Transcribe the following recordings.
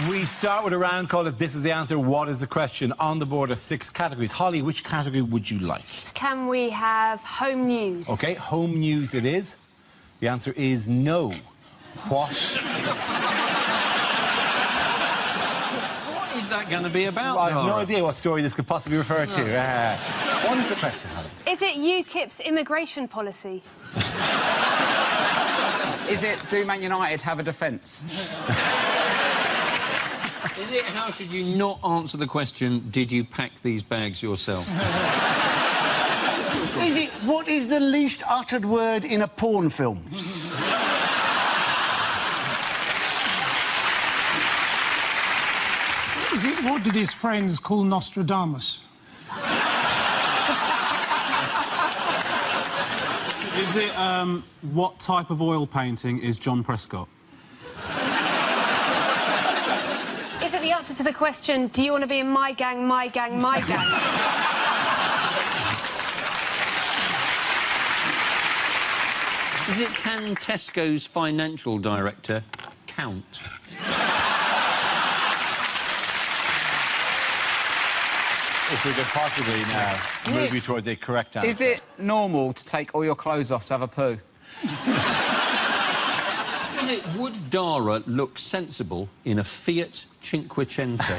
We start with a round called If This Is the Answer, What is the Question? On the board are 6 categories. Holly, which category would you like? Can we have home news? OK, home news it is. The answer is no. What is that going to be about, I have no Dara? idea what story this could possibly refer to. What is the question, Holly? Is it UKIP's immigration policy? Is it do Man United have a defence? Is it how should you not answer the question, did you pack these bags yourself? Is it what is the least uttered word in a porn film? Is it what did his friends call Nostradamus? Is it, what type of oil painting is John Prescott? Is it the answer to the question, do you want to be in my gang, my gang, my gang? Is it can Tesco's financial director count? If we could possibly now move you towards a correct answer. Is it normal to take all your clothes off to have a poo? Is it would Dara look sensible in a Fiat Cinquecento?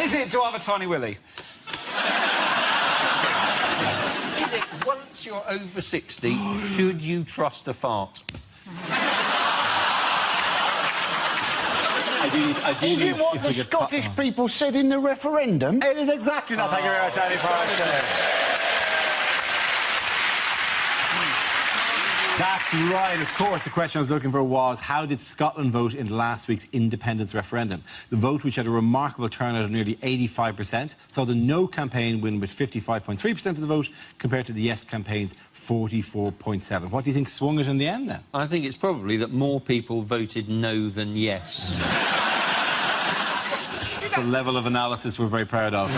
Is it do I have a tiny willy? Is it once you're over 60, should you trust a fart? Is it what the Scottish people said in the referendum? It is exactly that. Thank you very much, Andy Forrester. That's right. Of course, the question I was looking for was, how did Scotland vote in last week's independence referendum? The vote, which had a remarkable turnout of nearly 85%, saw the No campaign win with 55.3% of the vote, compared to the Yes campaign's 44.7%. What do you think swung it in the end, then? I think it's probably that more people voted no than yes. It's a level of analysis we're very proud of.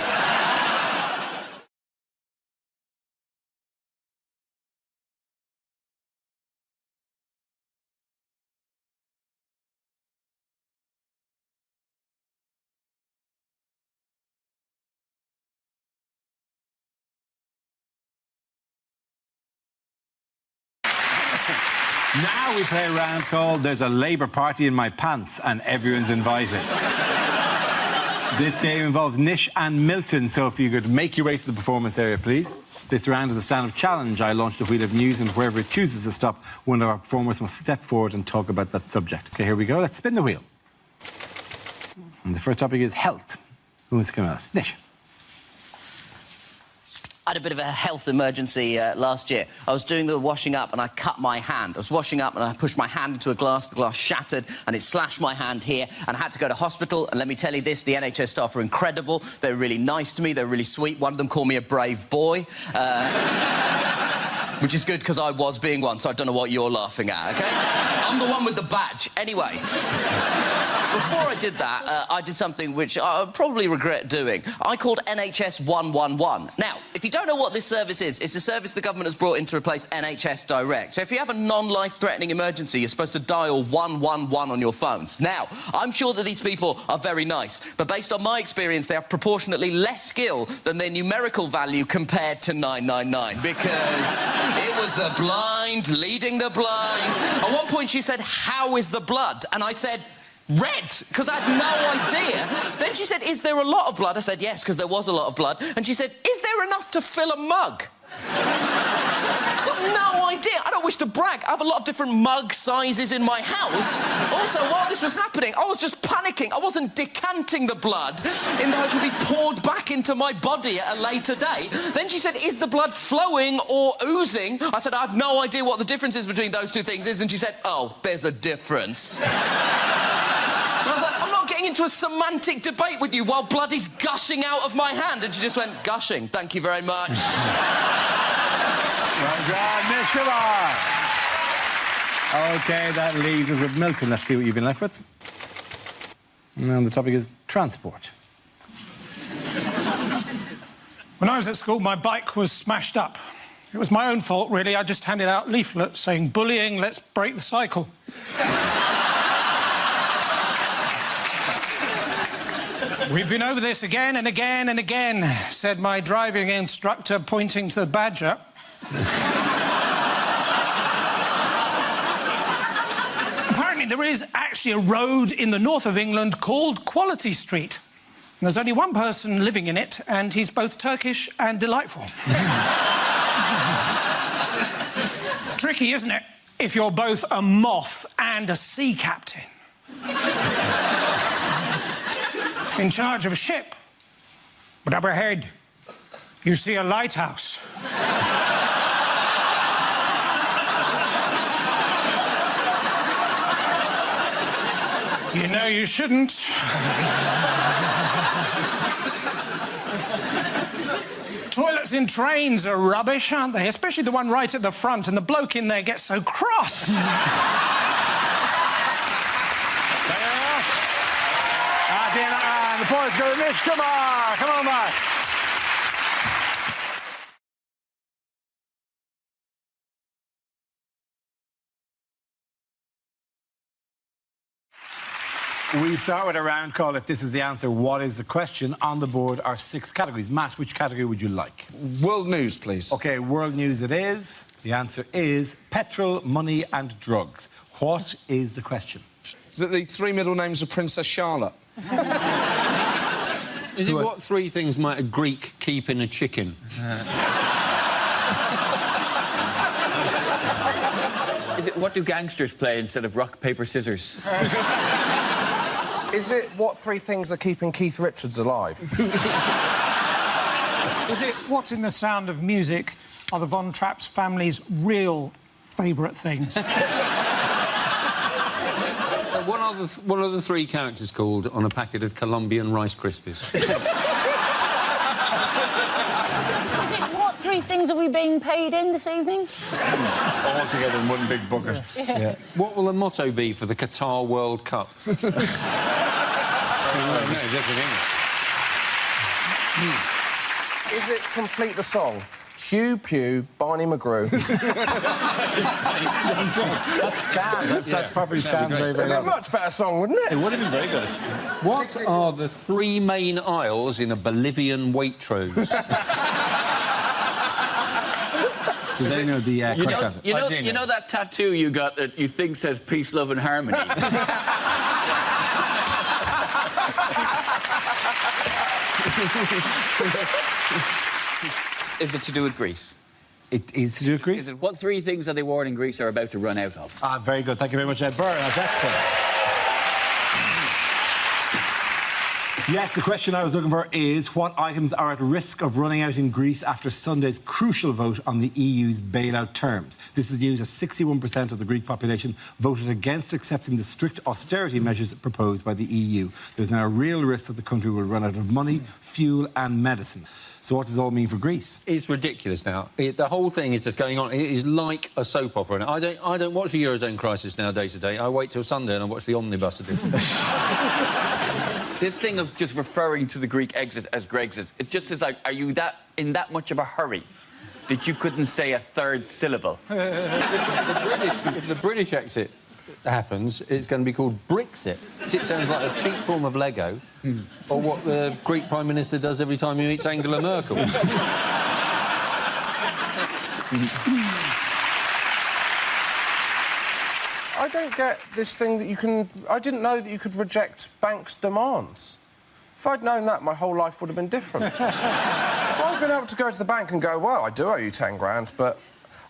Now we play a round called There's a Labour Party in My Pants and Everyone's Invited. This game involves Nish and Milton, so if you could make your way to the performance area, please. This round is a stand-up challenge. I launched a wheel of news, and wherever it chooses to stop, one of our performers must step forward and talk about that subject. OK, here we go. Let's spin the wheel. And the first topic is health. Who's coming out? Nish. I had a bit of a health emergency last year. I was doing the washing up and I cut my hand. I was washing up and I pushed my hand into a glass. The glass shattered and it slashed my hand here, and I had to go to hospital. And let me tell you this, the NHS staff are incredible. They're really nice to me. They're really sweet. One of them called me a brave boy. Which is good, because I was being one, so I don't know what you're laughing at, OK? I'm the one with the badge. Anyway, before I did that, I did something which I probably regret doing. I called NHS 111. Now, if you don't know what this service is, it's a service the government has brought in to replace NHS Direct. So if you have a non-life-threatening emergency, you're supposed to dial 111 on your phones. Now, I'm sure that these people are very nice, but based on my experience, they have proportionately less skill than their numerical value compared to 999, because it was the blind leading the blind. At one point, she said, "How is the blood?" And I said, "Red," because I had no idea. Then she said, "Is there a lot of blood?" I said, "Yes," because there was a lot of blood. And she said, "Is there enough to fill a mug?" I've got no idea. I don't wish to brag. I have a lot of different mug sizes in my house. Also, while this was happening, I was just panicking. I wasn't decanting the blood in the hope it would be poured back into my body at a later date. Then she said, "Is the blood flowing or oozing?" I said, "I have no idea what the difference is between those two things is." And she said, "Oh, there's a difference." And I was like, "I'm not getting into a semantic debate with you while blood is gushing out of my hand." And she just went, "Gushing, thank you very much." Well done, Nish, come on. OK, that leaves us with Milton. Let's see what you've been left with. And the topic is transport. When I was at school, my bike was smashed up. It was my own fault, really. I just handed out leaflets saying, "Bullying, let's break the cycle." We've been over this again and again and again, said my driving instructor, pointing to the Badger. Apparently, there is actually a road in the north of England called Quality Street. And there's only one person living in it, and he's both Turkish and delightful. Tricky, isn't it, if you're both a moth and a sea captain? In charge of a ship. But up ahead, you see a lighthouse. You know you shouldn't. Toilets in trains are rubbish, aren't they? Especially the one right at the front, and the bloke in there gets so cross. Dinah, and the boys go to Nish. Come on back. We start with a round call. If this is the answer, what is the question? On the board are 6 categories. Matt, which category would you like? World news, please. OK, world news it is. The answer is petrol, money and drugs. What is the question? Is it the 3 middle names of Princess Charlotte? Is it what 3 things might a Greek keep in a chicken? Is it what do gangsters play instead of rock, paper, scissors? Is it what 3 things are keeping Keith Richards alive? Is it what in the sound of music are the Von Trapp's family's real favourite things? What are the 3 characters called on a packet of Colombian Rice Krispies? Is it what 3 things are we being paid in this evening? All together in one big bucket. Yeah. What will the motto be for the Qatar World Cup? Is it complete the song? Hugh Pew, Barney McGrew. That scans. That probably scans very, very It'd be a well. much better song, wouldn't it? It would have been very good. What are the 3 main aisles in a Bolivian Waitrose? Do they know the correct answer? You know that tattoo you got that you think says peace, love and harmony? Is it to do with Greece? It is to do with Greece? Is it what 3 things are they worn in Greece are about to run out of? Ah, very good. Thank you very much, Ed Byrne. That's excellent. Yes, the question I was looking for is what items are at risk of running out in Greece after Sunday's crucial vote on the EU's bailout terms? This is news as 61% of the Greek population voted against accepting the strict austerity measures proposed by the EU. There's now a real risk that the country will run out of money, fuel and medicine. So what does it all mean for Greece? It's ridiculous now. The whole thing is just going on. It is like a soap opera. And I don't watch the Eurozone crisis now day to day. I wait till Sunday and I watch the omnibus edition. This thing of just referring to the Greek exit as Grexit, it just is like, are you in that much of a hurry that you couldn't say a 3rd syllable? If the British exit happens, it's going to be called Brexit. It sounds like a cheap form of Lego, or what the Greek Prime Minister does every time he meets Angela Merkel. I don't get this thing that you can... I didn't know that you could reject banks' demands. If I'd known that, my whole life would have been different. If I'd been able to go to the bank and go, well, I do owe you 10 grand, but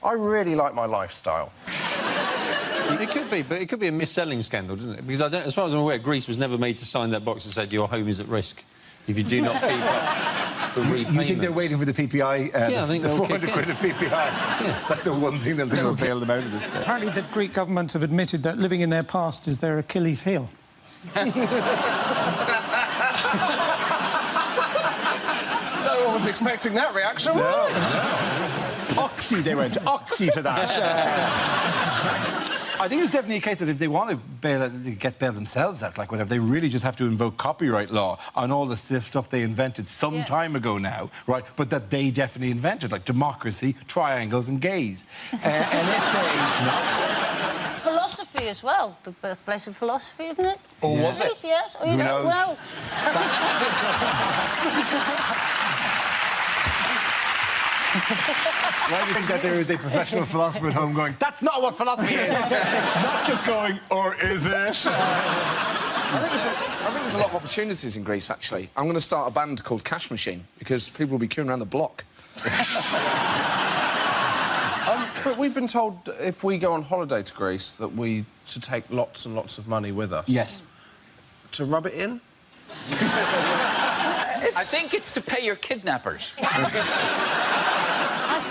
I really like my lifestyle. It could be, but it could be a mis-selling scandal, doesn't it? Because as far as I'm aware, Greece was never made to sign that box that said your home is at risk if you do not keep up the repayments. You think they're waiting for the PPI? Yeah, I think the they'll 400 quid of PPI. Yeah. That's the one thing that'll bail them out of this stuff. Apparently the Greek government have admitted that living in their past is their Achilles heel. No one was expecting that reaction, No. Oxy, they went. Oxy to that. I think it's definitely a case that if they want to get bail themselves out, like whatever, they really just have to invoke copyright law on all the stuff they invented some time ago now, right? But that they definitely invented, like democracy, triangles and gays. And if they... Philosophy philosophy as well. The birthplace of philosophy, isn't it? Or was it? Yes. Oh, you Who don't. knows? Well. Why do you think that there is a professional philosopher at home going, that's not what philosophy is? It's not just going, or is it? I think there's a lot of opportunities in Greece, actually. I'm going to start a band called Cash Machine, because people will be queuing around the block. But we've been told if we go on holiday to Greece that we should take lots and lots of money with us. Yes. To rub it in? I think it's to pay your kidnappers.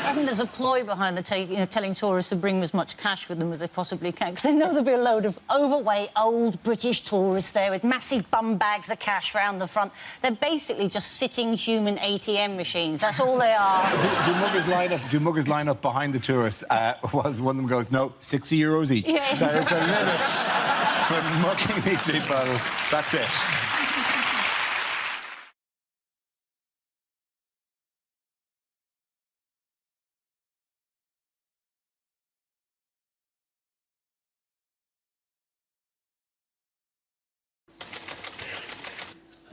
I think there's a ploy behind the telling tourists to bring as much cash with them as they possibly can, because they know there'll be a load of overweight, old British tourists there with massive bum bags of cash round the front. They're basically just sitting human ATM machines. That's all they are. Do muggers line up behind the tourists whilst one of them goes, no, €60 each? Yeah. There is a limit for mugging these people. That's it.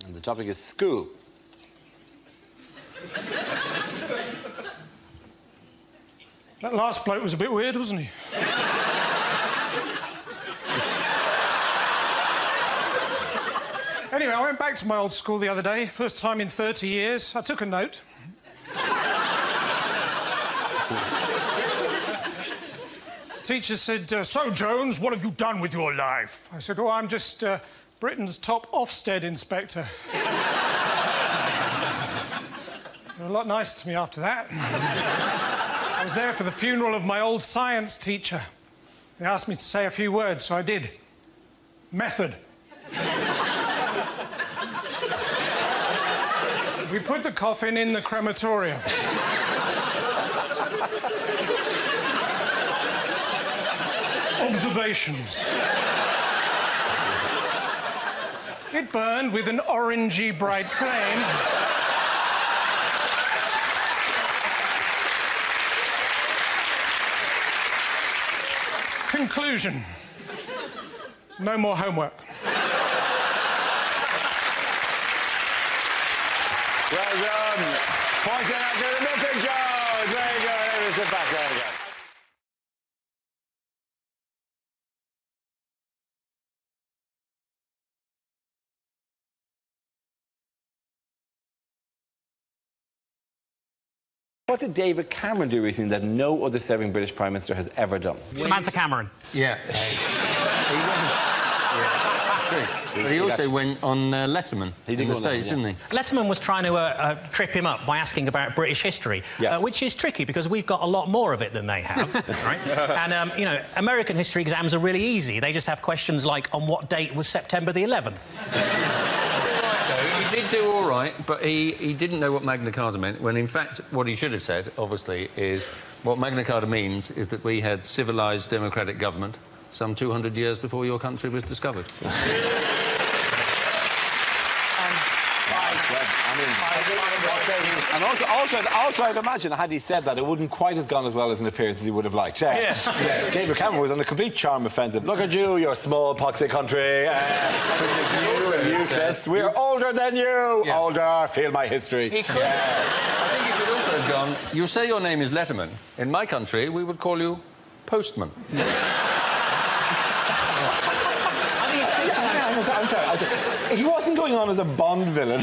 And the topic is school. That last bloke was a bit weird, wasn't he? Anyway, I went back to my old school the other day, first time in 30 years. I took a note. Teacher said, so, Jones, what have you done with your life? I said, oh, I'm just Britain's top Ofsted inspector. They were a lot nicer to me after that. I was there for the funeral of my old science teacher. They asked me to say a few words, so I did. Method. We put the coffin in the crematorium. Observations. It burned with an orangey bright flame. Conclusion. No more homework. Well done. Pointing out to the Mr. Jones. Very good. Let me sit back. Very good. What did David Cameron do recently that no other serving British Prime Minister has ever done? Samantha Cameron. Yeah. That's true. But he also went on Letterman in the States, didn't he? Letterman was trying to trip him up by asking about British history, which is tricky because we've got a lot more of it than they have, right? And, you know, American history exams are really easy. They just have questions like, on what date was September the 11th? He did do all right, but he didn't know what Magna Carta meant, when in fact what he should have said, obviously, is what Magna Carta means is that we had civilised democratic government some 200 years before your country was discovered. And also, I'd imagine, had he said that, it wouldn't quite have gone as well as an appearance as he would have liked. David Cameron was on a complete charm offensive. Look at you, your small, poxy country. Useless. We're older than you. Older. Feel my history. He could. I think he could also have gone, you say your name is Letterman. In my country, we would call you Postman. I'm sorry. He wasn't going on as a Bond villain.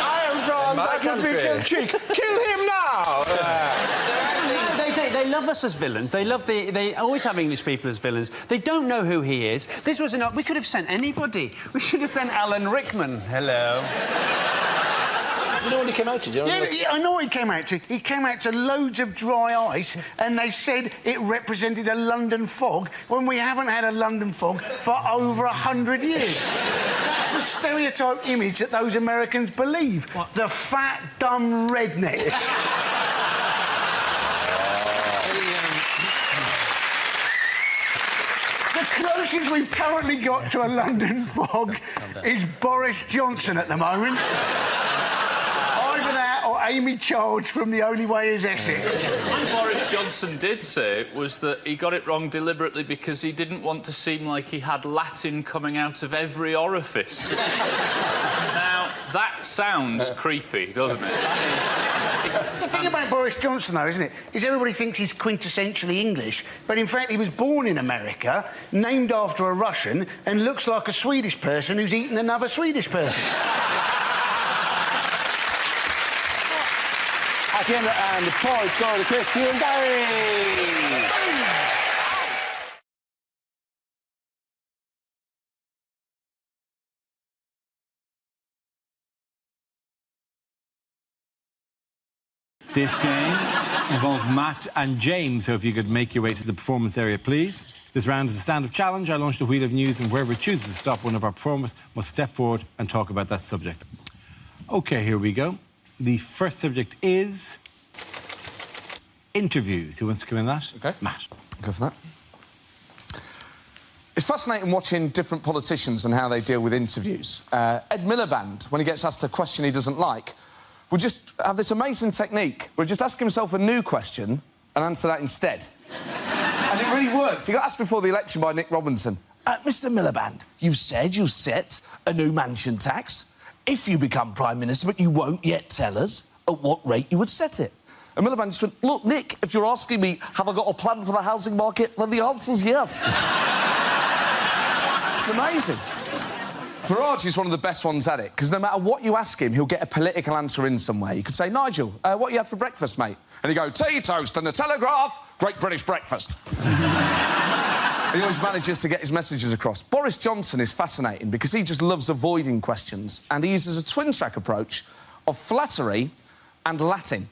I am from that would be kill cheek. Kill him now. They love us as villains. They always have English people as villains. They don't know who he is. This was we could have sent anybody. We should have sent Alan Rickman. Hello. Do you know what he came out to? I know what he came out to. He came out to loads of dry ice, and they said it represented a London fog when we haven't had a London fog for over 100 years. That's the stereotype image that those Americans believe. What? The fat, dumb redneck. The closest we've currently got to a London fog is Boris Johnson at the moment. Amy Childs from The Only Way Is Essex. I'm Boris Johnson. Johnson did say was that he got it wrong deliberately because he didn't want to seem like he had Latin coming out of every orifice. Now, that sounds creepy, doesn't it? The thing about Boris Johnson, though, isn't it, is everybody thinks he's quintessentially English, but in fact he was born in America, named after a Russian, and looks like a Swedish person who's eaten another Swedish person. At the end, and the points go to Chris, Hugh and Gary. This game involves Matt and James, so if you could make your way to the performance area, please. This round is a stand-up challenge. I launched a wheel of news, and whoever chooses to stop one of our performers must step forward and talk about that subject. OK, here we go. The first subject is interviews. Who wants to come in that? OK. Matt. Go for that. It's fascinating watching different politicians and how they deal with interviews. Ed Miliband, when he gets asked a question he doesn't like, will just have this amazing technique where he'll just ask himself a new question and answer that instead. And it really works. He got asked before the election by Nick Robinson. Mr Miliband, you've said you'll set a new mansion tax if you become Prime Minister, but you won't yet tell us at what rate you would set it. And Miliband just went, look, Nick, if you're asking me, have I got a plan for the housing market, then the answer's yes. It's amazing. Farage is one of the best ones at it, because no matter what you ask him, he'll get a political answer in somewhere. You could say, Nigel, what you had for breakfast, mate? And he'd go, tea, toast and the Telegraph, great British breakfast. He always manages to get his messages across. Boris Johnson is fascinating because he just loves avoiding questions, and he uses a twin-track approach of flattery and Latin.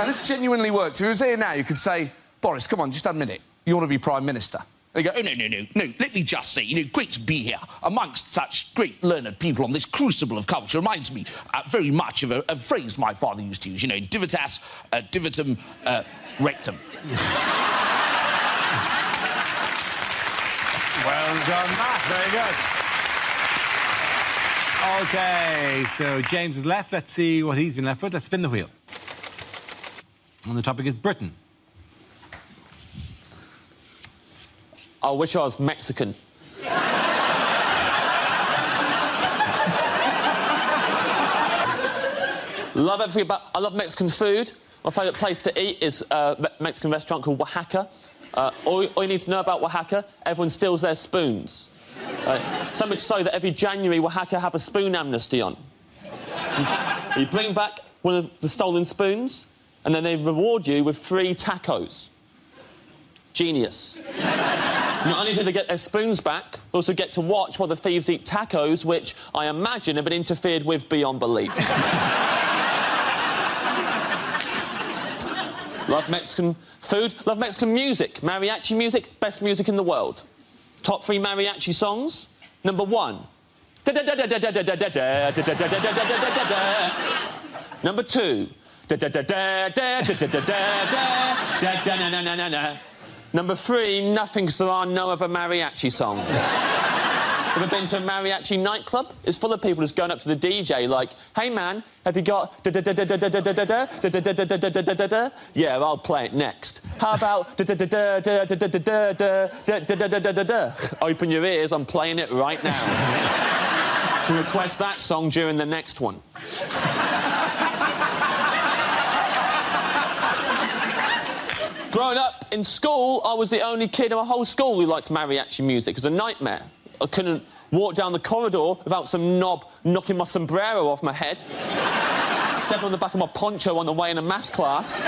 And this genuinely works. If he was here now, you could say, Boris, come on, just a minute. You want to be Prime Minister? And he'd go, oh, no, let me just say, great to be here amongst such great learned people on this crucible of culture. Reminds me very much of a phrase my father used to use, divitas, divitum, rectum. Well done, Matt. Very good. OK, so James is left. Let's see what he's been left with. Let's spin the wheel. And the topic is Britain. I wish I was Mexican. I love Mexican food. My favourite place to eat is a Mexican restaurant called Oaxaca. All you need to know about Oaxaca, everyone steals their spoons. So much so that every January, Oaxaca have a spoon amnesty on. You bring back one of the stolen spoons, and then they reward you with 3 tacos. Genius. Not only do they get their spoons back, they also get to watch while the thieves eat tacos, which I imagine have been interfered with beyond belief. Love Mexican food, love Mexican music. Mariachi music, best music in the world. Top 3 mariachi songs. Number 1. Number 2. Number 3, nothing, because there are no other mariachi songs. Ever been to a mariachi nightclub? It's full of people just going up to the DJ like, hey man, have you got yeah, I'll play it next. How about open your ears, I'm playing it right now. To request that song during the next one. Growing up in school, I was the only kid in my whole school who liked mariachi music. It was a nightmare. I couldn't walk down the corridor without some knob knocking my sombrero off my head. Stepping on the back of my poncho on the way in a maths class.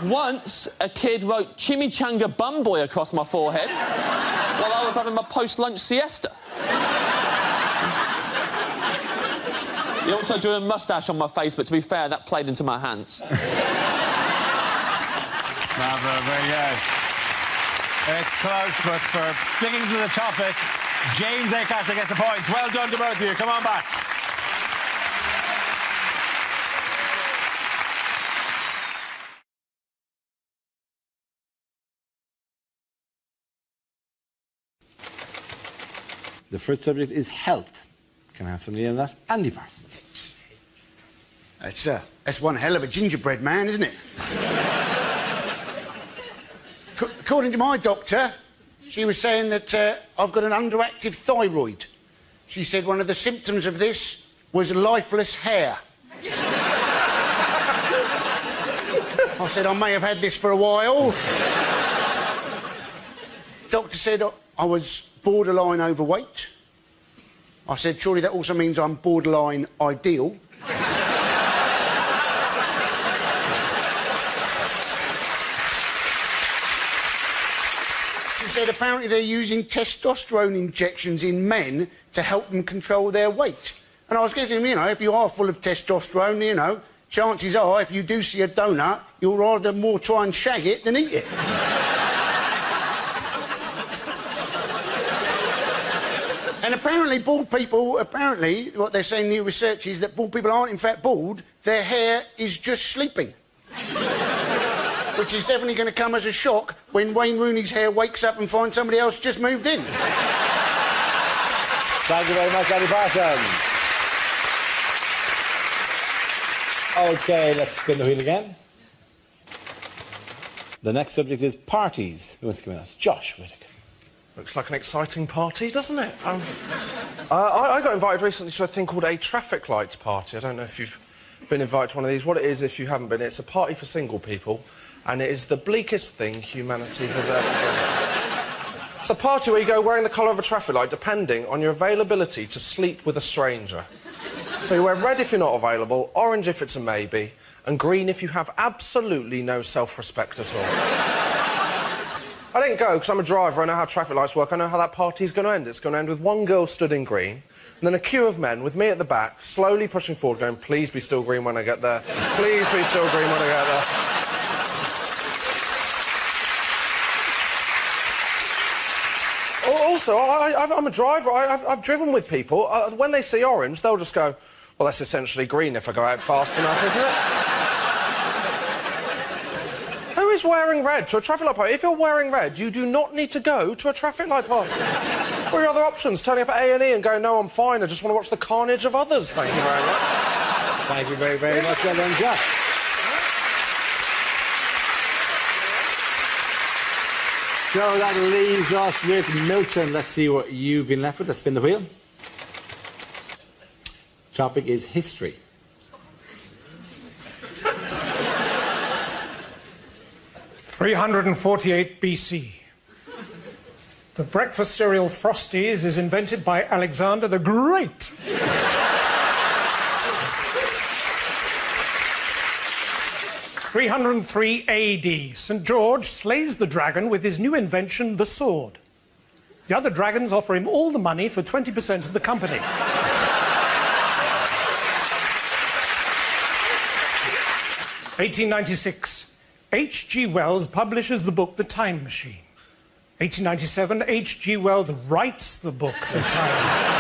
Once, a kid wrote Chimichanga Bum Boy across my forehead while I was having my post-lunch siesta. He also drew a moustache on my face, but to be fair, that played into my hands. Bravo, very good. It's close, but for sticking to the topic, James Acaster gets the points. Well done to both of you. Come on back. The first subject is health. Can I have somebody in that? Andy Parsons. That's one hell of a gingerbread man, isn't it? According to my doctor, she was saying that I've got an underactive thyroid. She said one of the symptoms of this was lifeless hair. I said I may have had this for a while. Doctor said I was borderline overweight. I said, surely that also means I'm borderline ideal. She said apparently they're using testosterone injections in men to help them control their weight. And I was getting, you know, if you are full of testosterone, you know, chances are if you do see a donut, you'll rather more try and shag it than eat it. And apparently bald people, what they're saying in new research is that bald people aren't in fact bald, their hair is just sleeping. Which is definitely going to come as a shock when Wayne Rooney's hair wakes up and finds somebody else just moved in. Thank you very much, Danny Parsons. OK, let's spin the wheel again. The next subject is parties. Who wants to come out? Josh Whittaker. Looks like an exciting party, doesn't it? I got invited recently to a thing called a traffic lights party. I don't know if you've been invited to one of these. What it is, if you haven't been, it's a party for single people, and it is the bleakest thing humanity has ever done. It's a party where you go wearing the colour of a traffic light, depending on your availability to sleep with a stranger. So you wear red if you're not available, orange if it's a maybe, and green if you have absolutely no self-respect at all. I didn't go because I'm a driver, I know how traffic lights work, I know how that party's going to end. It's going to end with one girl stood in green, and then a queue of men with me at the back, slowly pushing forward, going, please be still green when I get there. Please be still green when I get there. Also, I'm a driver, I've driven with people. When they see orange, they'll just go, well, that's essentially green if I go out fast enough, isn't it? Who is wearing red to a traffic light party? If you're wearing red, you do not need to go to a traffic light party. What are your other options? Turning up at A&E and going, no, I'm fine, I just want to watch the carnage of others. Thank you very much. Thank you very, very much. Well done, Josh. So that leaves us with Milton. Let's see what you've been left with. Let's spin the wheel. Topic is history. (348 BC). The breakfast cereal Frosties is invented by Alexander the Great. (303 AD). St. George slays the dragon with his new invention, the sword. The other dragons offer him all the money for 20% of the company. 1896. H.G. Wells publishes the book The Time Machine. 1897, H.G. Wells writes the book The Time Machine.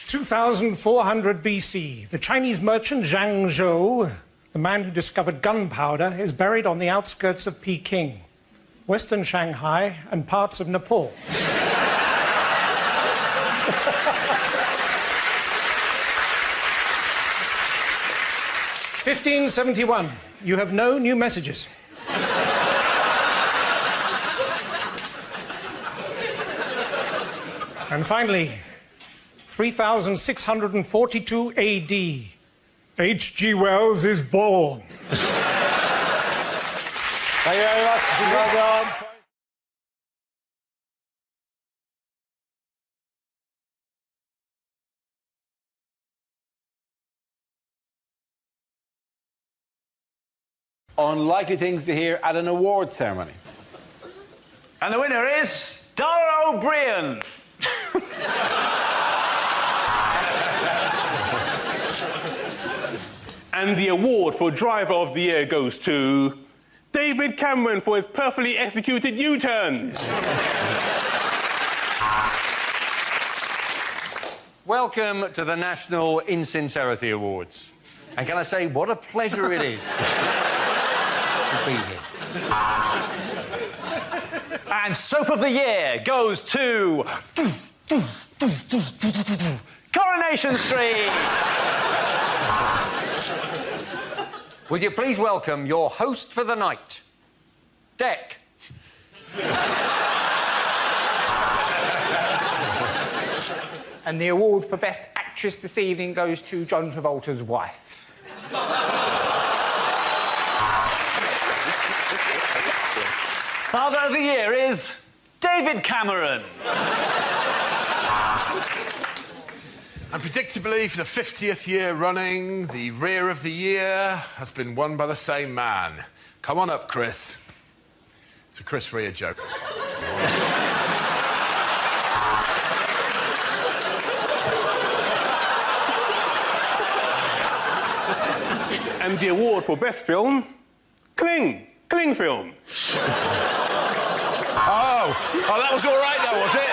2400 BC. The Chinese merchant Zhang Zhou, the man who discovered gunpowder, is buried on the outskirts of Peking, western Shanghai, and parts of Nepal. 1571. You have no new messages. And finally, 3642 AD. H.G. Wells is born. Thank you very much. Well done. Unlikely things to hear at an awards ceremony. And the winner is Dara O'Brien. And the award for Driver of the Year goes to David Cameron for his perfectly executed U-turns. Welcome to the National Insincerity Awards. And can I say, what a pleasure it is to be here. And Soap of the Year goes to... Coronation Street! Would you please welcome your host for the night, Deck. And the award for Best Actress this evening goes to John Travolta's wife. Father of the Year is David Cameron. And predictably, for the 50th year running, the Rear of the Year has been won by the same man. Come on up, Chris. It's a Chris Rea joke. And the award for best film, Cling film. Oh, that was all right, though, was it?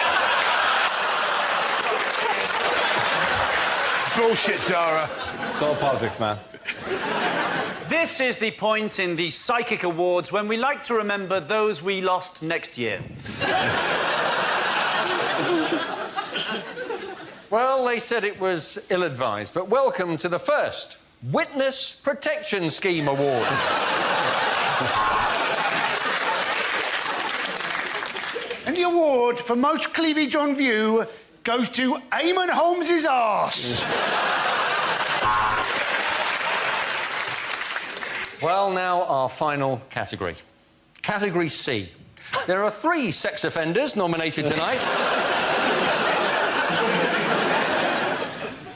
It's bullshit, Dara. It's all politics, man. This is the point in the Psychic Awards when we like to remember those we lost next year. Well, they said it was ill-advised, but welcome to the first Witness Protection Scheme Award. And the award for most cleavage on view goes to Eamon Holmes's arse. Well, now our final category. Category C. There are 3 sex offenders nominated tonight.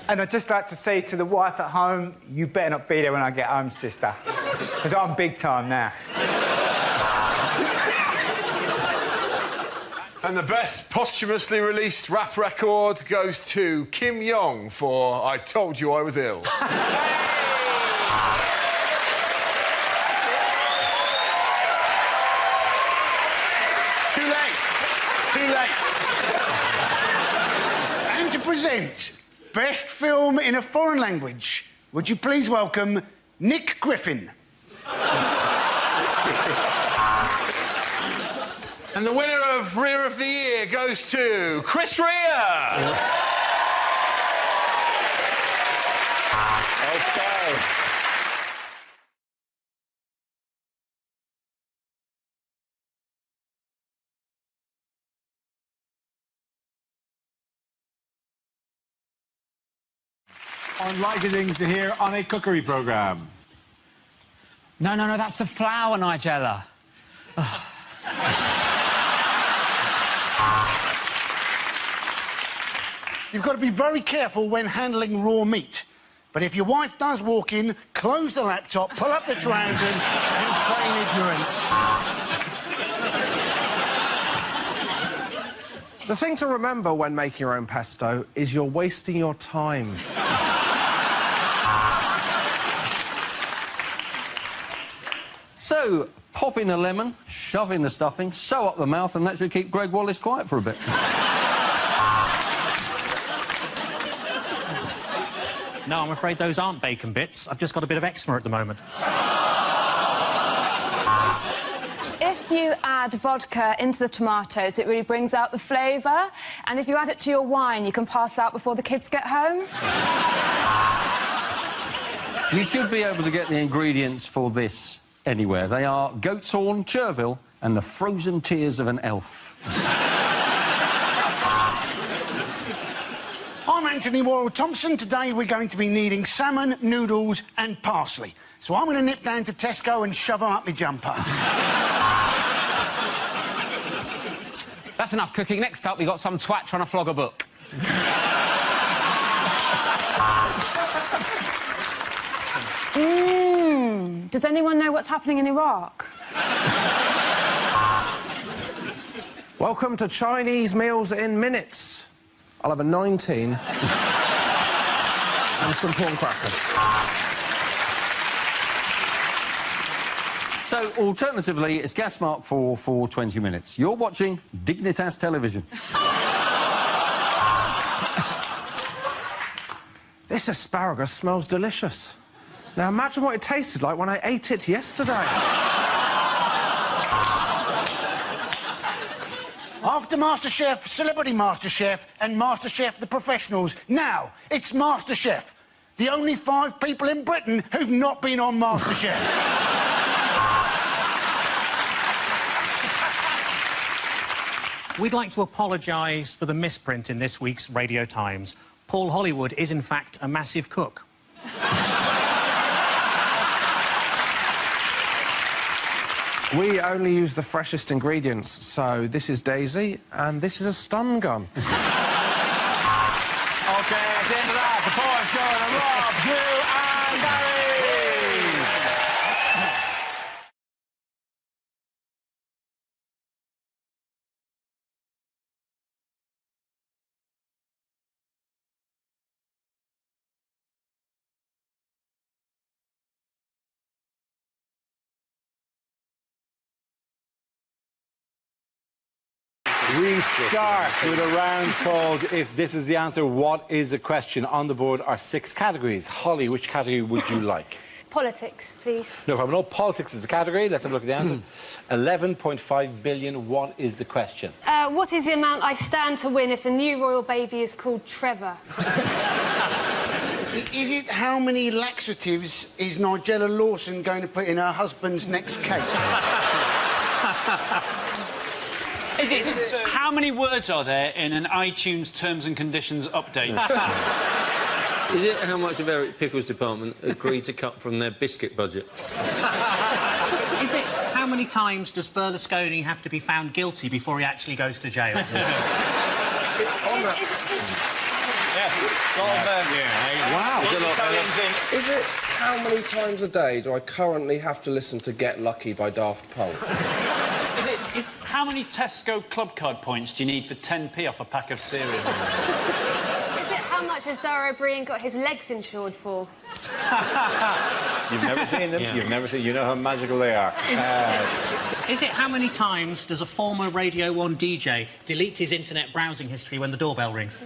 And I'd just like to say to the wife at home, you better not be there when I get home, sister. Because I'm big time now. And the best posthumously released rap record goes to Kim Yong for I Told You I Was Ill. Too late. And to present Best Film in a Foreign Language, would you please welcome Nick Griffin. And the winner of Rear of the Year goes to Chris Rea. Okay. Unlikely things to hear on a cookery programme. No, that's the flour, Nigella. You've got to be very careful when handling raw meat. But if your wife does walk in, close the laptop, pull up the trousers and feign ignorance. The thing to remember when making your own pesto is you're wasting your time. So, pop in a lemon, shove in the stuffing, sew up the mouth, and that should keep Greg Wallace quiet for a bit. No, I'm afraid those aren't bacon bits. I've just got a bit of eczema at the moment. If you add vodka into the tomatoes, it really brings out the flavour. And if you add it to your wine, you can pass out before the kids get home. You should be able to get the ingredients for this anywhere. They are goat's horn, chervil, and the frozen tears of an elf. I'm Anthony Worrell-Thompson. Today we're going to be needing salmon, noodles and parsley. So I'm going to nip down to Tesco and shove them up my jumper. That's enough cooking. Next up, we got some twat trying to flog a book. Does anyone know what's happening in Iraq? Welcome to Chinese Meals in Minutes. I'll have a 19 and some prawn crackers. So, alternatively, it's gas mark 4 for 20 minutes. You're watching Dignitas Television. This asparagus smells delicious. Now, imagine what it tasted like when I ate it yesterday. after MasterChef, Celebrity MasterChef, and MasterChef The Professionals, now it's MasterChef. The only 5 people in Britain who've not been on MasterChef. We'd like to apologise for the misprint in this week's Radio Times. Paul Hollywood is, in fact, a massive cook. We only use the freshest ingredients, so this is Daisy, and this is a stun gun. OK, at the end of that, the points go to Rob, Hugh and Barry. We start with a round called If This Is the Answer, What Is the Question? On the board are 6 categories. Holly, which category would you like? Politics, please. No problem. No, politics is the category. Let's have a look at the answer. 11.5 billion. What is the question? What is the amount I stand to win if the new royal baby is called Trevor? Is it how many laxatives is Nigella Lawson going to put in her husband's next cake? Is it how many words are there in an iTunes terms and conditions update? Is it how much of Eric Pickle's department agreed to cut from their biscuit budget? Is it how many times does Berlusconi have to be found guilty before he actually goes to jail? Wow. Is it how many times a day do I currently have to listen to Get Lucky by Daft Punk? Is how many Tesco club card points do you need for 10p off a pack of cereal? Is it how much has Dara O'Brien got his legs insured for? You've never seen them. Yeah. You've never seen. You know how magical they are. Is it how many times does a former Radio 1 DJ delete his internet browsing history when the doorbell rings?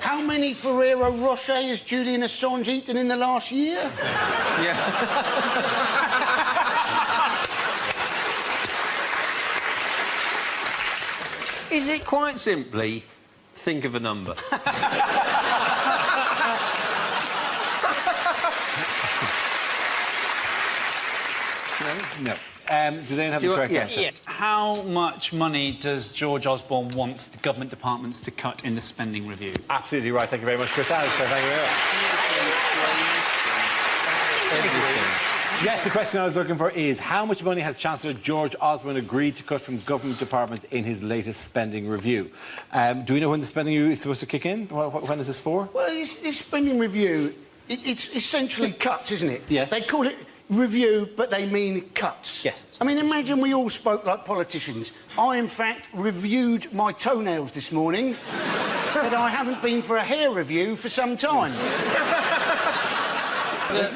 How many Ferrero Rocher has Julian Assange eaten in the last year? Is it quite simply think of a number? No. Do they have the correct answer? Yes. How much money does George Osborne want the government departments to cut in the spending review? Absolutely right. Thank you very much, Chris. Alistair, thank you very much. Yes, the question I was looking for is how much money has Chancellor George Osborne agreed to cut from government departments in his latest spending review? Do we know when the spending review is supposed to kick in? When is this for? Well, this spending review, it's essentially cuts, isn't it? Yes. They call it review, but they mean cuts. Yes. I mean, imagine we all spoke like politicians. I, in fact, reviewed my toenails this morning, but I haven't been for a hair review for some time.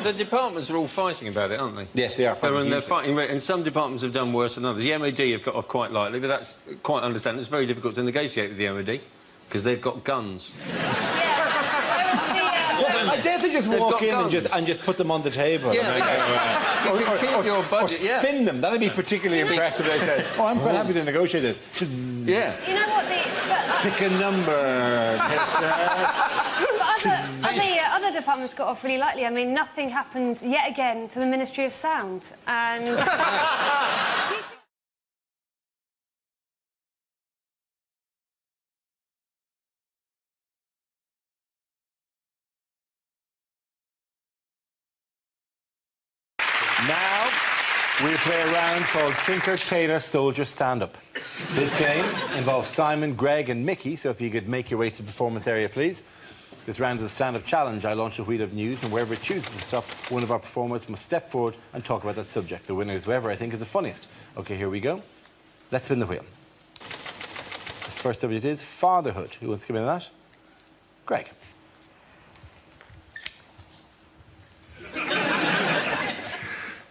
The departments are all fighting about it, aren't they? Yes, they are. They're fighting, and some departments have done worse than others. The MOD have got off quite lightly, but that's quite understandable. It's very difficult to negotiate with the MOD because they've got guns. I dare they just walk in and just put them on the table. Yeah. Or spin them. That'd be particularly impressive. They said, "Oh, I'm quite happy to negotiate this." Yeah. You know what? Pick a number. Other departments got off really lightly. I mean, nothing happened yet again to the Ministry of Sound. And... Now, we play a round called Tinker, Tailor, Soldier, Stand-Up. This game involves Simon, Greg and Mickey, so if you could make your way to the performance area, please. This round is a stand-up challenge. I launch a wheel of news, and wherever it chooses to stop, one of our performers must step forward and talk about that subject. The winner is whoever I think is the funniest. OK, here we go. Let's spin the wheel. The first subject is fatherhood. Who wants to come in on that? Greg.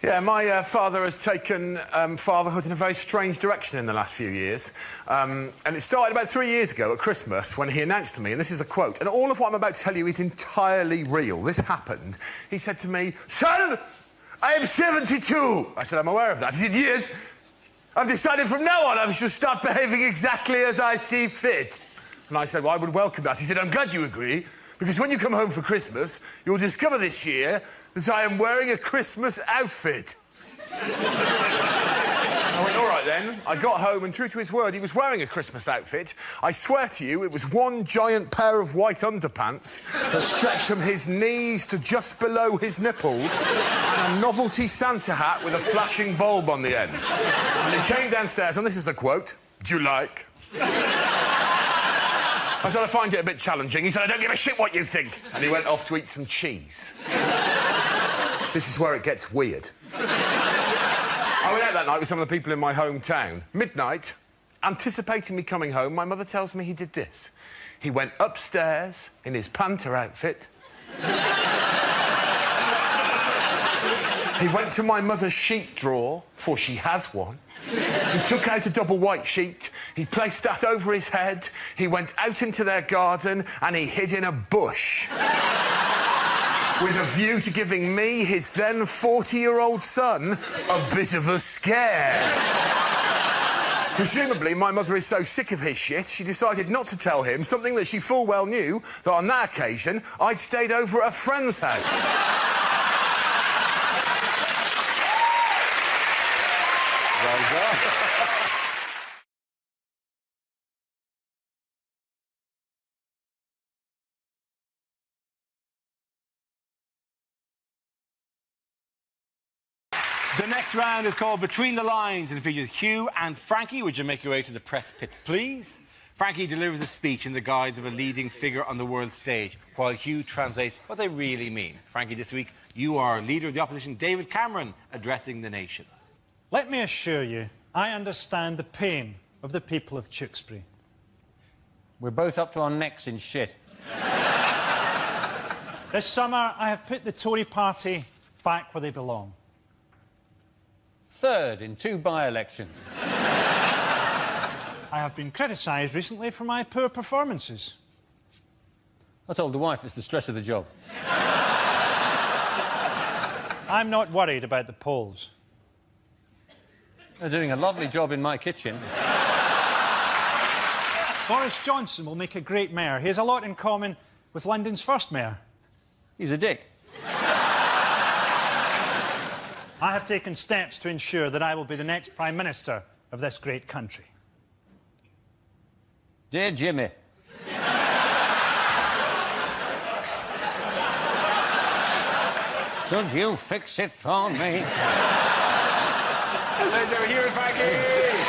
Yeah, my father has taken fatherhood in a very strange direction in the last few years. And it started about 3 years ago at Christmas when he announced to me, and this is a quote, and all of what I'm about to tell you is entirely real. This happened. He said to me, "Son, I am 72. I said, "I'm aware of that." He said, "Yes, I've decided from now on I shall start behaving exactly as I see fit. And I said, well, I would welcome that. He said, I'm glad you agree, because when you come home for Christmas, you'll discover this year that I am wearing a Christmas outfit. I went, all right then. I got home, and true to his word, he was wearing a Christmas outfit. I swear to you, it was one giant pair of white underpants that stretched from his knees to just below his nipples, and a novelty Santa hat with a flashing bulb on the end. And he came downstairs, and this is a quote, "Do you like?" I said, I find it a bit challenging. He said, I don't give a shit what you think. And he went off to eat some cheese. This is where it gets weird. I went out that night with some of the people in my hometown. Midnight, anticipating me coming home, my mother tells me he did this. He went upstairs in his banter outfit. He went to my mother's sheet drawer, for she has one. He took out a double white sheet, he placed that over his head, he went out into their garden and he hid in a bush. With a view to giving me, his then 40-year-old son, a bit of a scare. Presumably, my mother is so sick of his shit, she decided not to tell him something that she full well knew, that on that occasion, I'd stayed over at a friend's house. Well done. The next round is called Between the Lines and it features Hugh and Frankie. Would you make your way to the press pit, please? Frankie delivers a speech in the guise of a leading figure on the world stage, while Hugh translates what they really mean. Frankie, this week, you are leader of the opposition, David Cameron, addressing the nation. Let me assure you, I understand the pain of the people of Tewkesbury. We're both up to our necks in shit. This summer, I have put the Tory party back where they belong. Third in 2 by-elections. I have been criticised recently for my poor performances. I told the wife it's the stress of the job. I'm not worried about the polls. They're doing a lovely job in my kitchen. Boris Johnson will make a great mayor. He has a lot in common with London's first mayor. He's a dick. I have taken steps to ensure that I will be the next Prime Minister of this great country. Dear Jimmy. Could you fix it for me? Let's over here, Frankie!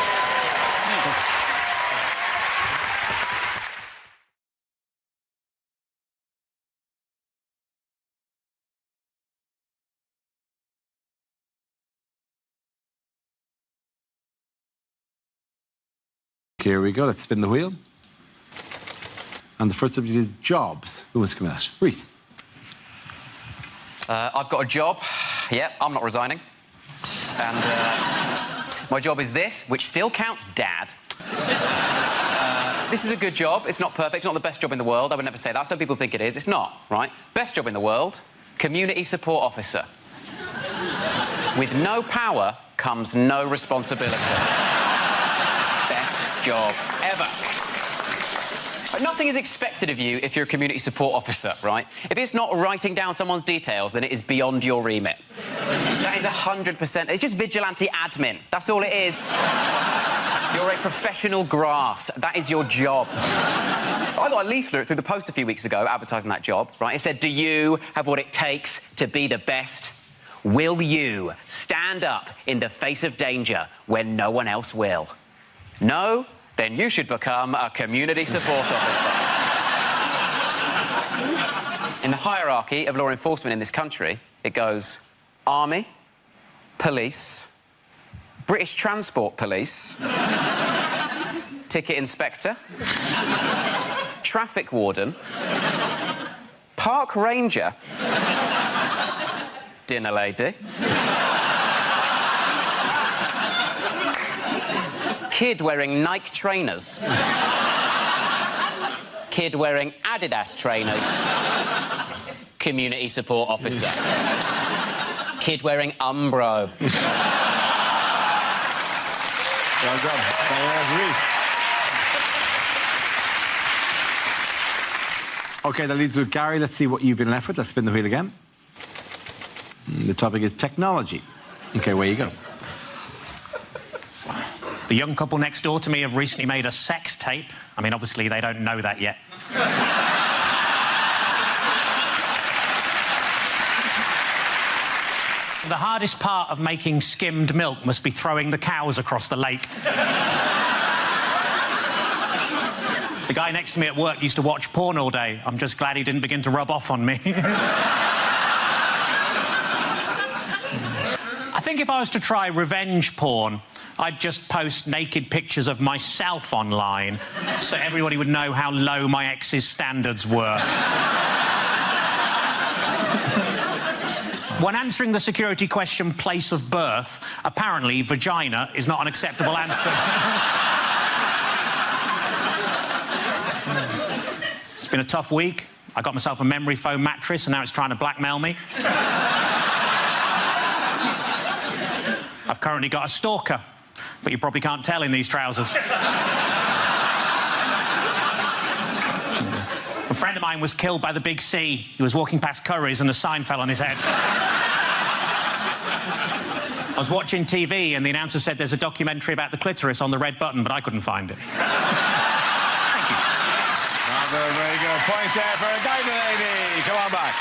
Here we go, let's spin the wheel. And the first subject is jobs. Who wants to come out? Reese. I've got a job. Yep, I'm not resigning. And my job is this, which still counts, Dad. This is a good job. It's not perfect. It's not the best job in the world. I would never say that. Some people think it is. It's not, right? Best job in the world, community support officer. With no power comes no responsibility. Best job ever. Nothing is expected of you if you're a community support officer, right? If it's not writing down someone's details, then it is beyond your remit. That is 100%. It's just vigilante admin. That's all it is. You're a professional grass. That is your job. I got a leaflet through the post a few weeks ago advertising that job, right? It said, do you have what it takes to be the best? Will you stand up in the face of danger when no one else will? No? Then you should become a community support officer. In the hierarchy of law enforcement in this country, it goes Army, Police, British Transport Police, Ticket Inspector, Traffic Warden, Park Ranger, Dinner Lady, Kid wearing Nike trainers. Kid wearing Adidas trainers. Community support officer. Kid wearing Umbro. Well done. Diana Reese. OK, that leaves with Gary. Let's see what you've been left with. Let's spin the wheel again. The topic is technology. OK, where you go. The young couple next door to me have recently made a sex tape. I mean, obviously, they don't know that yet. The hardest part of making skimmed milk must be throwing the cows across the lake. The guy next to me at work used to watch porn all day. I'm just glad he didn't begin to rub off on me. I think if I was to try revenge porn, I'd just post naked pictures of myself online so everybody would know how low my ex's standards were. When answering the security question, place of birth, apparently vagina is not an acceptable answer. It's been a tough week. I got myself a memory foam mattress and now it's trying to blackmail me. I've currently got a stalker, but you probably can't tell in these trousers. A friend of mine was killed by the big C. He was walking past Curry's and a sign fell on his head. I was watching TV and the announcer said there's a documentary about the clitoris on the red button, but I couldn't find it. Thank you. Very, very good. Point there for Diamond Lady. Come on back.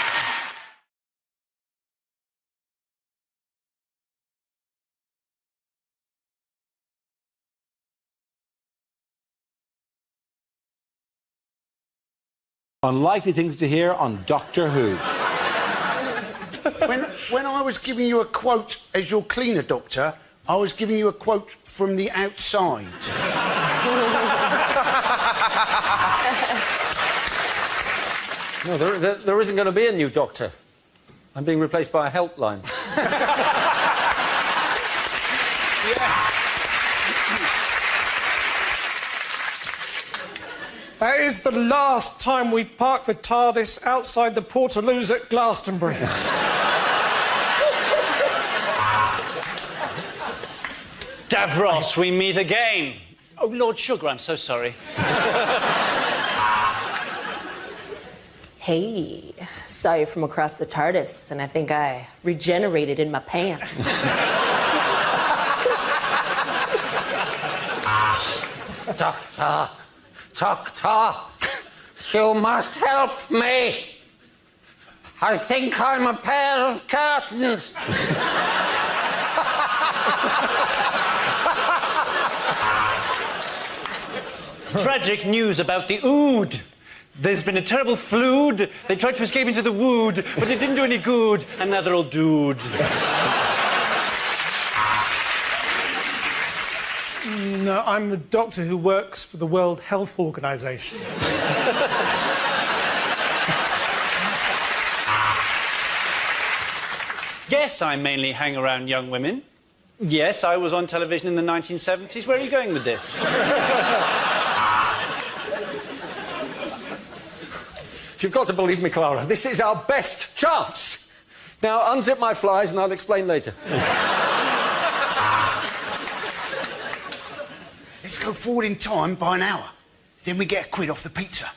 Unlikely things to hear on Doctor Who. When I was giving you a quote as your cleaner, Doctor, I was giving you a quote from the outside. No, there isn't going to be a new Doctor. I'm being replaced by a helpline. That is the last time we park the TARDIS outside the Portaloos at Glastonbury. Davros, we meet again. Oh, Lord Sugar, I'm so sorry. Hey, saw you from across the TARDIS, and I think I regenerated in my pants. Doctor, you must help me. I think I'm a pair of curtains. Tragic news about the Ood. There's been a terrible flood. They tried to escape into the wood, but it didn't do any good, and now they're all dooed. No, I'm the doctor who works for the World Health Organization. Yes, I mainly hang around young women. Yes, I was on television in the 1970s. Where are you going with this? You've got to believe me, Clara. This is our best chance. Now, unzip my flies and I'll explain later. Let's go forward in time by an hour. Then we get a quid off the pizza.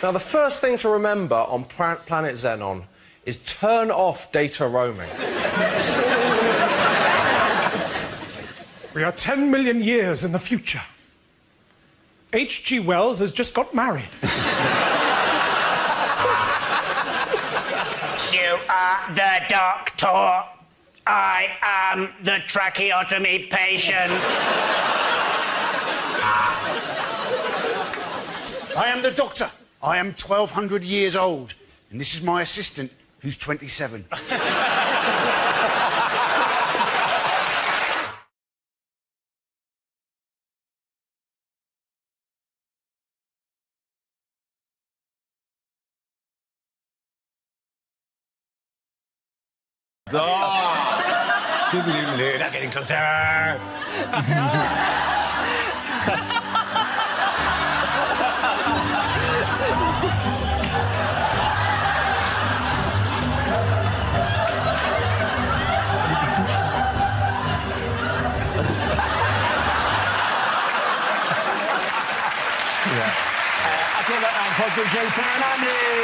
Now, the first thing to remember on planet Xenon is turn off data roaming. We are 10 million years in the future. H.G. Wells has just got married. You are the doctor. I am the tracheotomy patient. I am the doctor. I am 1,200 years old. And this is my assistant, who's 27. Not getting closer. I feel that round called for James Fernandez.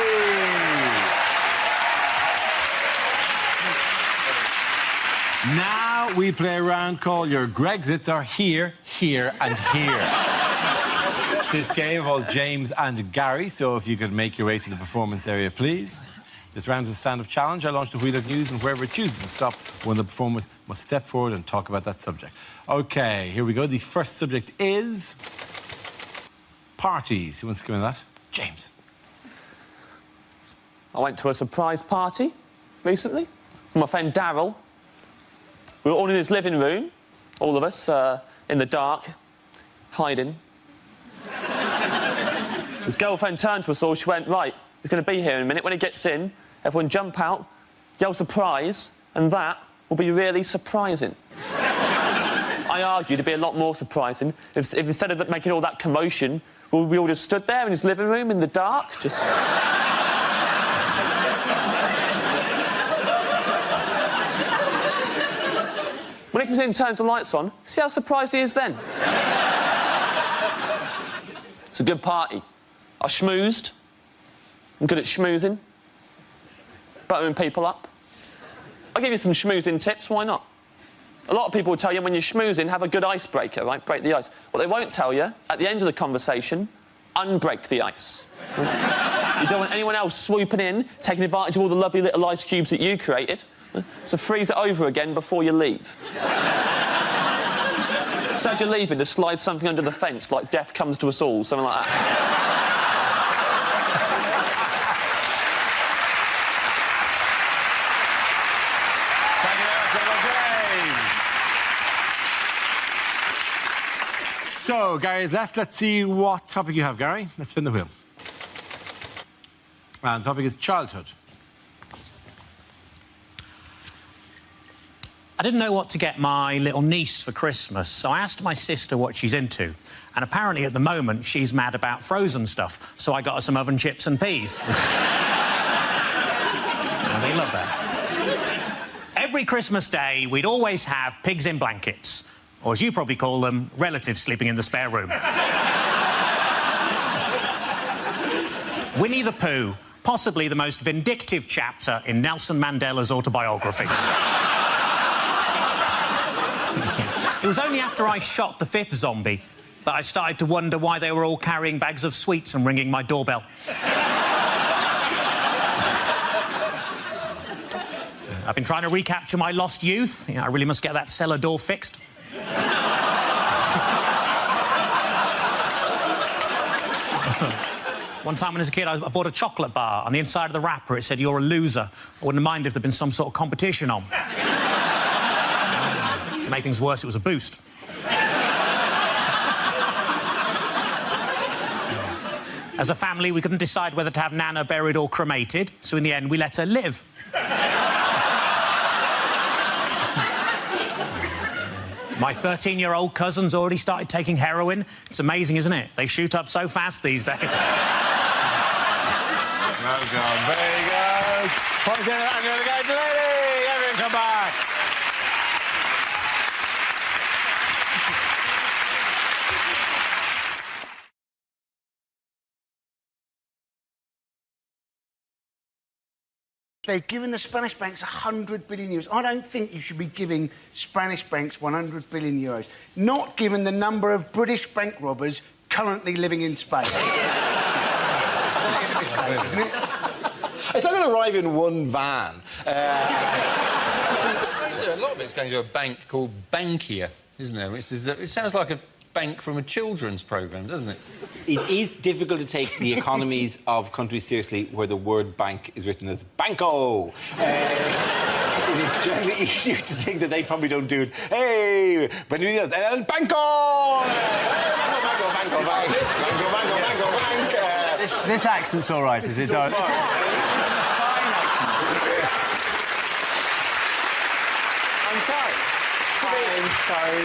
Now we play a round called Your Grexits Are Here, Here and Here. This game involves James and Gary, so if you could make your way to the performance area, please. This round is a stand-up challenge. I launch the wheel of news, and whoever chooses to stop, one of the performers must step forward and talk about that subject. OK, here we go. The first subject is parties. Who wants to go into that? James. I went to a surprise party recently with my friend Darryl. We were all in his living room, all of us, in the dark, hiding. His girlfriend turned to us all. She went, right, he's going to be here in a minute. When he gets in, everyone jump out, yell surprise, and that will be really surprising. I argued it'd be a lot more surprising if instead of making all that commotion, we all just stood there in his living room in the dark, just... When he comes in and turns the lights on, see how surprised he is then? It's a good party. I schmoozed. I'm good at schmoozing. Buttering people up. I'll give you some schmoozing tips, why not? A lot of people will tell you when you're schmoozing, have a good icebreaker, right? Break the ice. What they won't tell you, at the end of the conversation, unbreak the ice. You don't want anyone else swooping in, taking advantage of all the lovely little ice cubes that you created. So freeze it over again before you leave. So as you're leaving, just slide something under the fence, like death comes to us all, something like that. So, Gary is left. Let's see what topic you have, Gary. Let's spin the wheel. And the topic is childhood. I didn't know what to get my little niece for Christmas, so I asked my sister what she's into. And apparently, at the moment, she's mad about frozen stuff, so I got her some oven chips and peas. Oh, they love that. Every Christmas day, we'd always have pigs in blankets. Or, as you probably call them, relatives sleeping in the spare room. Winnie the Pooh, possibly the most vindictive chapter in Nelson Mandela's autobiography. It was only after I shot the fifth zombie that I started to wonder why they were all carrying bags of sweets and ringing my doorbell. I've been trying to recapture my lost youth. I really must get that cellar door fixed. One time when I was a kid, I bought a chocolate bar. On the inside of the wrapper, it said, "You're a loser." I wouldn't mind if there'd been some sort of competition on. To make things worse, it was a boost. As a family, we couldn't decide whether to have Nana buried or cremated, so in the end, we let her live. My 13-year-old cousin's already started taking heroin. It's amazing, isn't it? They shoot up so fast these days. Well done. Very good. Point in, I'm going to go to Lady. Everyone come back. They've given the Spanish banks 100 billion euros. I don't think you should be giving Spanish banks 100 billion euros, not given the number of British bank robbers currently living in Spain. It's not going to arrive in one van. A lot of it's going to a bank called Bankia, isn't there? It sounds like a bank from a children's programme, doesn't it? It is difficult to take the economies of countries seriously where the word bank is written as banco. It is generally easier to think that they probably don't do it. Hey, Benvenidos, el banco! Banco, banco, banco, banco, banco, banco, banco. This accent's all right, is it? Fine accent. I'm sorry.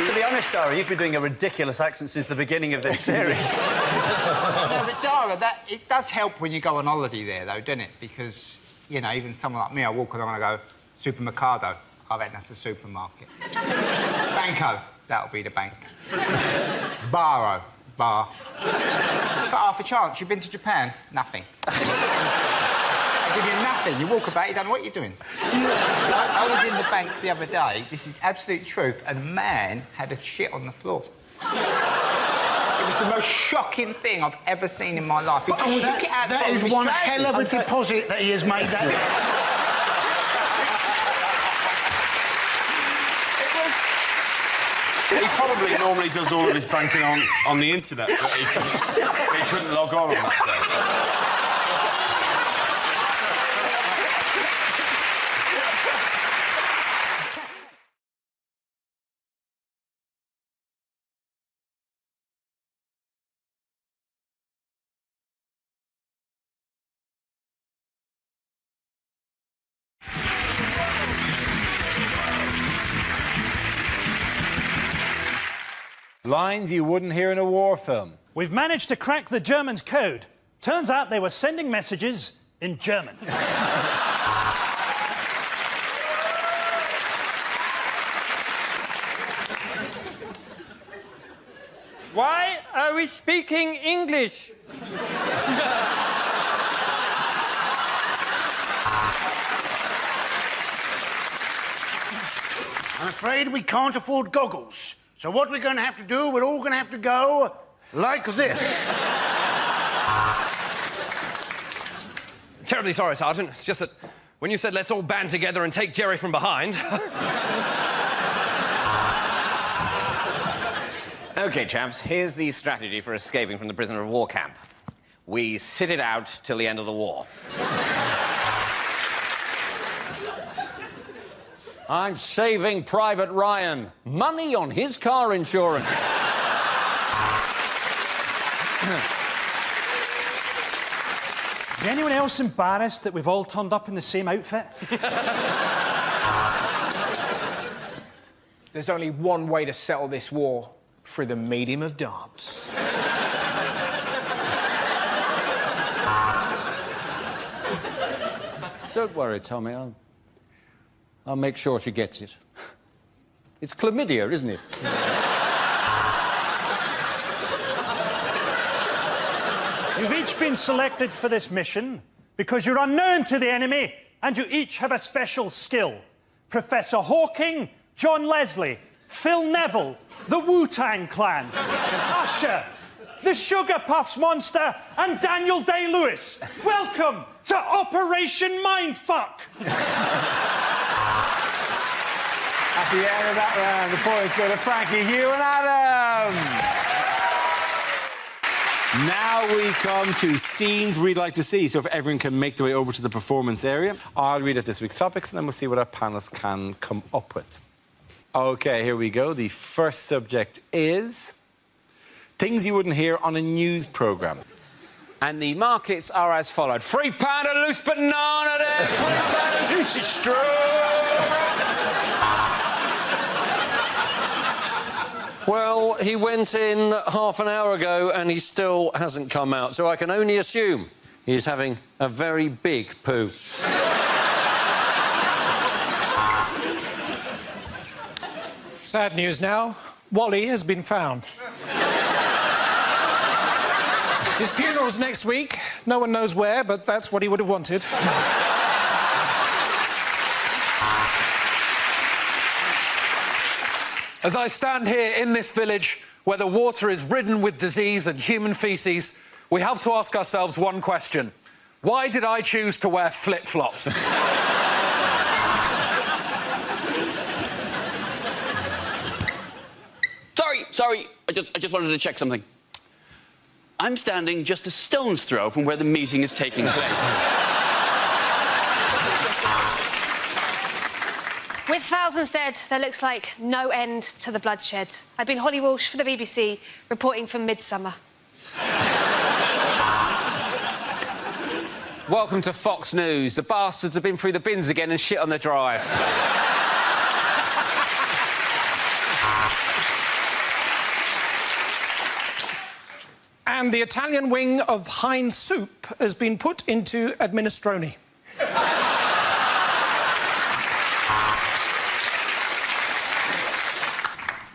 To be honest, Dara, you've been doing a ridiculous accent since the beginning of this series. No, but Dara, it does help when you go on holiday there, though, doesn't it? Because, you know, even someone like me, I walk along and I go, supermercado. I reckon that's a supermarket. Banco, that'll be the bank. Baro, bar. You've got half a chance. You've been to Japan? Nothing. They give you nothing. You walk about, you don't know what you're doing. I was in the bank the other day, this is absolute truth, and a man had a shit on the floor. It was the most shocking thing I've ever seen in my life. He just shook it out That is one hell of a deposit that he has made. That. He probably normally does all of his banking on the internet, but he couldn't log on that day. Lines you wouldn't hear in a war film. We've managed to crack the Germans' code. Turns out they were sending messages in German. Why are we speaking English? I'm afraid we can't afford goggles. So what we're going to have to do, we're all going to have to go like this. Terribly sorry, Sergeant. It's just that when you said let's all band together and take Jerry from behind... OK, chaps, here's the strategy for escaping from the prisoner of war camp. We sit it out till the end of the war. I'm saving Private Ryan. Money on his car insurance. Is anyone else embarrassed that we've all turned up in the same outfit? There's only one way to settle this war, through the medium of dance. Don't worry, Tommy. I'll make sure she gets it. It's chlamydia, isn't it? You've each been selected for this mission because you're unknown to the enemy and you each have a special skill. Professor Hawking, John Leslie, Phil Neville, the Wu-Tang Clan, Usher, the Sugar Puffs Monster, and Daniel Day-Lewis. Welcome to Operation Mindfuck! At the end of that round, the points go to Frankie, Hugh and Adam. Now we come to scenes we'd like to see. So if everyone can make their way over to the performance area, I'll read out this week's topics and then we'll see what our panellists can come up with. OK, here we go. The first subject is things you wouldn't hear on a news programme. And the markets are as followed. £3 a loose banana there, £3 a juicy straw. Well, he went in half an hour ago and he still hasn't come out, so I can only assume he's having a very big poo. Sad news now. Wally has been found. His funeral's next week. No one knows where, but that's what he would have wanted. As I stand here in this village where the water is ridden with disease and human faeces, we have to ask ourselves one question. Why did I choose to wear flip-flops? Sorry, I just wanted to check something. I'm standing just a stone's throw from where the meeting is taking place. With thousands dead, there looks like no end to the bloodshed. I've been Holly Walsh for the BBC, reporting from Midsummer. Welcome to Fox News. The bastards have been through the bins again and shit on the drive. And the Italian wing of Heinz Soup has been put into administroni.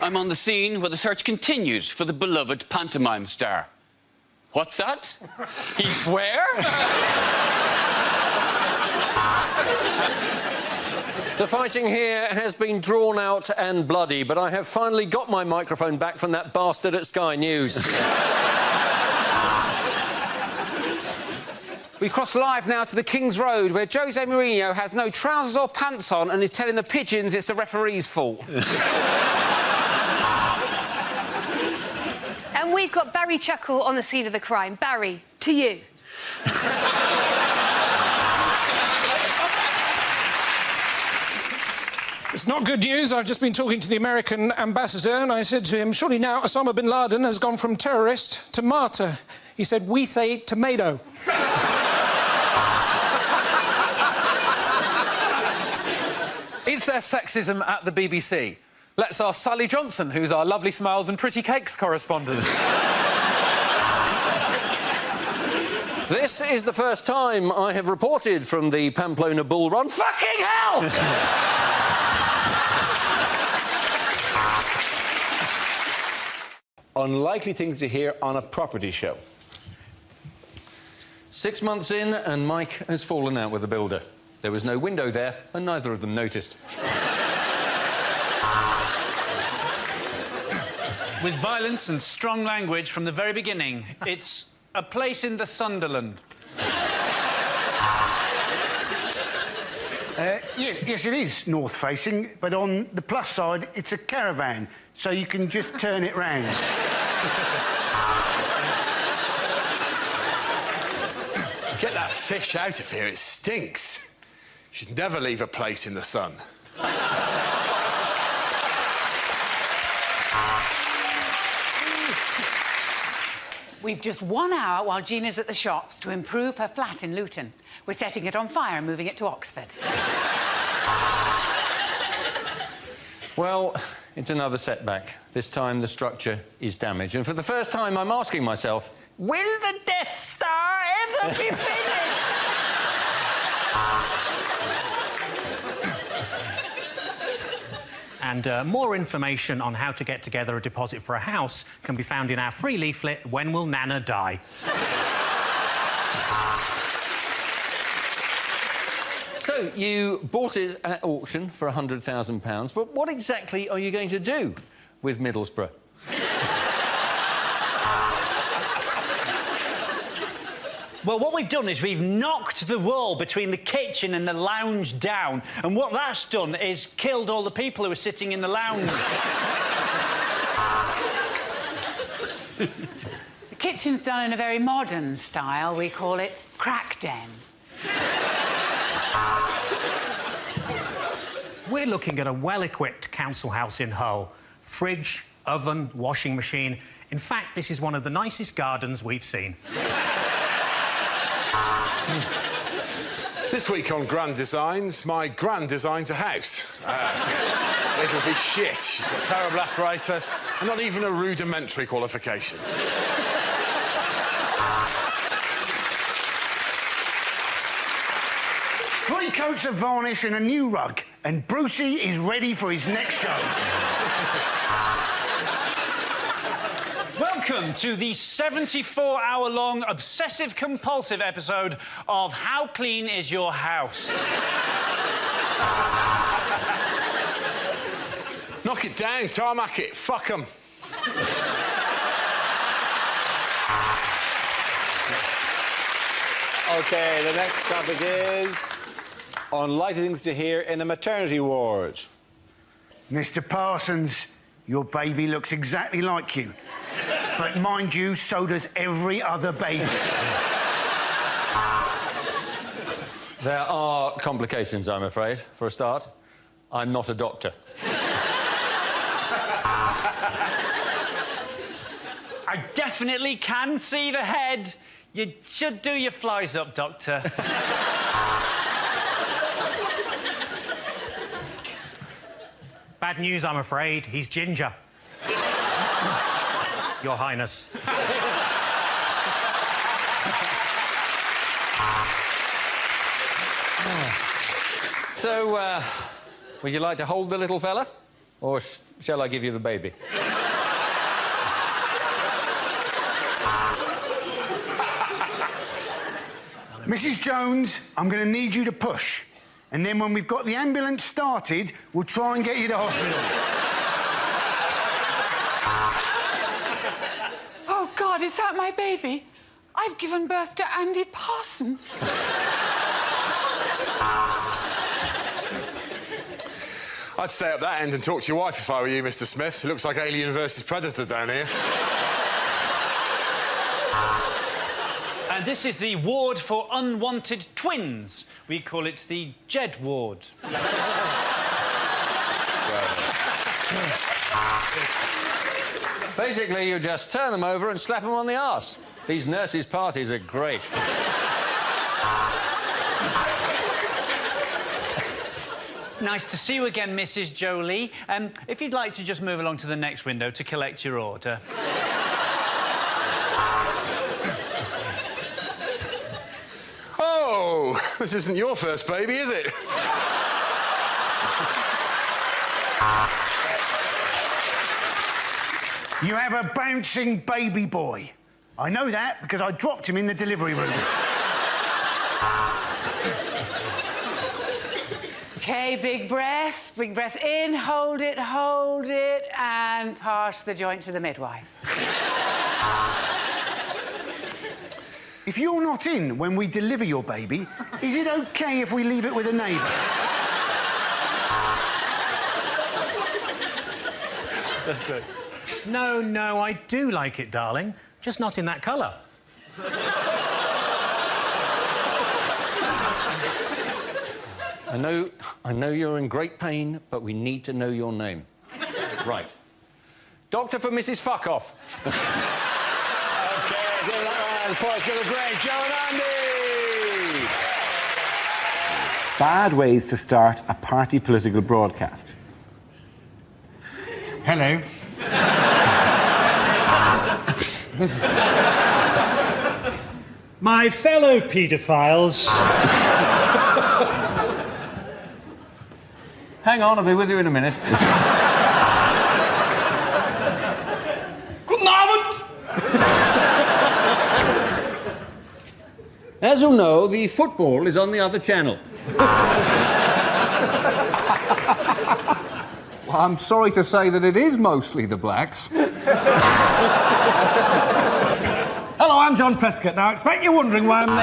I'm on the scene where the search continues for the beloved pantomime star. What's that? He's where? The fighting here has been drawn out and bloody, but I have finally got my microphone back from that bastard at Sky News. We cross live now to the King's Road, where Jose Mourinho has no trousers or pants on and is telling the pigeons it's the referee's fault. And we've got Barry Chuckle on the scene of the crime. Barry, to you. It's not good news. I've just been talking to the American ambassador and I said to him, surely now Osama bin Laden has gone from terrorist to martyr. He said, we say tomato. Is there sexism at the BBC? Let's ask Sally Johnson, who's our lovely smiles and pretty cakes correspondent. This is the first time I have reported from the Pamplona Bull Run. Fucking hell! Unlikely things to hear on a property show. 6 months in, and Mike has fallen out with the builder. There was no window there, and neither of them noticed. With violence and strong language from the very beginning, it's a place in the Sunderland. Yes, it is north-facing, but on the plus side, it's a caravan, so you can just turn it round. Get that fish out of here, it stinks. You should never leave a place in the sun. We've just 1 hour while Gina's at the shops to improve her flat in Luton. We're setting it on fire and moving it to Oxford. Well, it's another setback. This time the structure is damaged. And for the first time, I'm asking myself, will the Death Star ever be finished? And more information on how to get together a deposit for a house can be found in our free leaflet, When Will Nana Die? So, you bought it at auction for £100,000, but what exactly are you going to do with Middlesbrough? Well, what we've done is we've knocked the wall between the kitchen and the lounge down, and what that's done is killed all the people who were sitting in the lounge. The kitchen's done in a very modern style. We call it crack den. We're looking at a well-equipped council house in Hull. Fridge, oven, washing machine. In fact, this is one of the nicest gardens we've seen. This week on Grand Designs, my gran designs a house. It'll be shit. She's got terrible arthritis and not even a rudimentary qualification. 3 coats of varnish and a new rug, and Brucey is ready for his next show. Welcome to the 74-hour-long obsessive-compulsive episode of How Clean Is Your House? Knock it down, tarmac it, fuck 'em. OK, the next topic is unlikely things to hear in a maternity ward. Mr. Parsons, your baby looks exactly like you. But mind you, so does every other baby. There are complications, I'm afraid. For a start, I'm not a doctor. I definitely can see the head. You should do your flies up, Doctor. Bad news, I'm afraid. He's ginger. Your Highness. So, would you like to hold the little fella? Or shall I give you the baby? Mrs. Jones, I'm going to need you to push. And then when we've got the ambulance started, we'll try and get you to hospital. Oh, God, is that my baby? I've given birth to Andy Parsons. I'd stay up that end and talk to your wife if I were you, Mr. Smith. It looks like Alien versus Predator down here. And this is the ward for unwanted twins. We call it the Jed ward. Basically, you just turn them over and slap them on the arse. These nurses' parties are great. Nice to see you again, Mrs. Jolie. If you'd like to just move along to the next window to collect your order. Oh, this isn't your first baby, is it? You have a bouncing baby boy. I know that because I dropped him in the delivery room. OK, big breath. Big breath in, hold it, and pass the joint to the midwife. If you're not in when we deliver your baby, is it OK if we leave it with a neighbour? That's good. No, I do like it, darling. Just not in that colour. I know you're in great pain, but we need to know your name. Right. Doctor for Mrs. Fuckoff. OK, give it that round. Points go to Greg, Joe and Andy. Bad ways to start a party political broadcast. Hello. My fellow paedophiles. Hang on, I'll be with you in a minute. Guten Abend! As you'll know, the football is on the other channel. Well, I'm sorry to say that it is mostly the blacks. Hello, I'm John Prescott. Now, I expect you're wondering why I'm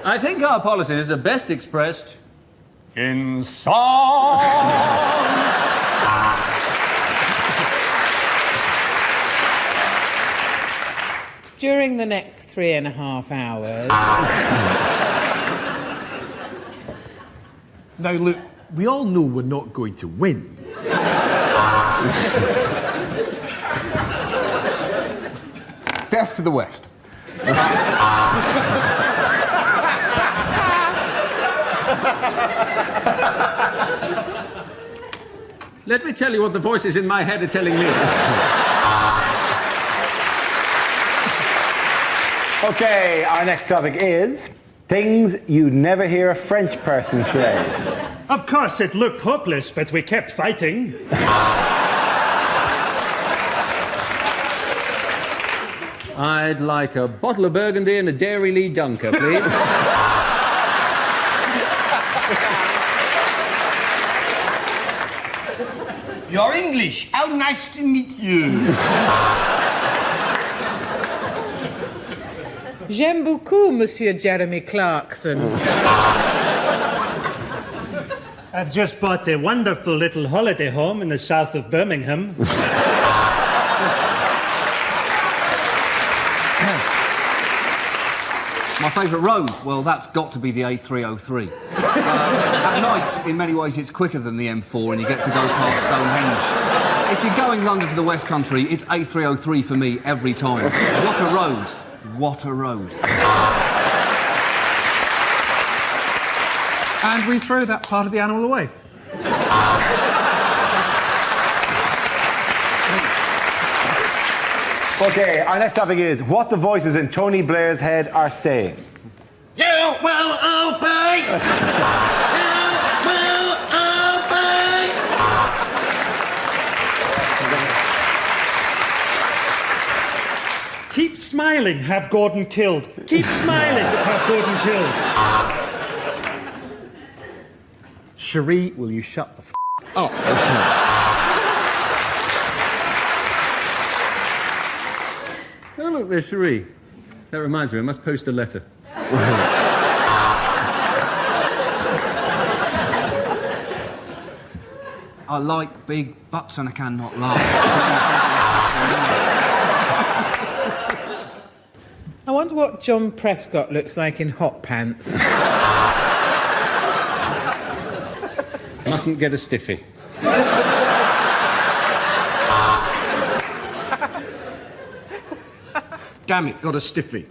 I think our policies are best expressed in song. During the next 3.5 hours... Now, look, we all know we're not going to win. Death to the West. Let me tell you what the voices in my head are telling me. OK, our next topic is things you'd never hear a French person say. Of course, it looked hopeless, but we kept fighting. I'd like a bottle of Burgundy and a Dairy Lee Dunker, please. You're English. How nice to meet you. J'aime beaucoup, Monsieur Jeremy Clarkson. I've just bought a wonderful little holiday home in the south of Birmingham. My favourite road? Well, that's got to be the A303. At night, in many ways, it's quicker than the M4 and you get to go past Stonehenge. If you're going London to the West Country, it's A303 for me every time. What a road. What a road. And we throw that part of the animal away. OK, our next topic is what the voices in Tony Blair's head are saying. You will obey! You will Keep smiling, have Gordon killed. Keep smiling, have Gordon killed. Cherie, will you shut the up? Oh, look, there's Cherie. That reminds me, I must post a letter. I like big butts and I cannot laugh. I wonder what John Prescott looks like in hot pants. Mustn't get a stiffy. Damn it, got a stiffy.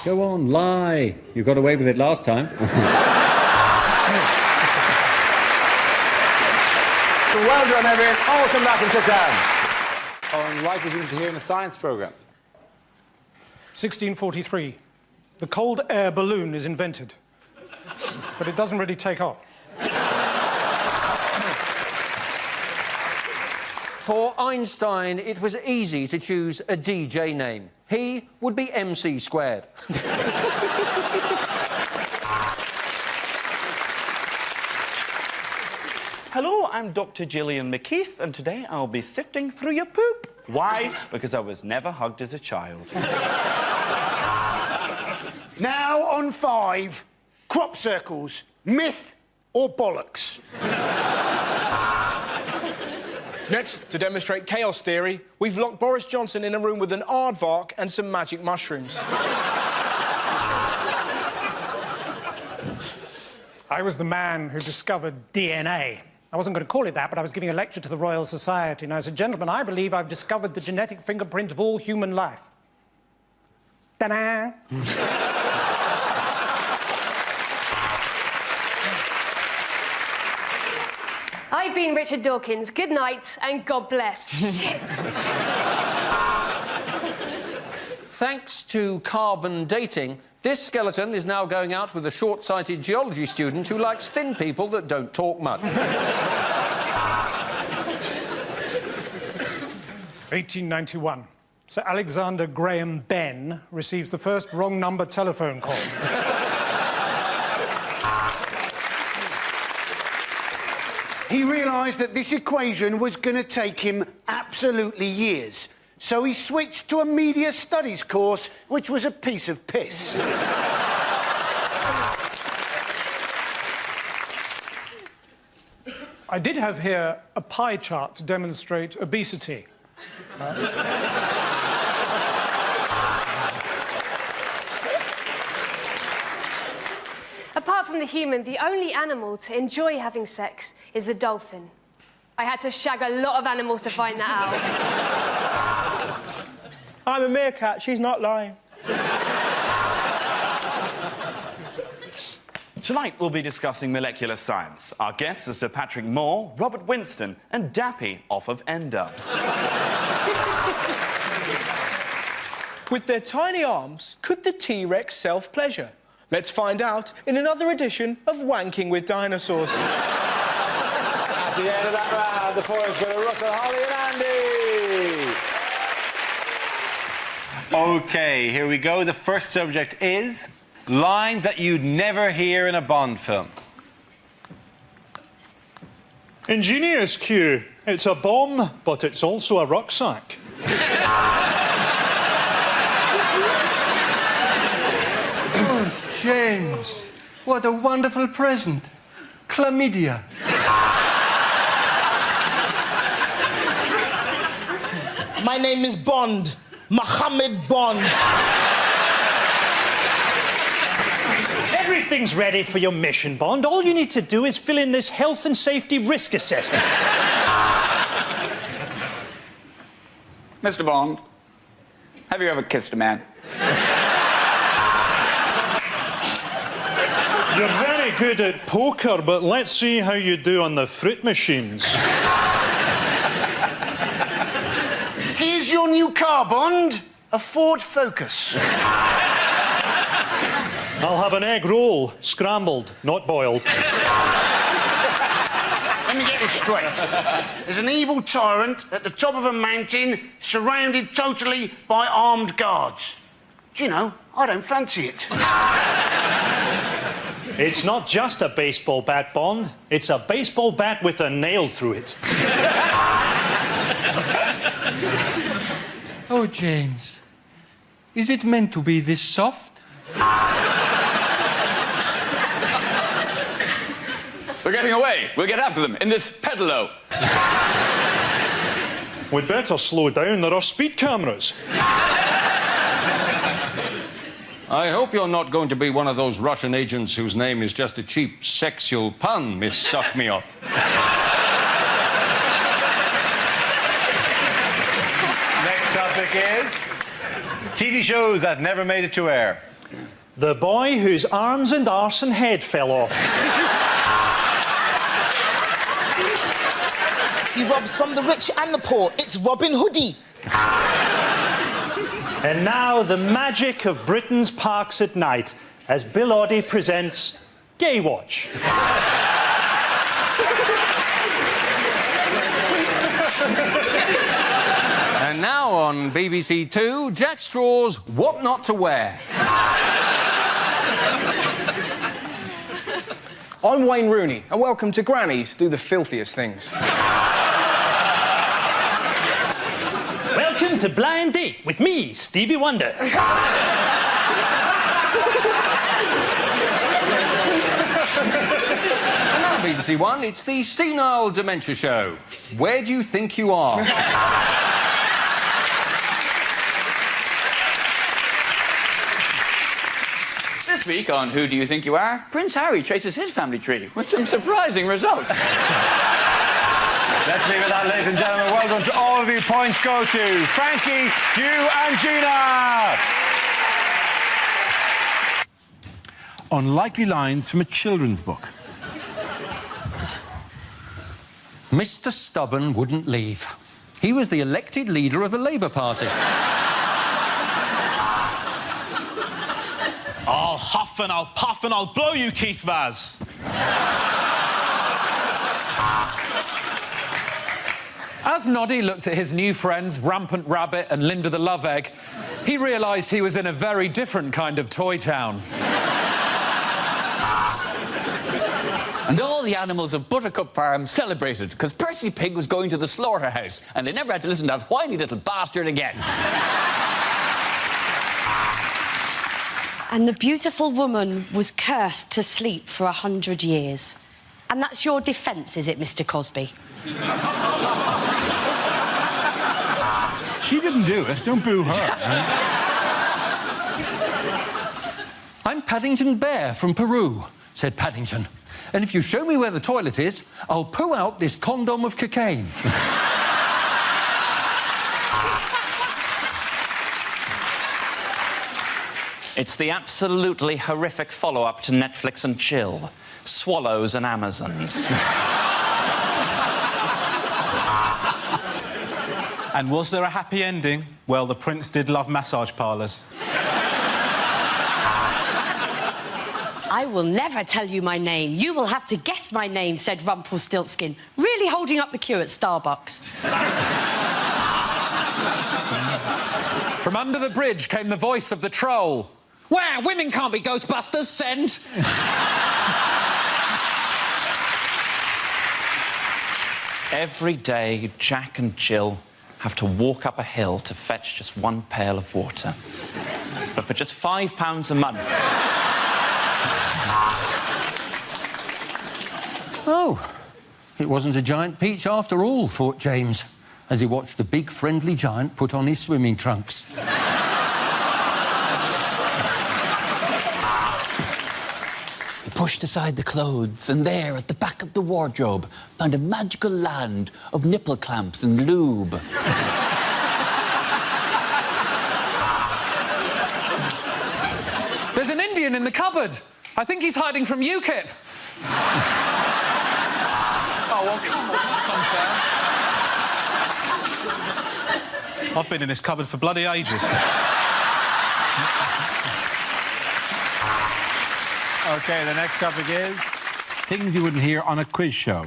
Go on, lie. You got away with it last time. Well done, everyone. All come back and sit down. On right begins to hear in a science programme. 1643. The cold air balloon is invented. But it doesn't really take off. For Einstein, it was easy to choose a DJ name. He would be MC squared. Hello, I'm Dr. Gillian McKeith, and today I'll be sifting through your poop. Why? Because I was never hugged as a child. Now on 5, crop circles, myth or bollocks? Next, to demonstrate chaos theory, we've locked Boris Johnson in a room with an aardvark and some magic mushrooms. I was the man who discovered DNA. I wasn't going to call it that, but I was giving a lecture to the Royal Society, and I said, gentlemen, I believe I've discovered the genetic fingerprint of all human life. Ta-da! I've been Richard Dawkins. Good night and God bless. Shit! Thanks to carbon dating, this skeleton is now going out with a short-sighted geology student who likes thin people that don't talk much. 1891. Sir Alexander Graham Benn receives the first wrong number telephone call. He realised that this equation was going to take him absolutely years. So he switched to a media studies course, which was a piece of piss. I did have here a pie chart to demonstrate obesity. Apart from the human, the only animal to enjoy having sex is the dolphin. I had to shag a lot of animals to find that out. I'm a meerkat, she's not lying. Tonight we'll be discussing molecular science. Our guests are Sir Patrick Moore, Robert Winston, and Dappy off of N-Dubs. With their tiny arms, could the T-Rex self-pleasure? Let's find out in another edition of Wanking with Dinosaurs. At the end of that round, the points go to Russell, Holly and Andy. OK, here we go. The first subject is lines that you'd never hear in a Bond film. Ingenious Q. It's a bomb, but it's also a rucksack. James, what a wonderful present. Chlamydia. My name is Bond. Mohammed Bond. Everything's ready for your mission, Bond. All you need to do is fill in this health and safety risk assessment. Mr. Bond, have you ever kissed a man? You're very good at poker, but let's see how you do on the fruit machines. Here's your new car, Bond. A Ford Focus. I'll have an egg roll, scrambled, not boiled. And me get this straight. There's an evil tyrant at the top of a mountain, surrounded totally by armed guards. Do you know, I don't fancy it. It's not just a baseball bat, Bond. It's a baseball bat with a nail through it. Oh, James. Is it meant to be this soft? They're getting away. We'll get after them in this pedalo. We'd better slow down. There are speed cameras. I hope you're not going to be one of those Russian agents whose name is just a cheap sexual pun, Miss Suck-Me-Off. Next topic is TV shows that never made it to air. The boy whose arms and arse and head fell off. He robs from the rich and the poor. It's Robin Hoodie. And now the magic of Britain's parks at night as Bill Oddie presents Gay Watch. And now on BBC Two, Jack Straw's What Not to Wear. I'm Wayne Rooney, and welcome to Grannies Do the Filthiest Things. Welcome to Blind Date with me, Stevie Wonder. And now BBC One, it's the Senile Dementia Show. Where do you think you are? This week on Who Do You Think You Are, Prince Harry traces his family tree with some surprising results. Let's leave it at that, ladies and gentlemen. Well done to all of you. Points go to Frankie, Hugh and Gina. Unlikely lines from a children's book. Mr. Stubborn wouldn't leave. He was the elected leader of the Labour Party. I'll huff and I'll puff and I'll blow you, Keith Vaz. As Noddy looked at his new friends, Rampant Rabbit and Linda the Love Egg, he realised he was in a very different kind of toy town. And all the animals of Buttercup Farm celebrated because Percy Pig was going to the slaughterhouse and they never had to listen to that whiny little bastard again. And the beautiful woman was cursed to sleep for 100 years. And that's your defence, is it, Mr. Cosby? She didn't do it. Don't boo her. I'm Paddington Bear from Peru, said Paddington. And if you show me where the toilet is, I'll poo out this condom of cocaine. It's the absolutely horrific follow-up to Netflix and Chill. Swallows and Amazons. And was there a happy ending? Well, the prince did love massage parlours. I will never tell you my name. You will have to guess my name, said Rumpelstiltskin, really holding up the queue at Starbucks. From under the bridge came the voice of the troll. Wow, women can't be Ghostbusters, send! Every day, Jack and Jill have to walk up a hill to fetch just one pail of water. But for just £5 a month... Oh, it wasn't a giant peach after all, thought James, as he watched the big friendly giant put on his swimming trunks. He pushed aside the clothes, and there, at the back of the wardrobe, found a magical land of nipple clamps and lube. There's an Indian in the cupboard. I think he's hiding from UKIP. Oh, well, come on, I've been in this cupboard for bloody ages. OK, the next topic is things you wouldn't hear on a quiz show.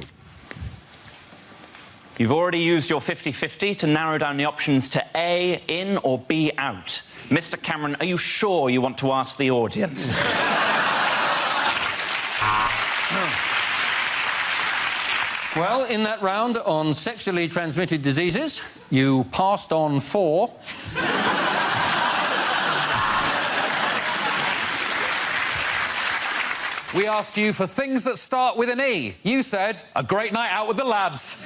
You've already used your 50-50 to narrow down the options to A, in, or B, out. Mr. Cameron, are you sure you want to ask the audience? Well, in that round on sexually transmitted diseases, you passed on 4. We asked you for things that start with an E. You said, a great night out with the lads.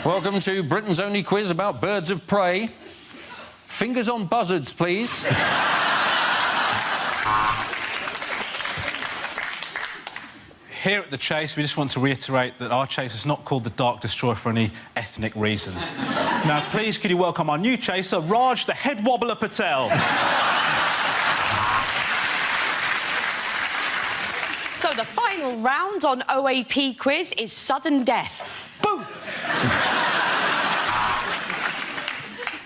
Welcome to Britain's only quiz about birds of prey. Fingers on buzzards, please. Here at the Chase, we just want to reiterate that our Chase is not called the Dark Destroyer for any ethnic reasons. Now, please, could you welcome our new chaser, Raj the Head Wobbler Patel. So the final round on OAP quiz is sudden death. Boom!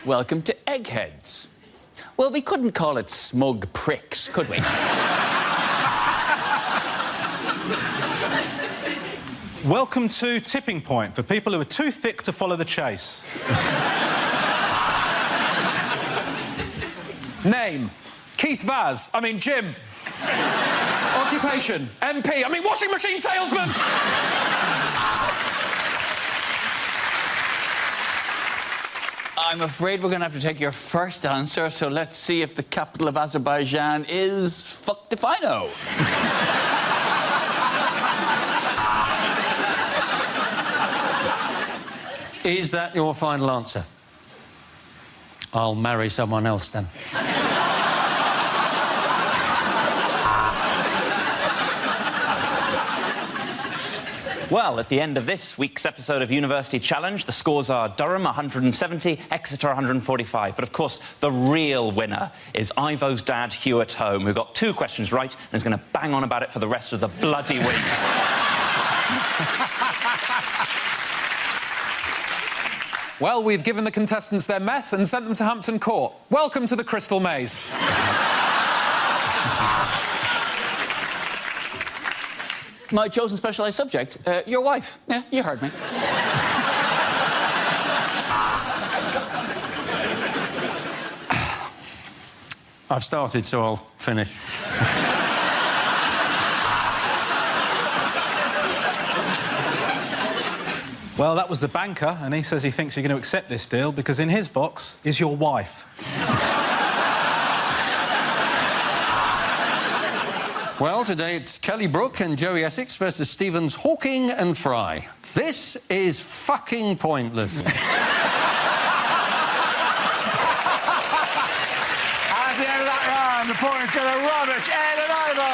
Welcome to Eggheads. Well, we couldn't call it smug pricks, could we? Welcome to Tipping Point, for people who are too thick to follow the chase. Name, Keith Vaz. I mean, Jim. Occupation, MP. I mean, washing machine salesman. I'm afraid we're going to have to take your first answer, so let's see if the capital of Azerbaijan is fucked if I know. Is that your final answer? I'll marry someone else then. Well, at the end of this week's episode of University Challenge, the scores are Durham 170, Exeter 145. But of course, the real winner is Ivo's dad, Hugh at home, who got 2 questions right and is going to bang on about it for the rest of the bloody week. Well, we've given the contestants their meth and sent them to Hampton Court. Welcome to the Crystal Maze. My chosen specialised subject, your wife. Yeah, you heard me. I've started, so I'll finish. Well, that was the banker, and he says he thinks you're going to accept this deal because in his box is your wife. Well, today it's Kelly Brook and Joey Essex versus Stevens, Hawking and Fry. This is fucking pointless. At the end of that round, the points go to Rubbish Ed and Ivo.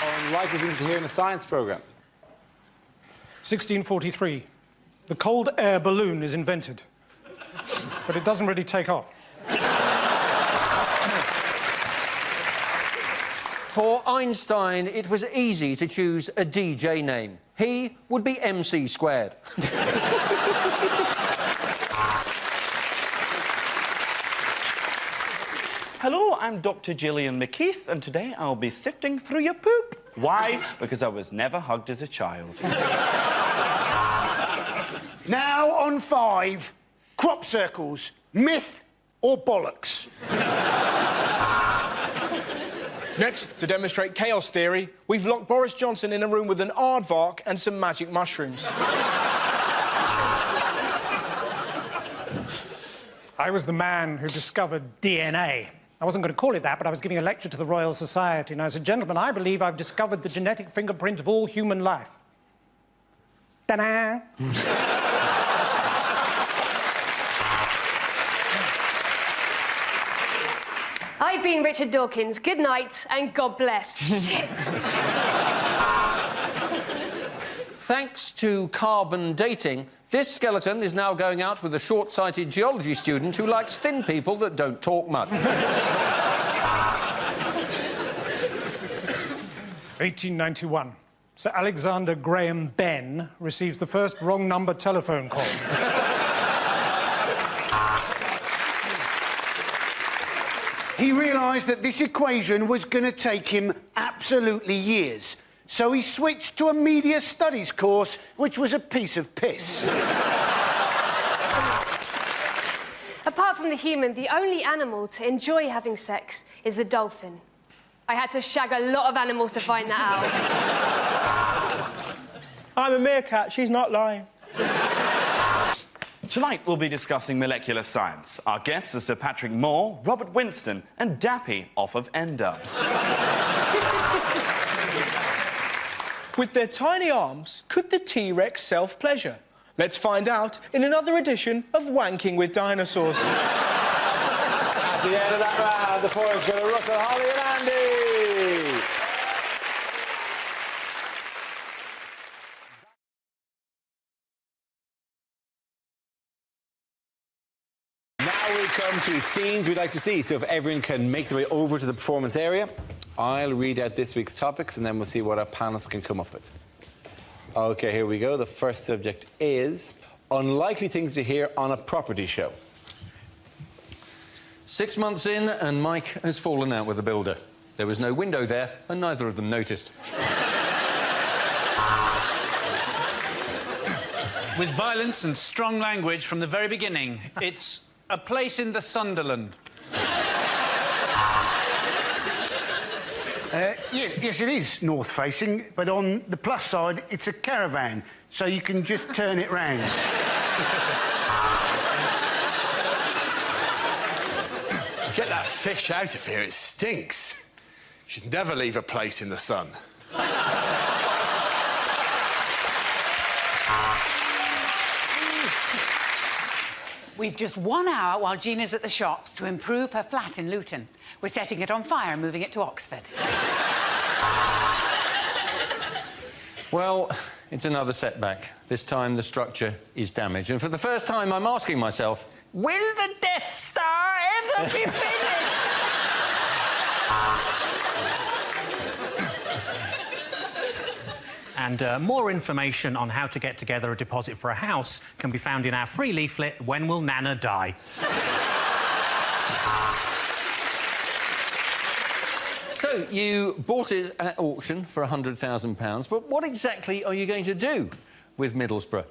On likely things to hear in the science programme. 1643. The cold air balloon is invented. But it doesn't really take off. For Einstein, it was easy to choose a DJ name. He would be MC squared. Hello, I'm Dr. Gillian McKeith, and today I'll be sifting through your poop. Why? Because I was never hugged as a child. Now on 5, crop circles, myth or bollocks? Next, to demonstrate chaos theory, we've locked Boris Johnson in a room with an aardvark and some magic mushrooms. I was the man who discovered DNA. I wasn't going to call it that, but I was giving a lecture to the Royal Society, and I said, gentlemen, I believe I've discovered the genetic fingerprint of all human life. Ta-da! I've been Richard Dawkins. Good night and God bless. Shit! Thanks to carbon dating, this skeleton is now going out with a short-sighted geology student who likes thin people that don't talk much. 1891. Sir Alexander Graham Benn receives the first wrong number telephone call. He realised that this equation was going to take him absolutely years. So he switched to a media studies course, which was a piece of piss. Apart from the human, the only animal to enjoy having sex is the dolphin. I had to shag a lot of animals to find that out. I'm a meerkat, she's not lying. Tonight we'll be discussing molecular science. Our guests are Sir Patrick Moore, Robert Winston and Dappy off of N-Dubs. With their tiny arms, could the T-Rex self-pleasure? Let's find out in another edition of Wanking with Dinosaurs. At the end of that round, the points go to Russell, Holly and Andy. We come to scenes we'd like to see, so if everyone can make their way over to the performance area, I'll read out this week's topics and then we'll see what our panelists can come up with. OK, here we go. The first subject is unlikely things to hear on a property show. 6 months in and Mike has fallen out with the builder. There was no window there and neither of them noticed. With violence and strong language from the very beginning, it's a place in the Sunderland. Yes, it is north-facing, but on the plus side, it's a caravan, so you can just turn it round. Get that fish out of here, it stinks. You should never leave a place in the sun. We've just 1 hour while Gina's at the shops to improve her flat in Luton. We're setting it on fire and moving it to Oxford. Well, it's another setback. This time the structure is damaged. And for the first time, I'm asking myself, will the Death Star ever be finished? And more information on how to get together a deposit for a house can be found in our free leaflet, When Will Nana Die? So, you bought it at auction for £100,000, but what exactly are you going to do with Middlesbrough?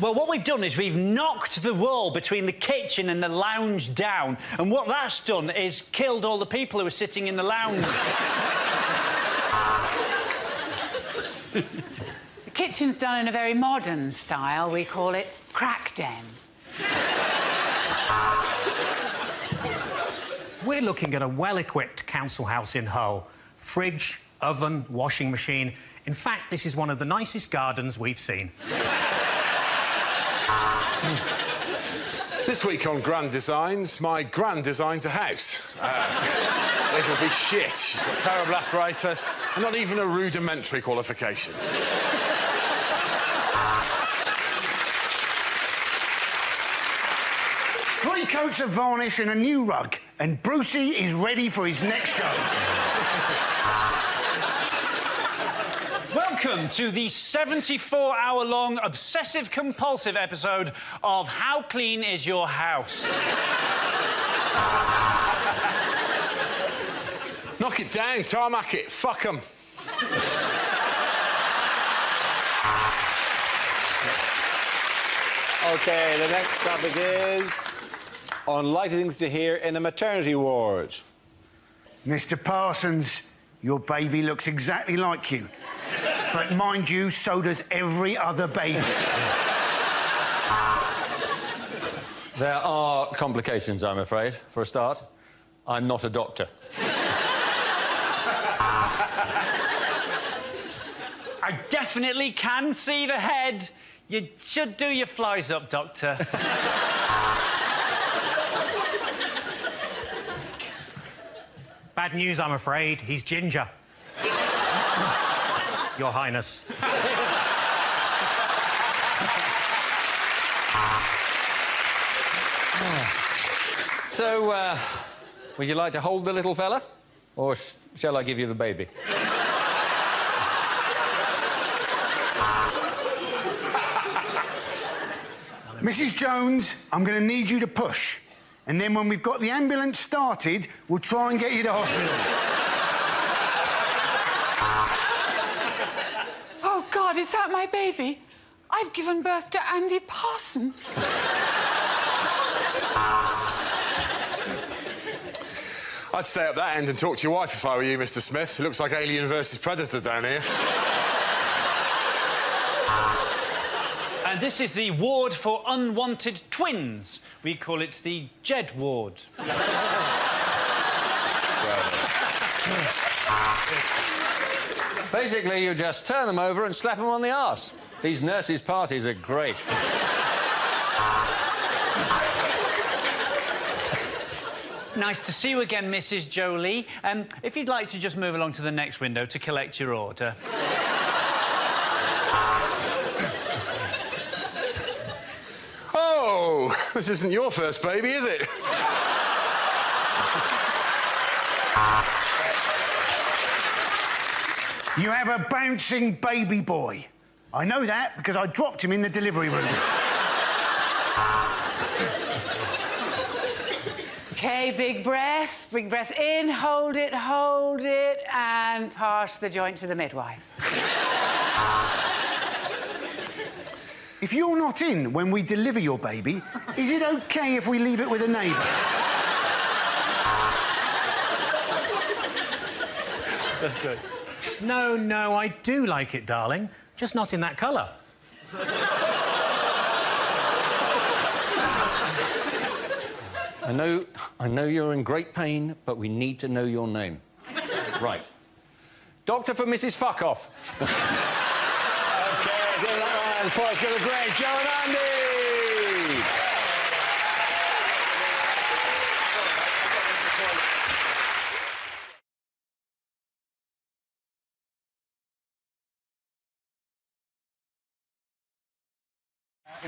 Well, what we've done is we've knocked the wall between the kitchen and the lounge down, and what that's done is killed all the people who were sitting in the lounge. The kitchen's done in a very modern style. We call it crack den. We're looking at a well-equipped council house in Hull. Fridge, oven, washing machine. In fact, this is one of the nicest gardens we've seen. This week on Grand Designs, my gran designs a house. It'll be shit. She's got terrible arthritis and not even a rudimentary qualification. 3 coats of varnish and a new rug, and Brucey is ready for his next show. Welcome to the 74-hour-long obsessive-compulsive episode of How Clean Is Your House? Knock it down, tarmac it, fuck 'em. OK, the next topic is unlikely things to hear in a maternity ward. Mr. Parsons, your baby looks exactly like you. But mind you, so does every other baby. There are complications, I'm afraid. For a start, I'm not a doctor. I definitely can see the head. You should do your flies up, Doctor. Bad news, I'm afraid. He's ginger. Your Highness. So, would you like to hold the little fella? Or shall I give you the baby? Mrs. Jones, I'm going to need you to push. And then when we've got the ambulance started, we'll try and get you to hospital. Oh, God, is that my baby? I've given birth to Andy Parsons. I'd stay up that end and talk to your wife if I were you, Mr. Smith. It looks like Alien versus Predator down here. And this is the ward for unwanted twins. We call it the Jed ward. Basically, you just turn them over and slap them on the arse. These nurses' parties are great. Nice to see you again, Mrs. Jolie. If you'd like to just move along to the next window to collect your order. Oh, this isn't your first baby, is it? You have a bouncing baby boy. I know that because I dropped him in the delivery room. OK, big breath. Big breath in, hold it, and pass the joint to the midwife. If you're not in when we deliver your baby, is it OK if we leave it with a neighbour? That's good. No, I do like it, darling. Just not in that colour. I know you're in great pain, but we need to know your name. Right. Doctor for Mrs. Fuckoff. OK, give that round. Boys, give a great Joe and Andy.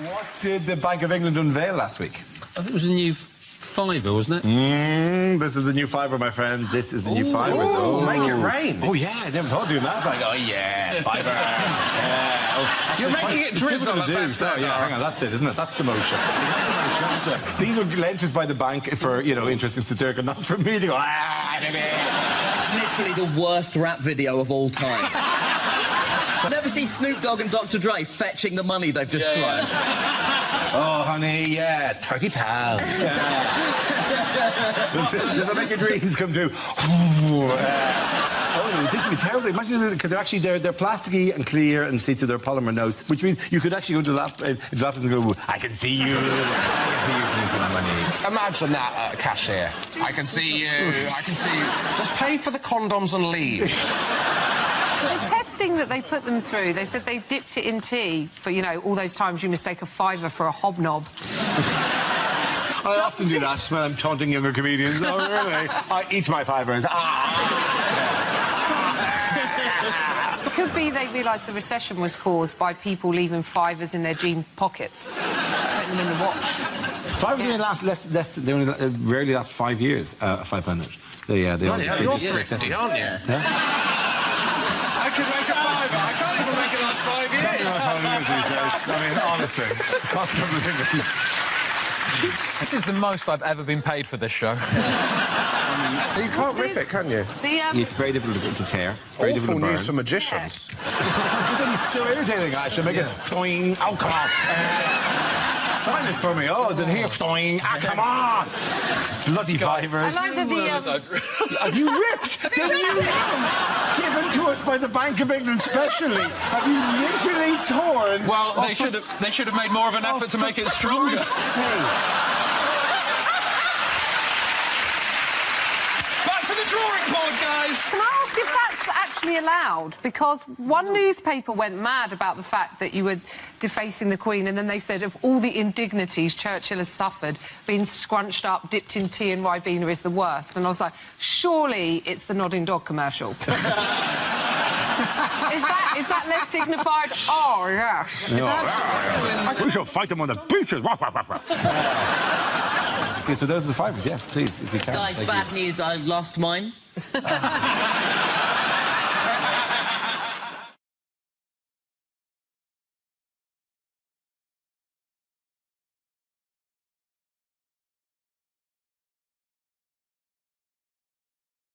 What did the Bank of England unveil last week? I think it was a new fiver, wasn't it? This is the new fiver, my friend. This is the new fiver. Oh, make it rain. Oh, yeah, I never thought of doing that. Like, oh, yeah, fiver. Yeah. Oh, You're making it drizzle at that step. Yeah, hang on, that's it, isn't it? That's the motion. These were lent us by the bank for, you know, interest in Saturca, not for me to go, That's literally the worst rap video of all time. I've never seen Snoop Dogg and Dr. Dre fetching the money they've just thrown. Oh, honey, yeah, £30. Does that make your dreams come true? Oh, this would be terrible. Imagine because they're actually they're plasticky and clear and see through their polymer notes, which means you could actually go to the laptop and go, I can see you. I can see you. Can you see my money? Imagine that, cashier. I can see you. I can see you. Just pay for the condoms and leave. The testing that they put them through, they said they dipped it in tea for, you know, all those times you mistake a fiver for a hobnob. I often do that when I'm taunting younger comedians. Oh, really? I eat my fibers. It could be they realised the recession was caused by people leaving fivers in their jean pockets, putting them in the wash. Fivers only last they only rarely last 5 years. £5 note. So yeah, they You're thrifty, aren't you? Yeah? I could make a fiver. I can't even make it last 5 years. I mean, honestly, cost of living. This is the most I've ever been paid for this show. You can't rip it, can you? It's very difficult to tear. Very Awful difficult to burn. news for magicians. That'd be so irritating. I should make it stoing. Oh, come on. Sign it for me. Oh, is it here? Stoing. Ah, come on. Bloody fivers. I like that Have you ripped the new ones given to us by the Bank of England specially? Have you literally torn? Well, they should have made more of an effort to make it stronger. Back to the drawing board, guys. Can I ask if that's actually allowed? Because one newspaper went mad about the fact that you were defacing the Queen, and then they said of all the indignities Churchill has suffered, being scrunched up, dipped in tea and Ribena is the worst. And I was like, surely it's the nodding dog commercial. Is that less dignified? Oh, yes. We shall fight them on the beaches. Yeah, so those are the fivers, yes, please, if you can. Guys, bad news, I lost mine.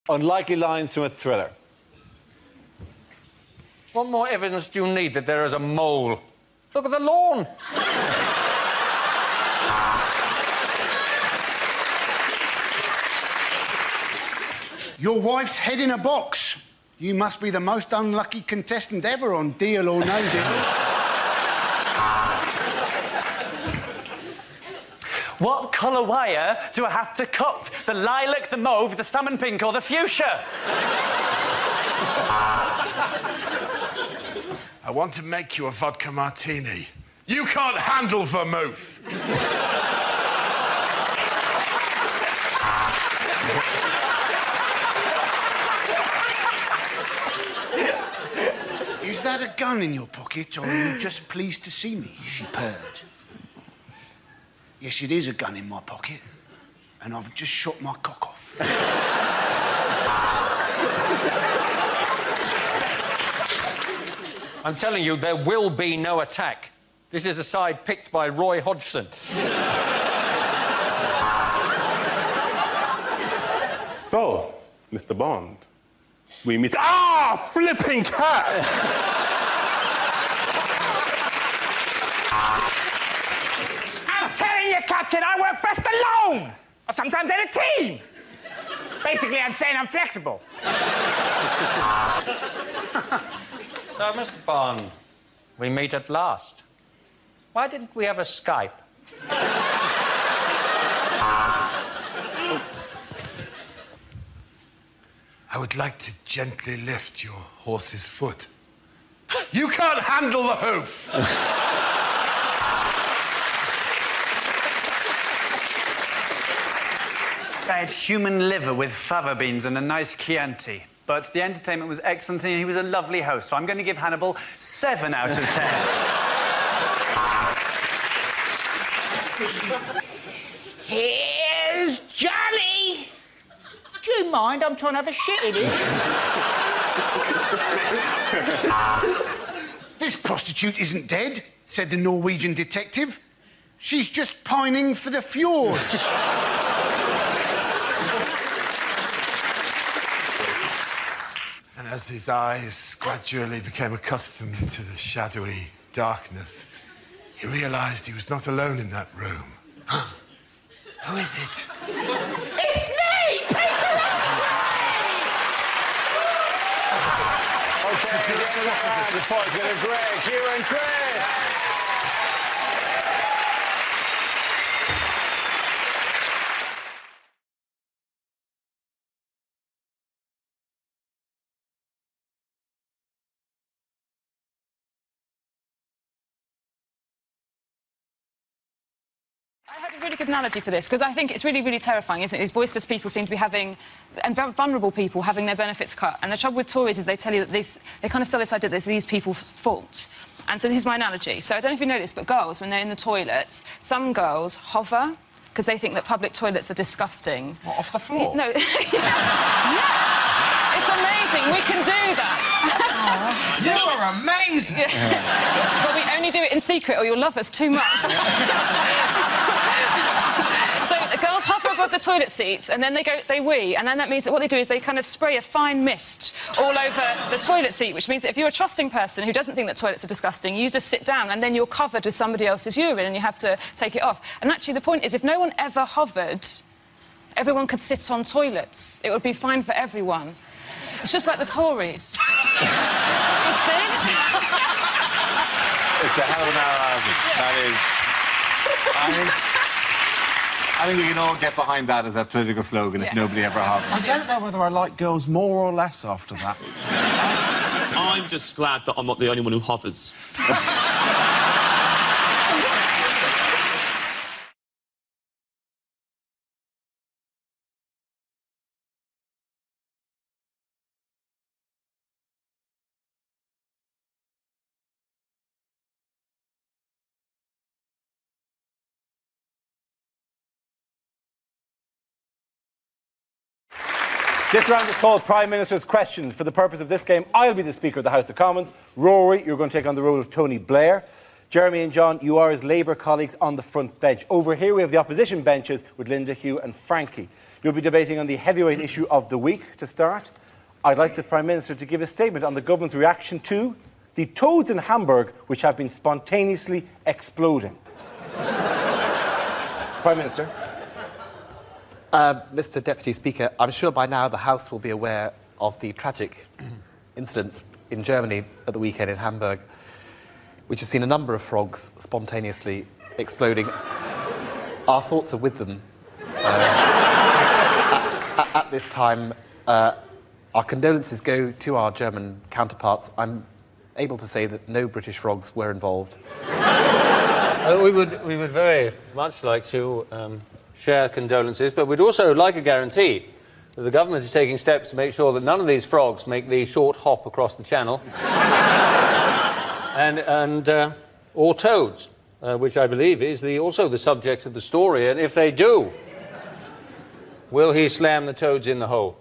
Unlikely lines from a thriller. What more evidence do you need that there is a mole? Look at the lawn. Your wife's head in a box. You must be the most unlucky contestant ever on Deal or No Deal. What colour wire do I have to cut? The lilac, the mauve, the salmon pink or the fuchsia? I want to make you a vodka martini. You can't handle vermouth. Is that a gun in your pocket, or are you just pleased to see me? She purred. Yes, it is a gun in my pocket, and I've just shot my cock off. I'm telling you, there will be no attack. This is a side picked by Roy Hodgson. So, Mr. Bond, we meet... Ah! Flipping cat! I'm telling you, Captain, I work best alone! Or sometimes in a team! Basically, I'm saying I'm flexible. So, Mr. Bond, we meet at last. Why didn't we have a Skype? I would like to gently lift your horse's foot. You can't handle the hoof! I had human liver with fava beans and a nice Chianti. But the entertainment was excellent and he was a lovely host. So I'm going to give Hannibal 7 out of 10. Here's Johnny! Do you mind? I'm trying to have a shit in it. This prostitute isn't dead, said the Norwegian detective. She's just pining for the fjords. And as his eyes gradually became accustomed to the shadowy darkness, he realised he was not alone in that room. Who is it? It's me, Peter! OK, the points go to Greg, Hugh and Chris. I had a really good analogy for this, because I think it's really, really terrifying, isn't it? These voiceless people seem to be having, and vulnerable people having their benefits cut. And the trouble with Tories is they tell you that they kind of sell this idea that it's these people's fault. And so this is my analogy. So I don't know if you know this, but girls, when they're in the toilets, some girls hover because they think that public toilets are disgusting. What, off the floor? No. Yes! It's amazing. We can do that. You are amazing! But we only do it in secret or you'll love us too much. So the girls hover above the toilet seats and then they wee, and then that means that what they do is they kind of spray a fine mist all over the toilet seat, which means that if you're a trusting person who doesn't think that toilets are disgusting, you just sit down and then you're covered with somebody else's urine and you have to take it off. And actually the point is, if no one ever hovered, everyone could sit on toilets. It would be fine for everyone. It's just like the Tories. You see? It's a hell of an analogy. That is... I think we can all get behind that as a political slogan if nobody ever hovered. I don't know whether I like girls more or less after that. I'm just glad that I'm not the only one who hovers. This round is called Prime Minister's Questions. For the purpose of this game, I'll be the Speaker of the House of Commons. Rory, you're going to take on the role of Tony Blair. Jeremy and John, you are his Labour colleagues on the front bench. Over here we have the opposition benches with Linda, Hugh and Frankie. You'll be debating on the heavyweight issue of the week. To start, I'd like the Prime Minister to give a statement on the government's reaction to the toads in Hamburg, which have been spontaneously exploding. Prime Minister. Mr. Deputy Speaker, I'm sure by now the House will be aware of the tragic incidents in Germany at the weekend in Hamburg, which has seen a number of frogs spontaneously exploding. Our thoughts are with them. At this time, our condolences go to our German counterparts. I'm able to say that no British frogs were involved. We would very much like to share condolences, but we'd also like a guarantee that the government is taking steps to make sure that none of these frogs make the short hop across the channel, or toads, which I believe is also the subject of the story. And if they do, will he slam the toads in the hole?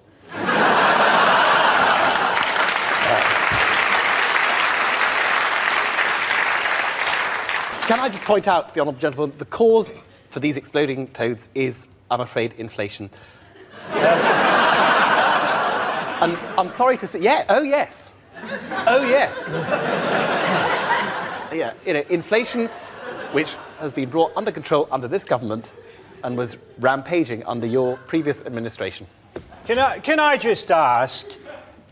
Can I just point out to the honourable gentleman, the cause for these exploding toads is, I'm afraid, inflation. And I'm sorry to say... Yeah, oh, yes. Oh, yes. Yeah, inflation, which has been brought under control under this government and was rampaging under your previous administration. Can I just ask,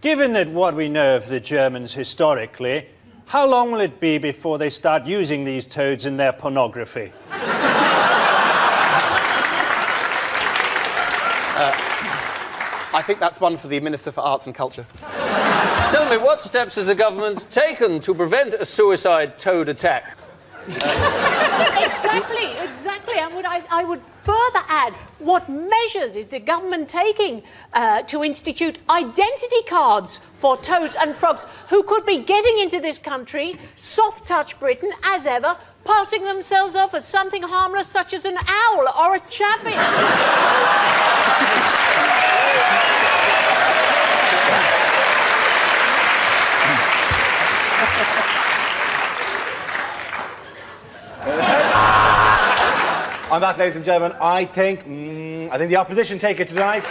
given that what we know of the Germans historically, how long will it be before they start using these toads in their pornography? I think that's one for the Minister for Arts and Culture. Tell me, what steps has the government taken to prevent a suicide toad attack? Exactly. And I would further add, what measures is the government taking to institute identity cards for toads and frogs who could be getting into this country, soft-touch Britain, as ever, passing themselves off as something harmless such as an owl or a chaffinch? On that, ladies and gentlemen, I think the opposition take it tonight.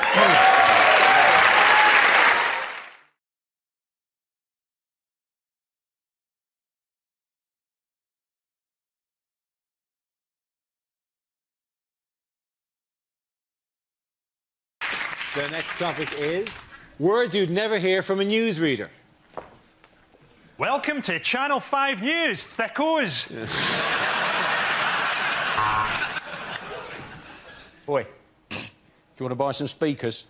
The next topic is words you'd never hear from a newsreader. Welcome to Channel 5 News, thickos. Boy, do you want to buy some speakers?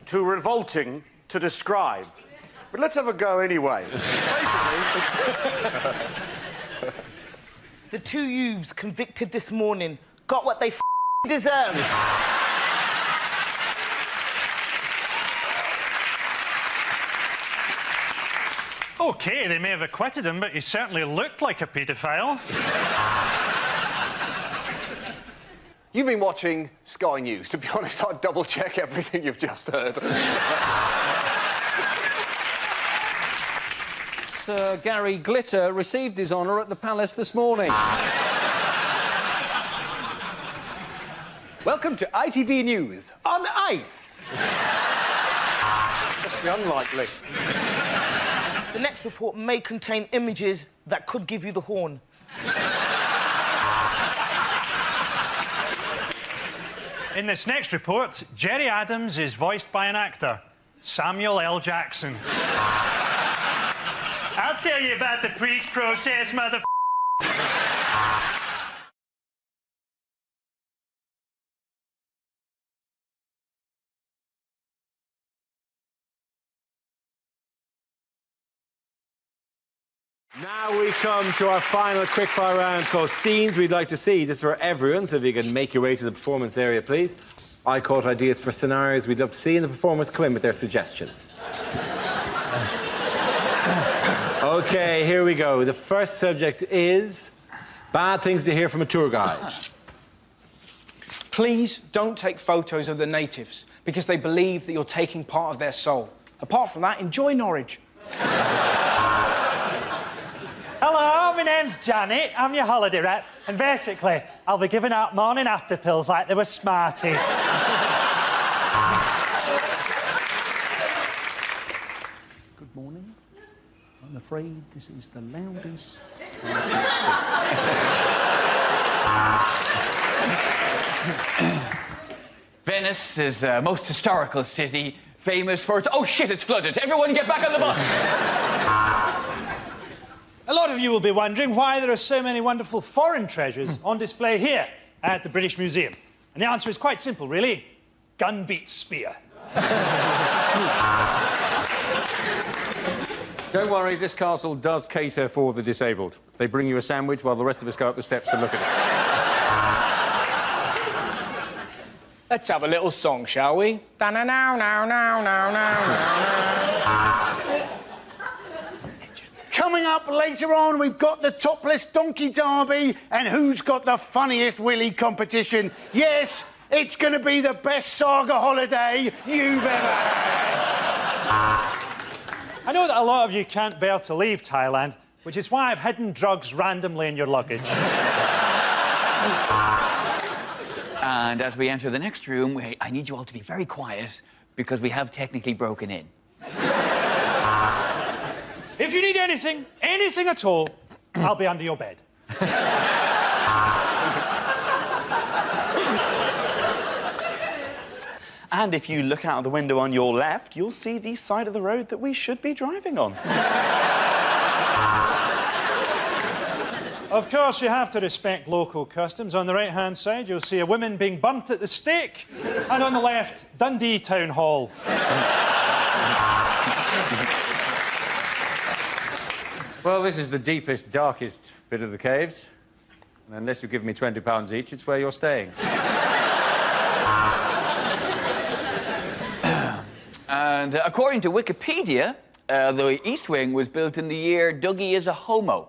Too revolting to describe. But let's have a go anyway. Basically... The two youths convicted this morning got what they deserved. OK, they may have acquitted him, but he certainly looked like a paedophile. You've been watching Sky News. To be honest, I'd double-check everything you've just heard. Sir Gary Glitter received his honour at the Palace this morning. Welcome to ITV News on Ice. Must be unlikely. The next report may contain images that could give you the horn. In this next report, Jerry Adams is voiced by an actor, Samuel L. Jackson. I'll tell you about the priest process, mother. Now we come to our final quickfire round called Scenes We'd Like to See. This is for everyone, so if you can make your way to the performance area, please. I caught ideas for scenarios we'd love to see, and the performers come in with their suggestions. OK, here we go. The first subject is bad things to hear from a tour guide. Please don't take photos of the natives, because they believe that you're taking part of their soul. Apart from that, enjoy Norwich. Hello, my name's Janet. I'm your holiday rep. And basically, I'll be giving out morning after pills like they were Smarties. Good morning. I'm afraid this is the loudest... Venice is a most historical city, famous for its... Oh, shit, it's flooded. Everyone get back on the bus. A lot of you will be wondering why there are so many wonderful foreign treasures on display here at the British Museum. And the answer is quite simple, really. Gun beats spear. Don't worry, this castle does cater for the disabled. They bring you a sandwich while the rest of us go up the steps to look at it. Let's have a little song, shall we? Coming up later on, we've got the topless donkey derby and who's got the funniest willy competition. Yes, it's going to be the best saga holiday you've ever had. I know that a lot of you can't bear to leave Thailand, which is why I've hidden drugs randomly in your luggage. And as we enter the next room, I need you all to be very quiet because we have technically broken in. If you need anything at all, I'll be under your bed. And if you look out of the window on your left, you'll see the side of the road that we should be driving on. Of course, you have to respect local customs. On the right-hand side, you'll see a woman being burnt at the stake, and on the left, Dundee Town Hall. Well, this is the deepest, darkest bit of the caves. And unless you give me £20 each, it's where you're staying. And according to Wikipedia, the East Wing was built in the year Dougie is a homo.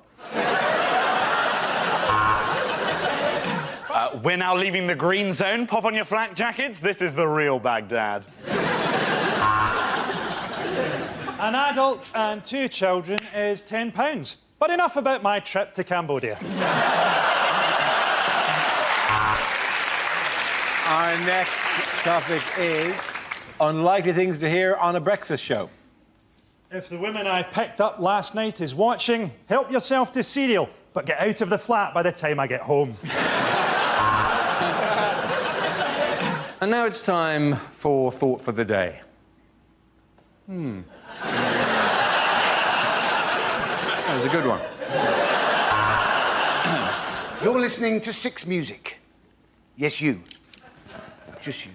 We're now leaving the green zone. Pop on your flak jackets. This is the real Baghdad. An adult and 2 children is £10. But enough about my trip to Cambodia. Our next topic is unlikely things to hear on a breakfast show. If the woman I picked up last night is watching, help yourself to cereal, but get out of the flat by the time I get home. And now it's time for Thought for the Day. That was a good one. You're listening to Six Music. Yes, you. Just you.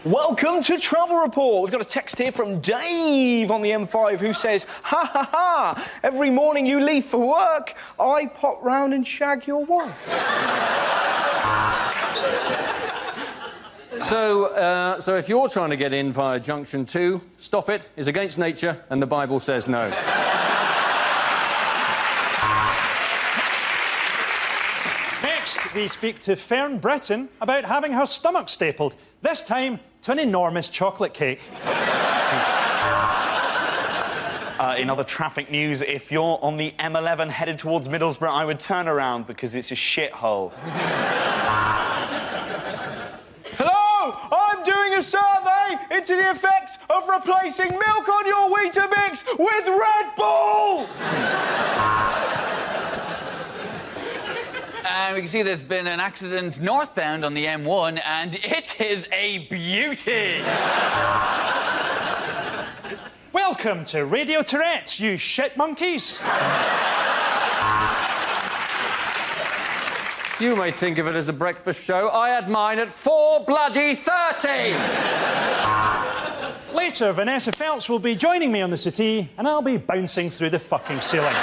Welcome to Travel Report. We've got a text here from Dave on the M5 who says, ha ha ha, every morning you leave for work, I pop round and shag your wife. So if you're trying to get in via Junction 2, stop it. It's against nature, and the Bible says no. Next, we speak to Fern Britton about having her stomach stapled, this time to an enormous chocolate cake. In other traffic news, if you're on the M11 headed towards Middlesbrough, I would turn around because it's a shithole. Hello, I'm doing a survey into the effects of replacing milk on your Weetabix with Red Bull! And we can see there's been an accident northbound on the M1, and it is a beauty. Welcome to Radio Tourette's, you shit monkeys. You may think of it as a breakfast show. I had mine at 4:30. Later, Vanessa Feltz will be joining me on the settee, and I'll be bouncing through the fucking ceiling.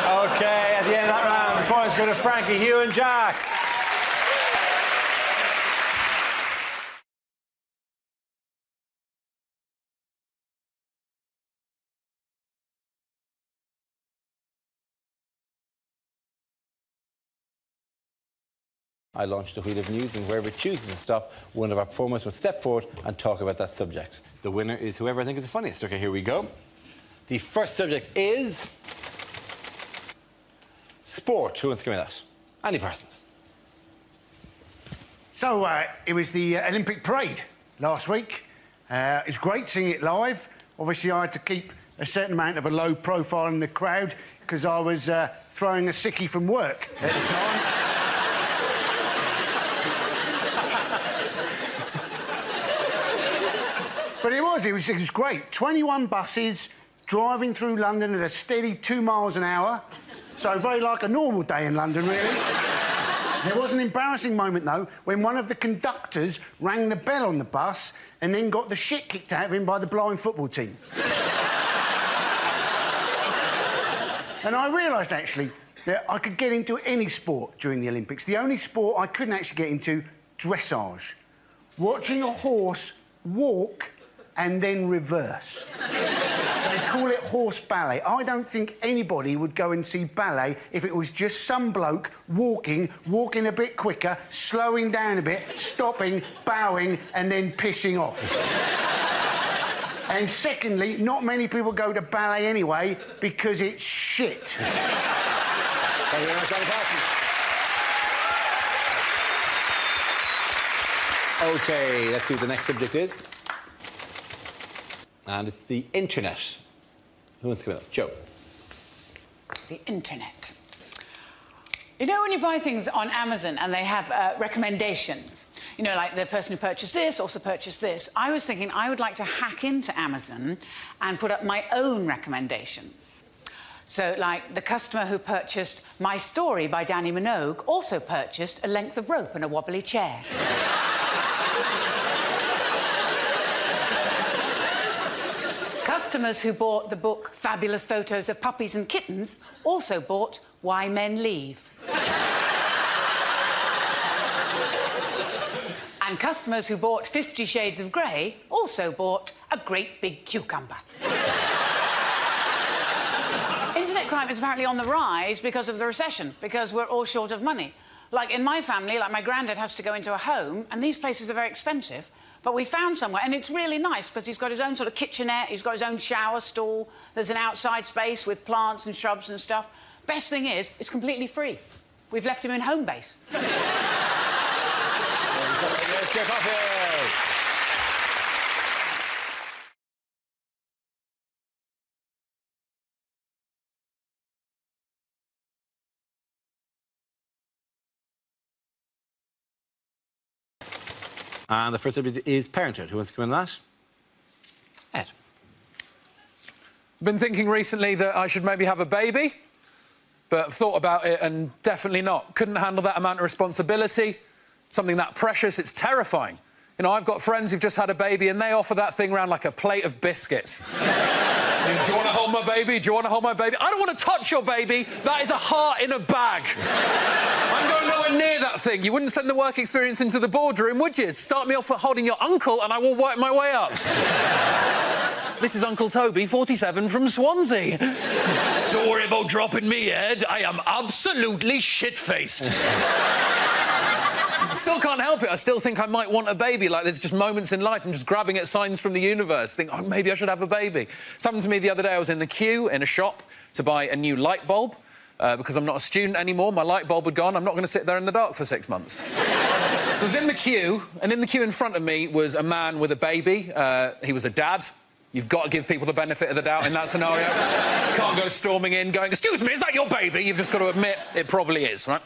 OK, at the end of that round, the points go to Frankie, Hugh and Jack. I launched the Wheel of News, and wherever it chooses to stop, one of our performers will step forward and talk about that subject. The winner is whoever I think is the funniest. OK, here we go. The first subject is sport. Who wants to give me that? Andy Parsons. So, it was the Olympic parade last week. It was great seeing it live. Obviously, I had to keep a certain amount of a low profile in the crowd because I was throwing a sickie from work at the time. But it was great. 21 buses driving through London at a steady 2 miles an hour. So very like a normal day in London, really. There was an embarrassing moment, though, when one of the conductors rang the bell on the bus and then got the shit kicked out of him by the blind football team. And I realised, actually, that I could get into any sport during the Olympics. The only sport I couldn't actually get into, dressage. Watching a horse walk and then reverse. They call it horse ballet. I don't think anybody would go and see ballet if it was just some bloke walking a bit quicker, slowing down a bit, stopping, bowing, and then pissing off. And secondly, not many people go to ballet anyway because it's shit. Thank you very much, Andy Parsons. OK, let's see what the next subject is. And it's the internet. Who wants to come out? Joe. The internet. You know when you buy things on Amazon and they have recommendations? You know, like the person who purchased this also purchased this. I was thinking I would like to hack into Amazon and put up my own recommendations. So, like, the customer who purchased My Story by Danny Minogue also purchased a length of rope and a wobbly chair. Customers who bought the book Fabulous Photos of Puppies and Kittens also bought Why Men Leave. And customers who bought 50 Shades of Grey also bought a great big cucumber. Internet crime is apparently on the rise because of the recession, because we're all short of money. Like, in my family, like, my granddad has to go into a home, and these places are very expensive. But we found somewhere, and it's really nice because he's got his own sort of kitchenette, he's got his own shower stall, there's an outside space with plants and shrubs and stuff. Best thing is, it's completely free. We've left him in home base. And the first subject is parenthood. Who wants to come in on that? Ed. Been thinking recently that I should maybe have a baby, but I've thought about it and definitely not. Couldn't handle that amount of responsibility, something that precious. It's terrifying. You know, I've got friends who've just had a baby and they offer that thing around like a plate of biscuits. Do you want to hold my baby? Do you want to hold my baby? I don't want to touch your baby. That is a heart in a bag. I'm going nowhere near that thing. You wouldn't send the work experience into the boardroom, would you? Start me off at holding your uncle and I will work my way up. This is Uncle Toby, 47, from Swansea. Don't worry about dropping me, Ed. I am absolutely shit-faced. Still can't help it. I still think I might want a baby. Like, there's just moments in life I'm just grabbing at signs from the universe. Think, oh, maybe I should have a baby. It's happened to me the other day. I was in the queue in a shop to buy a new light bulb. Because I'm not a student anymore, my light bulb had gone. I'm not going to sit there in the dark for 6 months. So I was in the queue, and in the queue in front of me was a man with a baby. He was a dad. You've got to give people the benefit of the doubt in that scenario. Can't go storming in going, excuse me, is that your baby? You've just got to admit it probably is, right?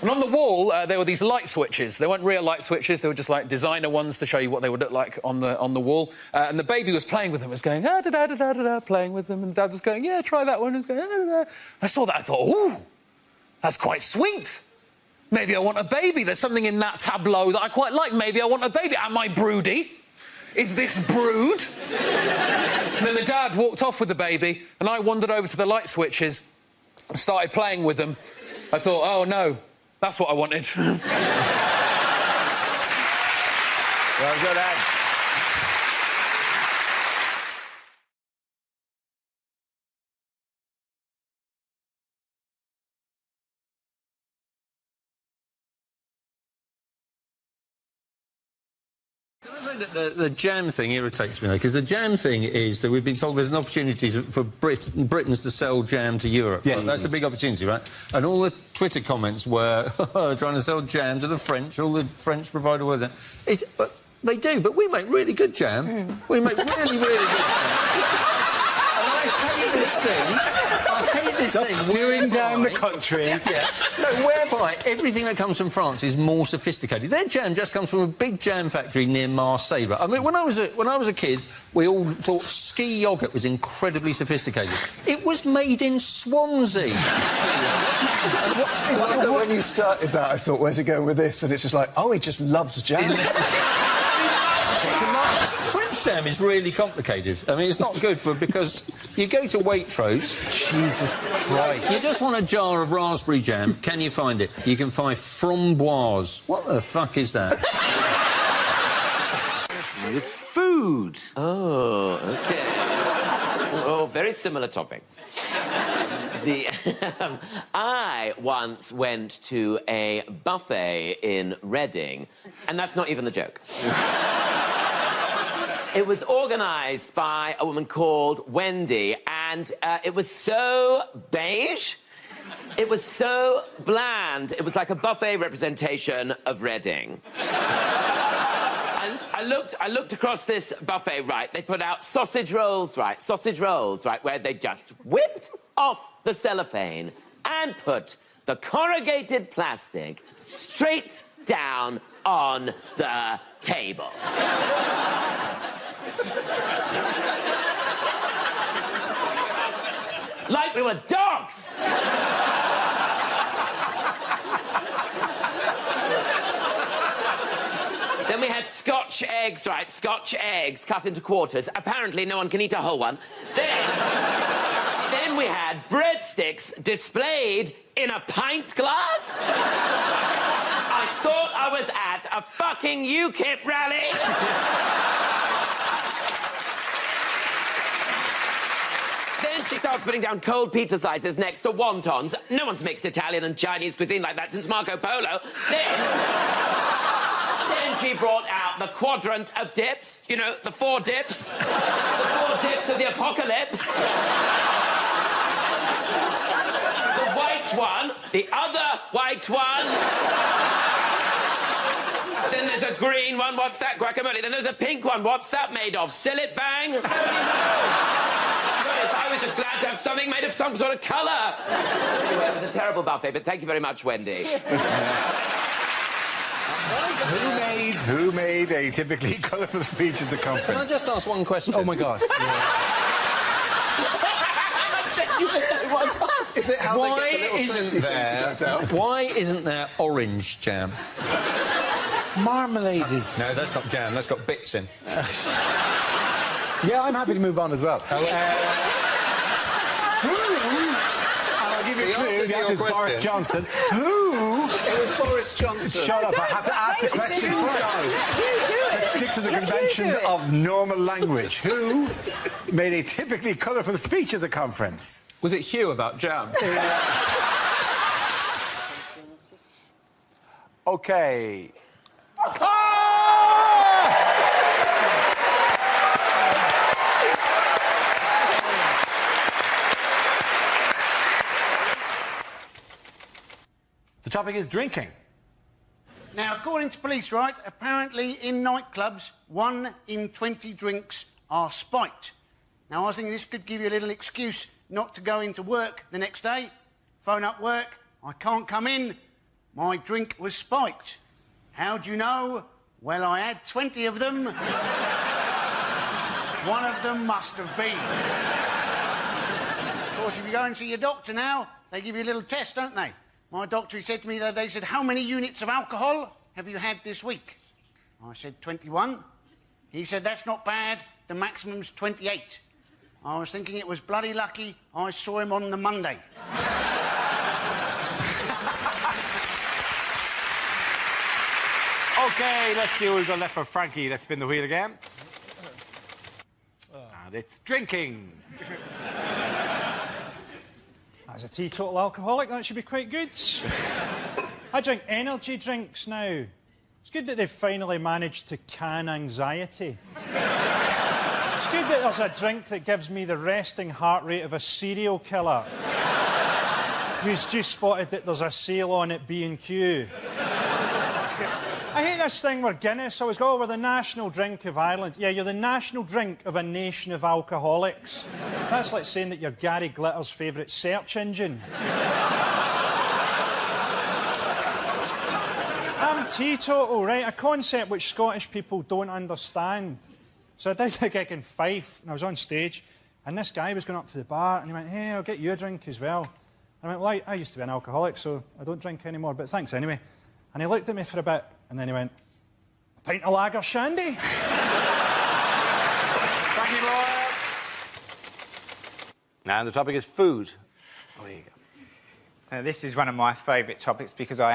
And on the wall, there were these light switches. They weren't real light switches. They were just, like, designer ones to show you what they would look like on the wall. And the baby was playing with them. Was going, ah-da-da-da-da-da-da, playing with them. And the dad was going, yeah, try that one. And was going, ah-da-da. I saw that. I thought, ooh, that's quite sweet. Maybe I want a baby. There's something in that tableau that I quite like. Maybe I want a baby. Am I broody? Is this brood? And then the dad walked off with the baby, and I wandered over to the light switches and started playing with them. I thought, oh, no, that's what I wanted. Well done, Ed. Can I say that the jam thing irritates me, though? Because the jam thing is that we've been told there's an opportunity for Britons to sell jam to Europe. Yes. Right? That's the big opportunity, right? And all the Twitter comments were trying to sell jam to the French, all the French provide all of that. They do, but we make really good jam. We make really, really good jam. And I hate this thing. Doing down the country. Yeah. No, whereby everything that comes from France is more sophisticated. Their jam just comes from a big jam factory near Marseille. I mean, when I was a kid, we all thought ski yoghurt was incredibly sophisticated. It was made in Swansea. When you started that, I thought, where's he going with this? And it's just like, oh, he just loves jam. French jam is really complicated. I mean, it's not good because you go to Waitrose. Jesus Christ. You just want a jar of raspberry jam. Can you find it? You can find framboise. What the fuck is that? It's food. Oh, OK. Oh, very similar topics. I once went to a buffet in Reading, and that's not even the joke. It was organised by a woman called Wendy, and it was so beige. It was so bland. It was like a buffet representation of Reading. I looked across this buffet, right? They put out sausage rolls, right? Sausage rolls, right? Where they just whipped off the cellophane and put the corrugated plastic straight down on the table. Like we were dogs! Then we had Scotch eggs, right? Scotch eggs cut into quarters. Apparently no one can eat a whole one. Then we had breadsticks displayed in a pint glass. I thought I was at a fucking UKIP rally. Then she starts putting down cold pizza slices next to wontons. No one's mixed Italian and Chinese cuisine like that since Marco Polo. Then she brought out the quadrant of dips. You know, the 4 dips. The 4 dips of the apocalypse. The white one. The other white one. Then there's a green one. What's that? Guacamole. Then there's a pink one. What's that made of? Sillet bang? I was just glad to have something made of some sort of colour. Anyway, it was a terrible buffet, but thank you very much, Wendy. Who made a typically colourful speech at the conference? Can I just ask one question? Oh, my God. Is it how Why they get the little isn't thing to go down? Why isn't there orange jam? Marmalade is... No, that's not jam. That's got bits in. Yeah, I'm happy to move on as well. I'll give you a clue. The answer is Boris Johnson. Who? It was Boris Johnson. Shut up, I have to ask the question first. Let's stick to the conventions of normal language. Who made a typically colourful speech at the conference? Was it Hugh about jam? OK. The topic is drinking. Now, according to police, right, apparently in nightclubs, 1 in 20 drinks are spiked. Now, I was thinking this could give you a little excuse not to go into work the next day. Phone up work, I can't come in, my drink was spiked. How do you know? Well, I had 20 of them. One of them must have been. Of course, if you go and see your doctor now, they give you a little test, don't they? My doctor, he said to me the other day, he said, how many units of alcohol have you had this week? I said, 21. He said, that's not bad. The maximum's 28. I was thinking it was bloody lucky I saw him on the Monday. OK, let's see what we've got left for Frankie. Let's spin the wheel again. And it's drinking. As a teetotal alcoholic, that should be quite good. I drink energy drinks now. It's good that they've finally managed to can anxiety. It's good that there's a drink that gives me the resting heart rate of a serial killer who's just spotted that there's a sale on at B&Q. I hate this thing where Guinness always go, oh, we're the national drink of Ireland. Yeah, you're the national drink of a nation of alcoholics. That's like saying that you're Gary Glitter's favourite search engine. I'm teetotal, right? A concept which Scottish people don't understand. So I did a gig in Fife, and I was on stage, and this guy was going up to the bar, and he went, hey, I'll get you a drink as well. And I went, well, I used to be an alcoholic, so I don't drink anymore, but thanks anyway. And he looked at me for a bit, and then he went, a pint of lager shandy? Thank you, Roy. And the topic is food. Oh, there you go. This is one of my favourite topics because I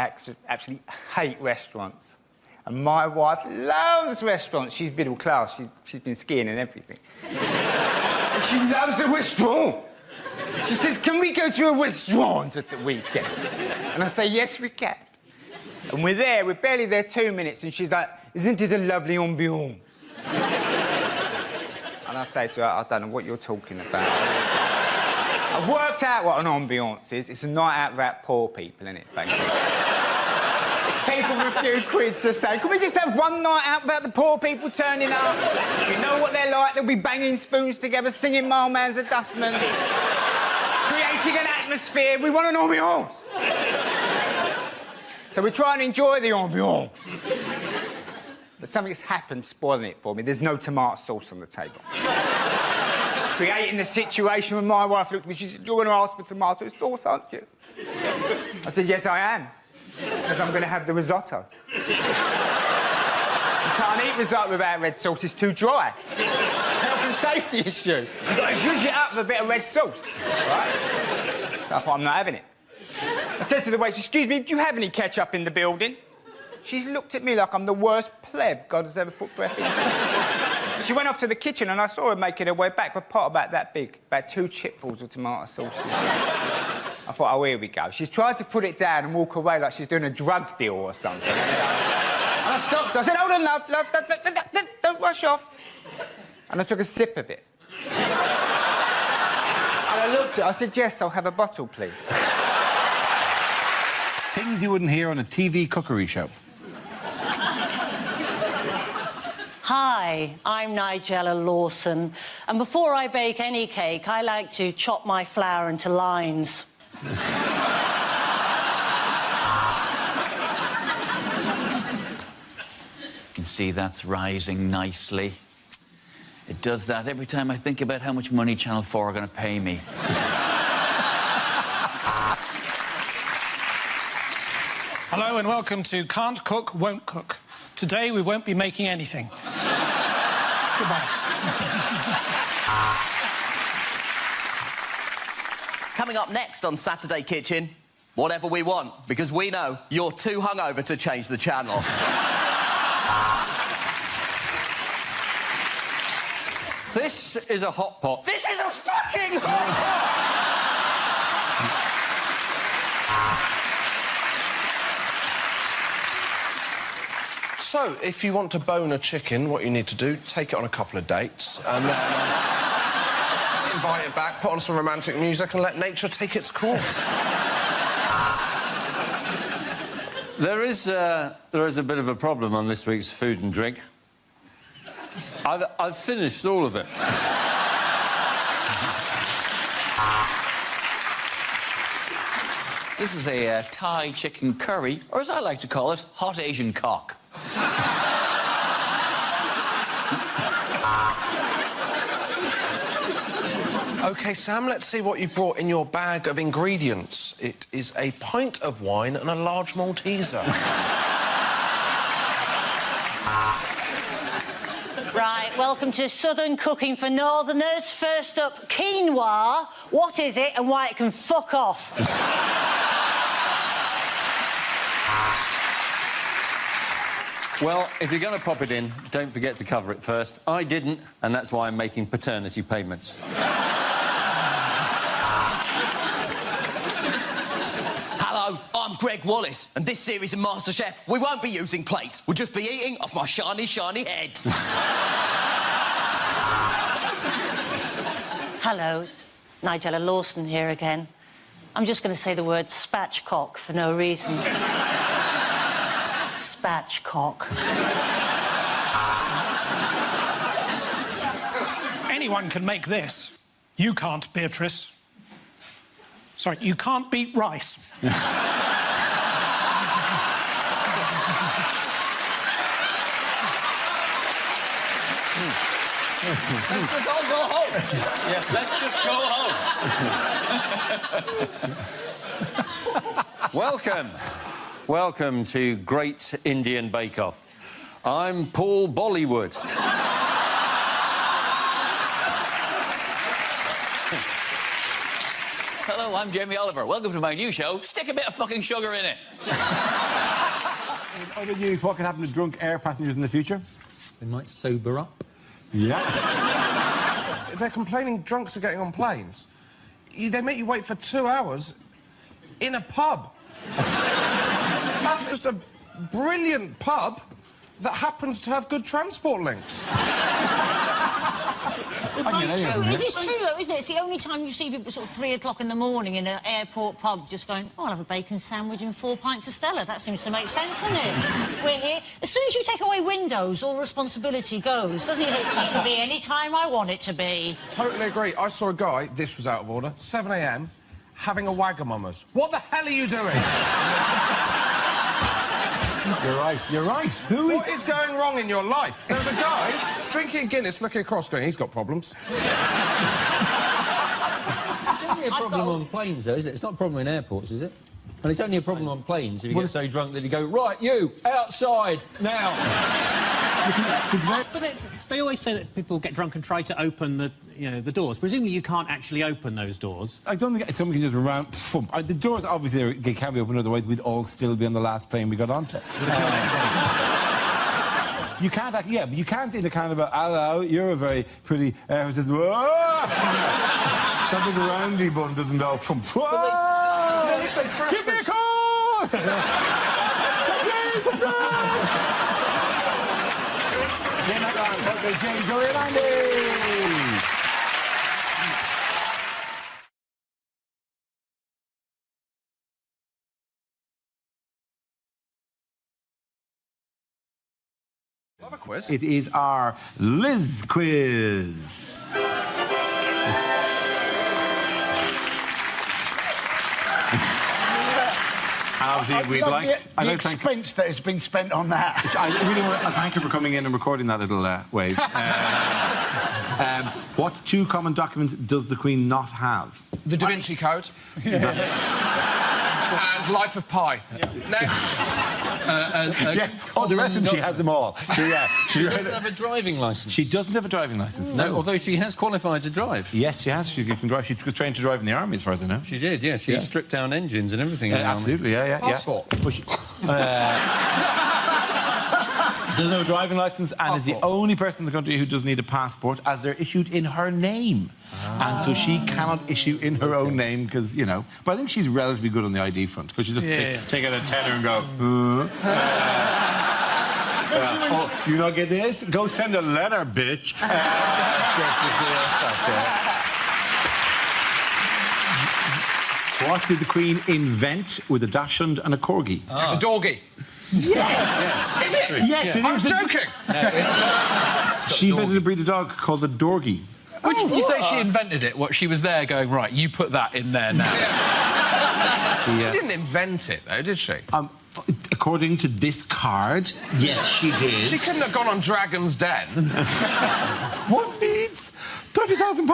actually hate restaurants. And my wife loves restaurants. She's middle class. She's been skiing and everything. And she loves a restaurant. She says, can we go to a restaurant at the weekend? And I say, yes, we can. And we're there, we're barely there 2 minutes, and she's like, isn't it a lovely ambiance? And I say to her, I don't know what you're talking about. I've worked out what an ambiance is. It's a night out about poor people, isn't it, basically? It's people with a few quid to say, can we just have one night out about the poor people turning up? You know what they're like, they'll be banging spoons together, singing Mailman's a Dustman, creating an atmosphere. We want an ambiance. So we try and enjoy the ambiance. But something's happened spoiling it for me. There's no tomato sauce on the table. Creating the situation when my wife looked at me, she said, you're going to ask for tomato sauce, aren't you? I said, yes, I am. Because I'm going to have the risotto. You can't eat risotto without red sauce, it's too dry. It's a health and safety issue. You've got to zhuzh it up with a bit of red sauce, right? So I thought, I'm not having it. I said to the waitress, excuse me, do you have any ketchup in the building? She's looked at me like I'm the worst pleb God has ever put breath into. She went off to the kitchen and I saw her making her way back with a pot about that big, about 2 chipfuls of tomato sauce. I thought, oh, here we go. She's tried to put it down and walk away like she's doing a drug deal or something. And I stopped her. I said, hold on, love, don't rush off. And I took a sip of it. And I looked at her, I said, yes, I'll have a bottle, please. Things you wouldn't hear on a TV cookery show. Hi, I'm Nigella Lawson, and before I bake any cake, I like to chop my flour into lines. You can see that's rising nicely. It does that every time I think about how much money Channel 4 are going to pay me. Hello and welcome to Can't Cook, Won't Cook. Today we won't be making anything. Goodbye. Coming up next on Saturday Kitchen, whatever we want, because we know you're too hungover to change the channel. This is a hot pot. This is a fucking hot pot! So, if you want to bone a chicken, what you need to do, take it on a couple of dates, and then invite it back, put on some romantic music, and let nature take its course. There is a bit of a problem on this week's food and drink. I've finished all of it. This is a Thai chicken curry, or as I like to call it, hot Asian cock. OK, Sam, let's see what you've brought in your bag of ingredients. It is a pint of wine and a large Malteser. Right, welcome to Southern Cooking for Northerners. First up, quinoa. What is it and why it can fuck off? Well, if you're going to pop it in, don't forget to cover it first. I didn't, and that's why I'm making paternity payments. Hello, I'm Greg Wallace, and this series of MasterChef, we won't be using plates. We'll just be eating off my shiny, shiny head. Hello, it's Nigella Lawson here again. I'm just going to say the word spatchcock for no reason. Spatchcock. Anyone can make this. You can't, Beatrice. Sorry, you can't beat rice. Let's just all go home. Yeah, let's just go home. Welcome to Great Indian Bake Off. I'm Paul Bollywood. Hello, I'm Jamie Oliver. Welcome to my new show. Stick a bit of fucking sugar in it. In other news, what could happen to drunk air passengers in the future? They might sober up. Yeah. They're complaining drunks are getting on planes. They make you wait for 2 hours in a pub. That's just a brilliant pub that happens to have good transport links. It is true, though, isn't it? It's the only time you see people sort of 3 o'clock in the morning in an airport pub just going, oh, I'll have a bacon sandwich and 4 pints of Stella. That seems to make sense, doesn't it? We're here. As soon as you take away windows, all responsibility goes, doesn't it? It can be any time I want it to be. Totally agree. I saw a guy, this was out of order, 7 a.m, having a Wagamama's. What the hell are you doing? You're right, you're right. What is going wrong in your life? There's a guy drinking Guinness, looking across, going, he's got problems. It's only a problem on planes, though, is it? It's not a problem in airports, is it? And it's only a problem on planes if you get so drunk that you go, right, you, outside, now. But they always say that people get drunk and try to open the doors. Presumably you can't actually open those doors. I don't think someone can just run around... The doors, obviously, they can't be open, otherwise we'd all still be on the last plane we got onto. You can't, yeah, but you can't in a kind of a, hello, you're a very pretty... who says, whoa! That big roundy bun doesn't go from... Whoa! Give me a call! James Orlando. Love a quiz. It is our Liz quiz. Obviously, we'd like the expense that has been spent on that. I really want to thank you for coming in and recording that little wave. What 2 common documents does the Queen not have? The Da Vinci Code. And Life of Pi. Next. Yes. Oh, the rest of them, she has them all. She doesn't have a driving licence. She doesn't have a driving licence, no. Although she has qualified to drive. Yes, she has. She can drive. She was trained to drive in the army, as far as I know. She did, yeah. She stripped down engines and everything in the army. Absolutely, yeah. Passport. There's no driving licence and is the only person in the country who doesn't need a passport, as they're issued in her name. And so she cannot issue in her own name because, you know... But I think she's relatively good on the ID front because she just take out a tenner and go... oh, you not get this? Go send a letter, bitch. What did the Queen invent with a dachshund and a corgi? A dorgie. Yes! Is it? Yes, it is. I was joking. She invented a breed of dog called the Dorgie. Which you say she invented it? What, she was there going, right, you put that in there now. She didn't invent it, though, did she? According to this card, yes, she did. She couldn't have gone on Dragon's Den. One needs £30,000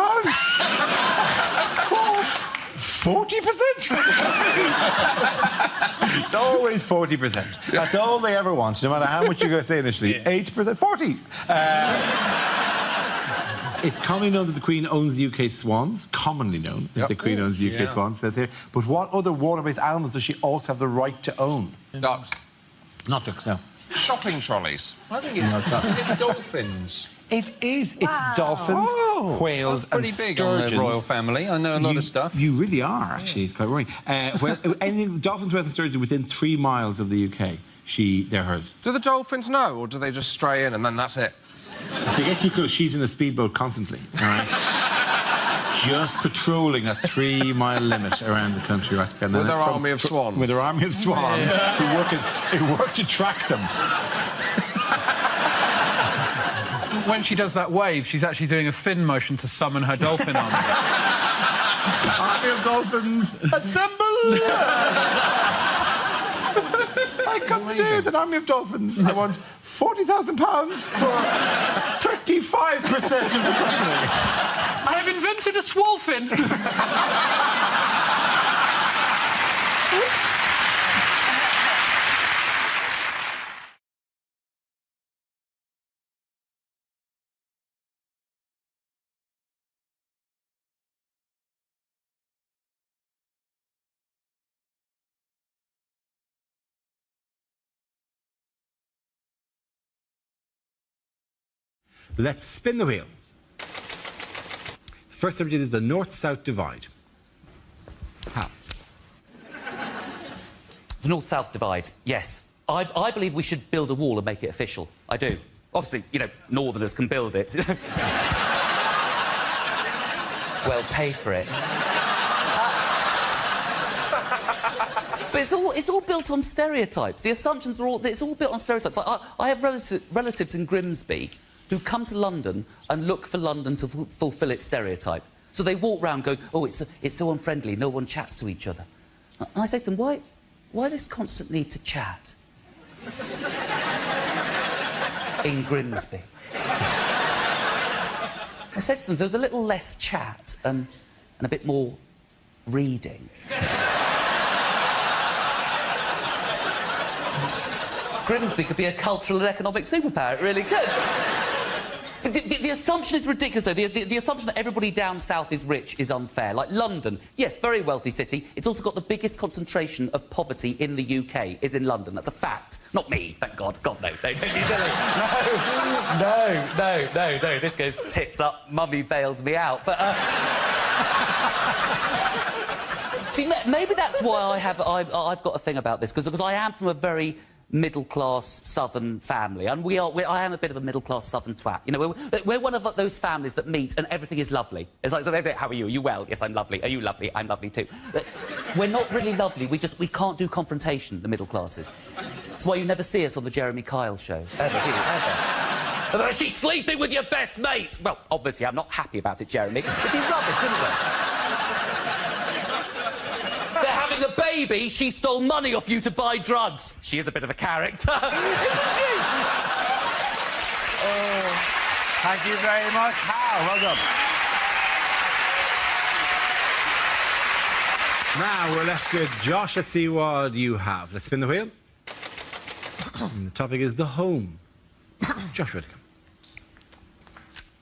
for 40%. It's always 40%. That's all they ever want, no matter how much you're going to say initially. 8%, 40. It's commonly known that the Queen owns the UK swans. Commonly known that the Queen owns the UK swans, says here. But what other water-based animals does she also have the right to own? Ducks. Not ducks, no. shopping trolleys? I think it's... Is it dolphins? It is. It's dolphins, whales, I'm pretty and big sturgeons. on the royal family. I know a lot of stuff. You really are, actually. It's quite worrying. Any dolphins, whales, and sturgeons within 3 miles of the UK, they're hers. Do the dolphins know, or do they just stray in and then that's it? If they get too close, she's in a speedboat constantly, all right? Just patrolling that 3-mile limit around the country, right? With their army of swans. With their army of swans who work to track them. When she does that wave, she's actually doing a fin motion to summon her dolphin army. Army of dolphins, assemble! I come here with an army of dolphins. I want £40,000 for 35% of the company. I have invented a swolfin. Let's spin the wheel. First subject is the north-south divide. How? The north-south divide, yes. I believe we should build a wall and make it official. I do. Obviously, you know, northerners can build it. Well, pay for it. But it's all built on stereotypes. The assumptions are it's all built on stereotypes. Like, I have relatives in Grimsby who come to London and look for London to fulfil its stereotype. So they walk round going, oh, it's so unfriendly, no one chats to each other. And I say to them, why this constant need to chat? In Grimsby. I said to them, there was a little less chat and a bit more reading. Grimsby could be a cultural and economic superpower, it really could. The assumption is ridiculous, though. The assumption that everybody down south is rich is unfair. Like London, yes, very wealthy city. It's also got the biggest concentration of poverty in the UK is in London. That's a fact. Not me, thank God. God, no. Don't be silly. No. This goes tits up. Mummy bails me out. But, see, maybe that's why I've got a thing about this, because I am from a very middle-class southern family, and I am a bit of a middle-class southern twat. You know, we're one of those families that meet and everything is lovely. It's like, how are you? Are you well? Yes, I'm lovely. Are you lovely? I'm lovely too. But we're not really lovely. We can't do confrontation, the middle classes. That's why you never see us on the Jeremy Kyle show. Ever. She's sleeping with your best mate! Well, obviously, I'm not happy about it, Jeremy. It'd be rubbish, wouldn't it? They're having a baby, she stole money off you to buy drugs. She is a bit of a character. Oh, thank you very much, Hal. Well done. Now we're left with Josh. Let's see what you have. Let's spin the wheel. And the topic is the home. Josh Whittaker.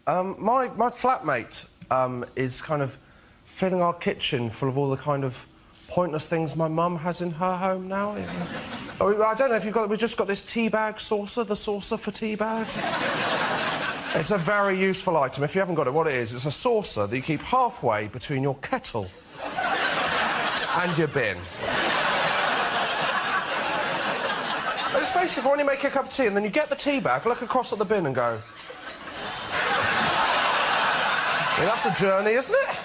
My flatmate is kind of filling our kitchen full of all the kind of pointless things my mum has in her home now. I don't know if you've got... We've just got this tea bag saucer, the saucer for tea bags. It's a very useful item. If you haven't got it, what it is, it's a saucer that you keep halfway between your kettle and your bin. And it's basically for when you make a cup of tea and then you get the tea bag, look across at the bin and go... I mean, that's a journey, isn't it?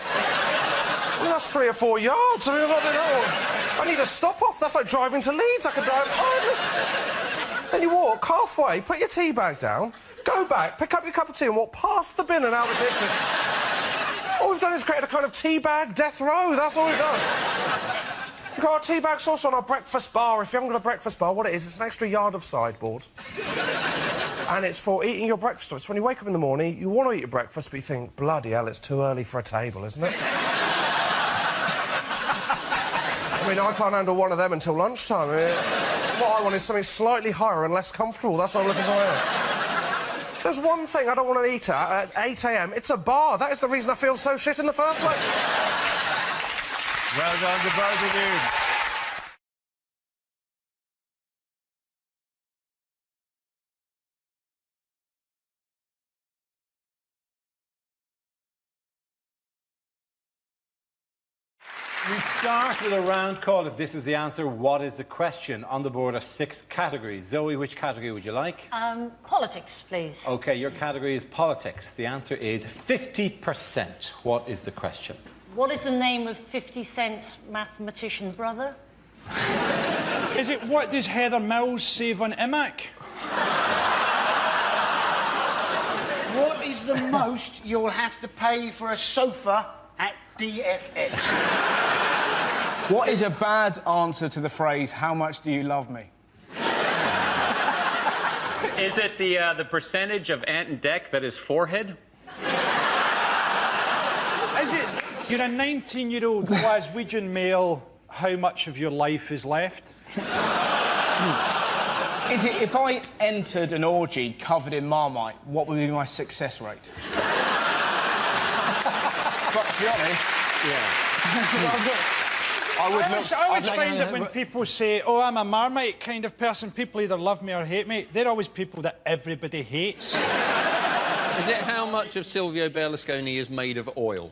I mean, that's 3 or 4 yards. I mean, I need a stop-off. That's like driving to Leeds. I could die of tiredness. Then you walk halfway, put your tea bag down, go back, pick up your cup of tea and walk past the bin and out the kitchen. All we've done is create a kind of tea bag death row. That's all we've done. We've got our tea bag sauce on our breakfast bar. If you haven't got a breakfast bar, what it is, it's an extra yard of sideboard. And it's for eating your breakfast. So when you wake up in the morning, you want to eat your breakfast, but you think, bloody hell, it's too early for a table, isn't it? I mean, I can't handle one of them until lunchtime. I mean, what I want is something slightly higher and less comfortable. That's what I'm looking for here. There's one thing I don't want to eat at 8 a.m. It's a bar. That is the reason I feel so shit in the first place. Well done to both of you. We start with a round call. If this is the answer, what is the question? On the board are 6 categories. Zoe, which category would you like? Politics, please. OK, your category is politics. The answer is 50%. What is the question? What is the name of 50 Cent's mathematician brother? Is it what does Heather Mills save on IMAC? What is the most you'll have to pay for a sofa at DFS? What is a bad answer to the phrase, how much do you love me? Is it the percentage of Ant and Dec that is forehead? Is it you're a 19-year-old Glaswegian male, how much of your life is left? Is it if I entered an orgy covered in Marmite, what would be my success rate? But to be honest, I always find that when people say, oh, I'm a Marmite kind of person, people either love me or hate me. They're always people that everybody hates. Is it how much of Silvio Berlusconi is made of oil?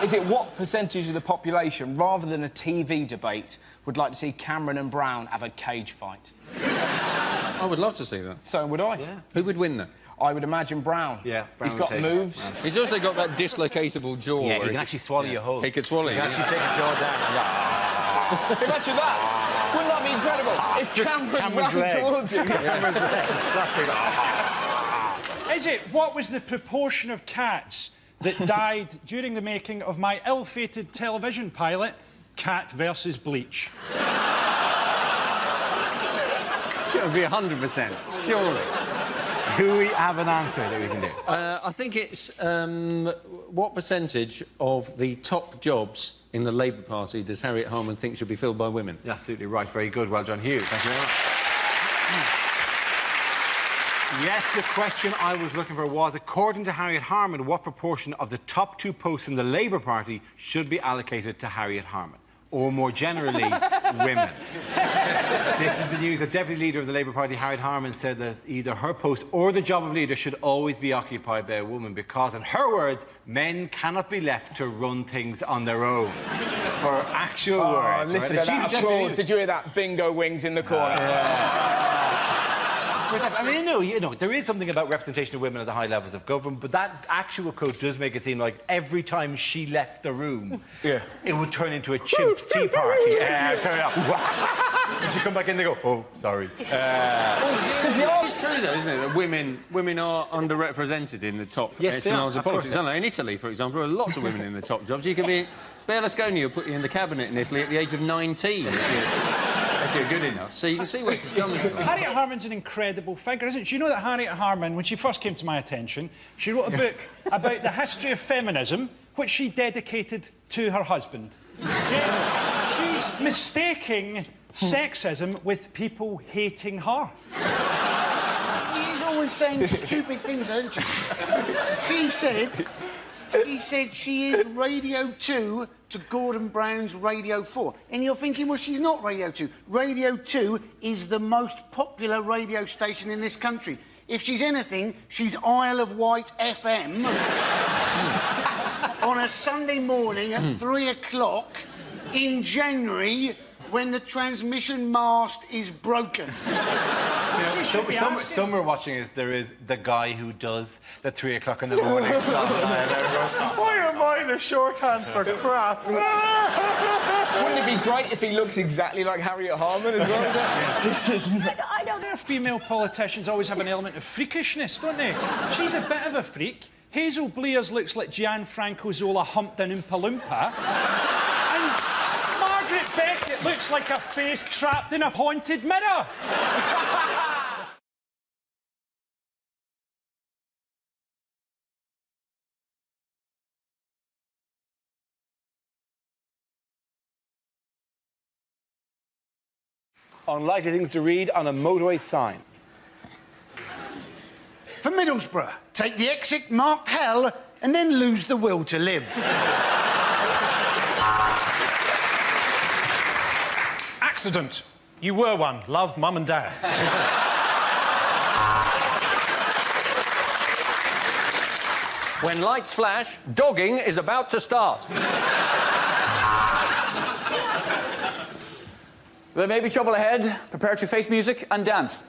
Is it what percentage of the population, rather than a TV debate, would like to see Cameron and Brown have a cage fight? I would love to see that. So would I. Yeah. Who would win then? I would imagine Brown. Yeah, Brown. He's got moves. Brown. He's also got that dislocatable jaw. Yeah, he can actually swallow your whole. He could swallow you. He can actually take your jaw down. Imagine that. Wouldn't that be incredible? If Cameron ran towards him. Cameron's legs flapping. Is it what was the proportion of cats that died during the making of my ill-fated television pilot, Cat versus Bleach? It would be 100%, surely. Do we have an answer that we can do? I think it's what percentage of the top jobs in the Labour Party does Harriet Harman think should be filled by women? You're absolutely right. Very good. Well done, Hugh. Thank you very much. Yes, the question I was looking for was, according to Harriet Harman, what proportion of the top 2 posts in the Labour Party should be allocated to Harriet Harman? Or more generally, women. This is the news. The Deputy Leader of the Labour Party, Harriet Harman, said that either her post or the job of leader should always be occupied by a woman because, in her words, men cannot be left to run things on their own. Her actual words. Listen to that applause. Did you hear that? Bingo wings in the corner. I mean, you know, there is something about representation of women at the high levels of government, but that actual quote does make it seem like every time she left the room, it would turn into a chimp tea party. Sorry. And she'd come back in, they go, oh, sorry. It's true, though, isn't it, that women are underrepresented in the top echelons of politics. Aren't they? In Italy, for example, there are lots of women in the top jobs. You could be... Berlusconi will put you in the cabinet in Italy at the age of 19. If you're good enough. So you can see where it's coming from. Harriet Harman's an incredible figure, isn't she? You know that Harriet Harman, when she first came to my attention, she wrote a book about the history of feminism, which she dedicated to her husband. She's mistaking sexism with people hating her. She's always saying stupid things, isn't she? She said she is Radio 2 to Gordon Brown's Radio 4. And you're thinking, well, she's not Radio 2. Radio 2 is the most popular radio station in this country. If she's anything, she's Isle of Wight FM on a Sunday morning at 3 o'clock in January when the transmission mast is broken. Some are watching is there is the guy who does the 3 o'clock in the morning slot. Why am I the shorthand for crap? Wouldn't it be great if he looks exactly like Harriet Harman as well? I know their female politicians always have an element of freakishness, don't they? She's a bit of a freak. Hazel Blears looks like Gianfranco Zola humped an Oompa Loompa. And Margaret Beckett looks like a face trapped in a haunted mirror. Unlikely things to read on a motorway sign. For Middlesbrough, take the exit marked hell and then lose the will to live. Accident. You were one. Love, Mum and Dad. When lights flash, dogging is about to start. There may be trouble ahead. Prepare to face music and dance.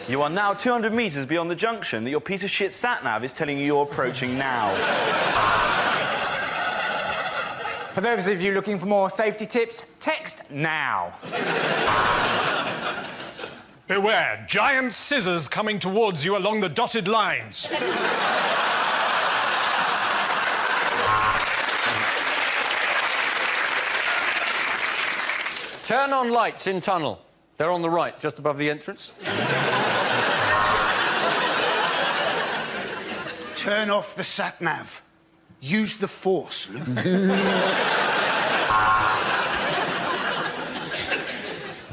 You are now 200 metres beyond the junction that your piece of shit sat-nav is telling you you're approaching now. For those of you looking for more safety tips, text now. Beware, giant scissors coming towards you along the dotted lines. Turn on lights in tunnel. They're on the right, just above the entrance. Turn off the sat-nav. Use the force, Luke.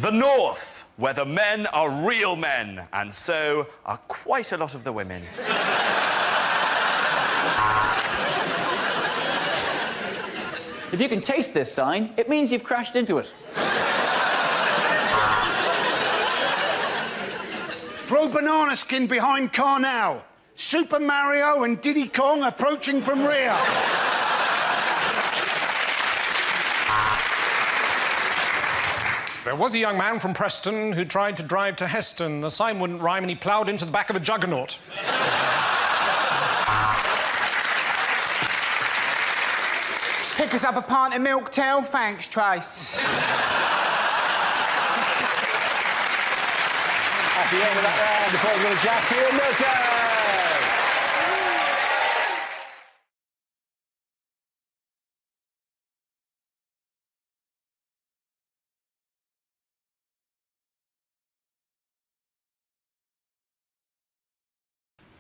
The North, where the men are real men, and so are quite a lot of the women. If you can taste this sign, it means you've crashed into it. Throw banana skin behind car now. Super Mario and Diddy Kong approaching from rear. There was a young man from Preston who tried to drive to Heston. The sign wouldn't rhyme and he ploughed into the back of a juggernaut. Pick us up a pint of milk, Tell. Thanks, Trace. At the end of that round, the ball's going to Jack here, Milton.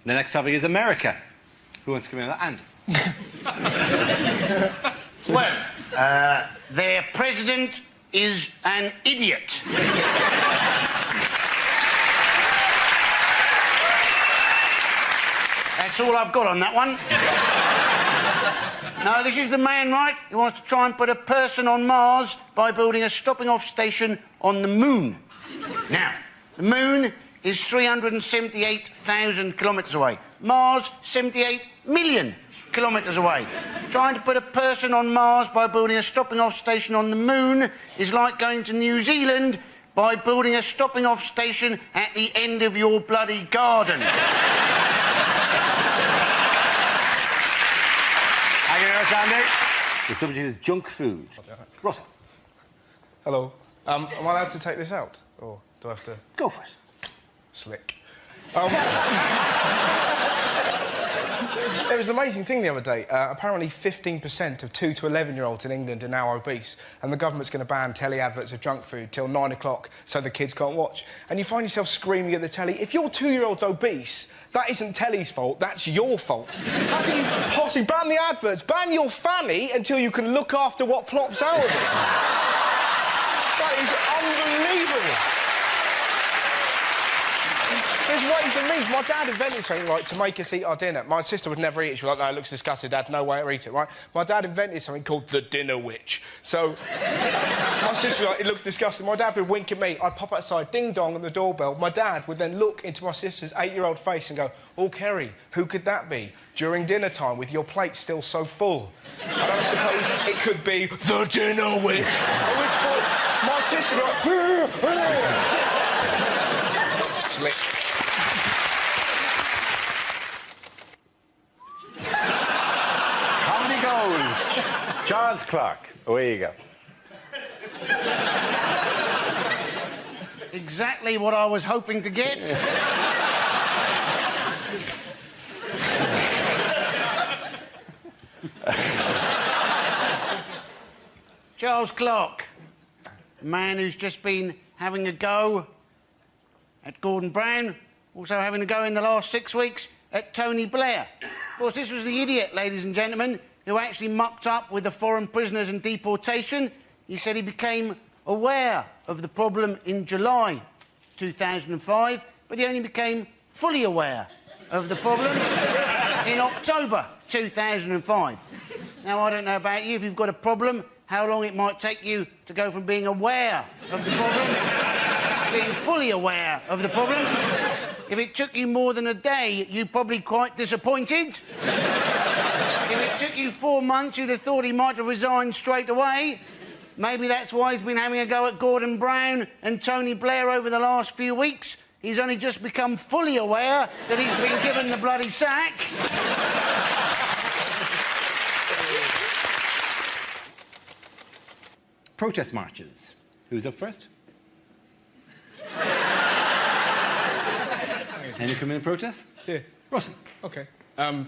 The next topic is America. Who wants to come in on that? And Well, their president is an idiot. That's all I've got on that one. No, this is the man, right? He wants to try and put a person on Mars by building a stopping-off station on the moon. Now, the moon is 378,000 kilometres away. Mars, 78 million kilometres away. Trying to put a person on Mars by building a stopping-off station on the moon is like going to New Zealand by building a stopping-off station at the end of your bloody garden. Thank you very much, Andy. The subject is junk food. Russell. Hello. Am I allowed to take this out? Or do I have to... Go for it. Slick. There was an amazing thing the other day. Apparently 15% of 2 to 11-year-olds in England are now obese, and the government's going to ban telly adverts of junk food till 9 o'clock so the kids can't watch. And you find yourself screaming at the telly, if your 2-year-old's obese, that isn't telly's fault, that's your fault. How can you possibly ban the adverts? Ban your fanny until you can look after what plops out of it. That is unbelievable. There's ways and means. My dad invented something, right, to make us eat our dinner. My sister would never eat it. She was like, no, it looks disgusting, Dad, no way to eat it, right? My dad invented something called the dinner witch. So, my sister was like, it looks disgusting. My dad would wink at me. I'd pop outside, ding-dong on the doorbell. My dad would then look into my sister's 8-year-old face and go, oh, Kerry, who could that be? During dinner time, with your plate still so full. And I suppose it could be the dinner witch. At which point, my sister would like, slick. Comedy Gold. Charles Clark. Away you go. Exactly what I was hoping to get. Charles Clark, a man who's just been having a go at Gordon Brown, also having a go in the last 6 weeks at Tony Blair. Of course, this was the idiot, ladies and gentlemen, who actually mucked up with the foreign prisoners and deportation. He said he became aware of the problem in July 2005, but he only became fully aware of the problem in October 2005. Now, I don't know about you, if you've got a problem, how long it might take you to go from being aware of the problem to being fully aware of the problem. If it took you more than a day, you'd probably quite disappointed. If it took you 4 months, you'd have thought he might have resigned straight away. Maybe that's why he's been having a go at Gordon Brown and Tony Blair over the last few weeks. He's only just become fully aware that he's been given the bloody sack. Protest marches. Who's up first? Any come in and protest? Yeah. Russell. OK. The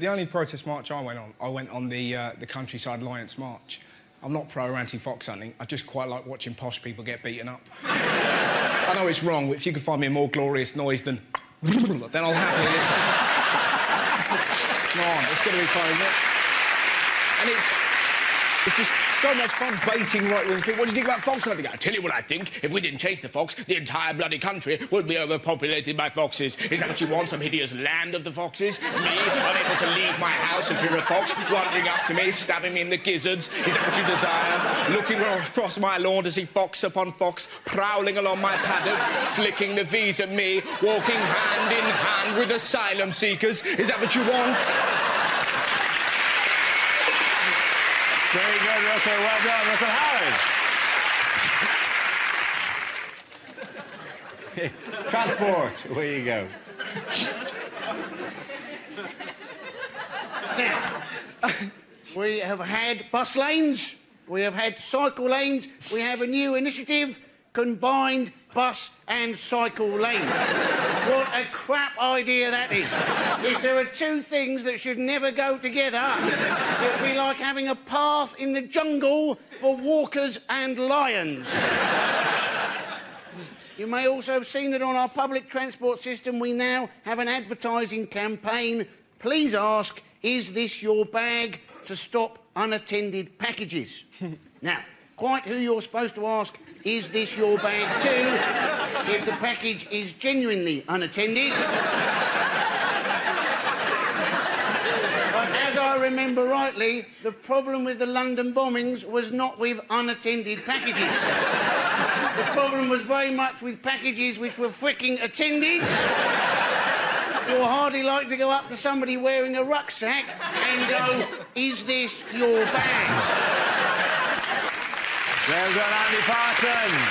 only protest march I went on the Countryside Alliance March. I'm not pro or anti-fox hunting. I just quite like watching posh people get beaten up. I know it's wrong, but if you can find me a more glorious noise than then I'll happily listen. Come on, it's going to be fun, isn't it? And it's just so much fun baiting right-wing people. What do you think about fox hunting? I'll tell you what I think. If we didn't chase the fox, the entire bloody country would be overpopulated by foxes. Is that what you want, some hideous land of the foxes? Me, unable to leave my house and fear a fox wandering up to me, stabbing me in the gizzards? Is that what you desire? Looking across my lawn to see fox upon fox, prowling along my paddock, flicking the V's at me, walking hand in hand with asylum seekers? Is that what you want? Very good, Russell. Well done, Russell Howard. It's transport. Away you go. Now, we have had bus lanes, we have had cycle lanes, we have a new initiative, combined bus and cycle lanes. What a crap idea that is. If there are two things that should never go together, it would be like having a path in the jungle for walkers and lions. You may also have seen that on our public transport system we now have an advertising campaign. Please ask, is this your bag, to stop unattended packages? Now, quite who you're supposed to ask, is this your bag too, if the package is genuinely unattended. But as I remember rightly, the problem with the London bombings was not with unattended packages. The problem was very much with packages which were fricking attended. You'll hardly like to go up to somebody wearing a rucksack and go, is this your bag? Well done, Andy Parsons.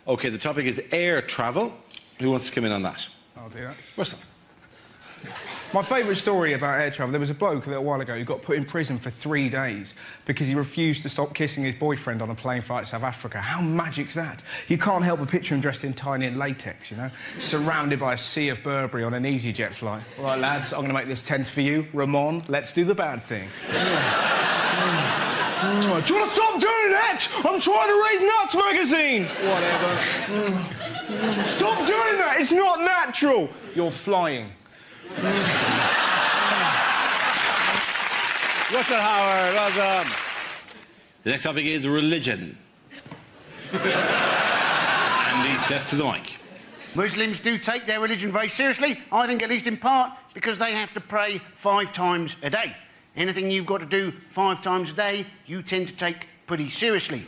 OK, the topic is air travel. Who wants to come in on that? I'll do that. Russell. My favourite story about air travel, there was a bloke a little while ago who got put in prison for 3 days because he refused to stop kissing his boyfriend on a plane flight to South Africa. How magic's that? You can't help but picture him dressed entirely in latex, you know, surrounded by a sea of Burberry on an EasyJet flight. All right, lads, I'm going to make this tense for you. Ramon, let's do the bad thing. Do you want to stop doing that? I'm trying to read Nuts magazine. Whatever. Stop doing that. It's not natural. You're flying. Russell Howard, well done. The next topic is religion. Andy steps to the mic. Muslims do take their religion very seriously, I think at least in part, because they have to pray 5 times a day. Anything you've got to do 5 times a day, you tend to take pretty seriously.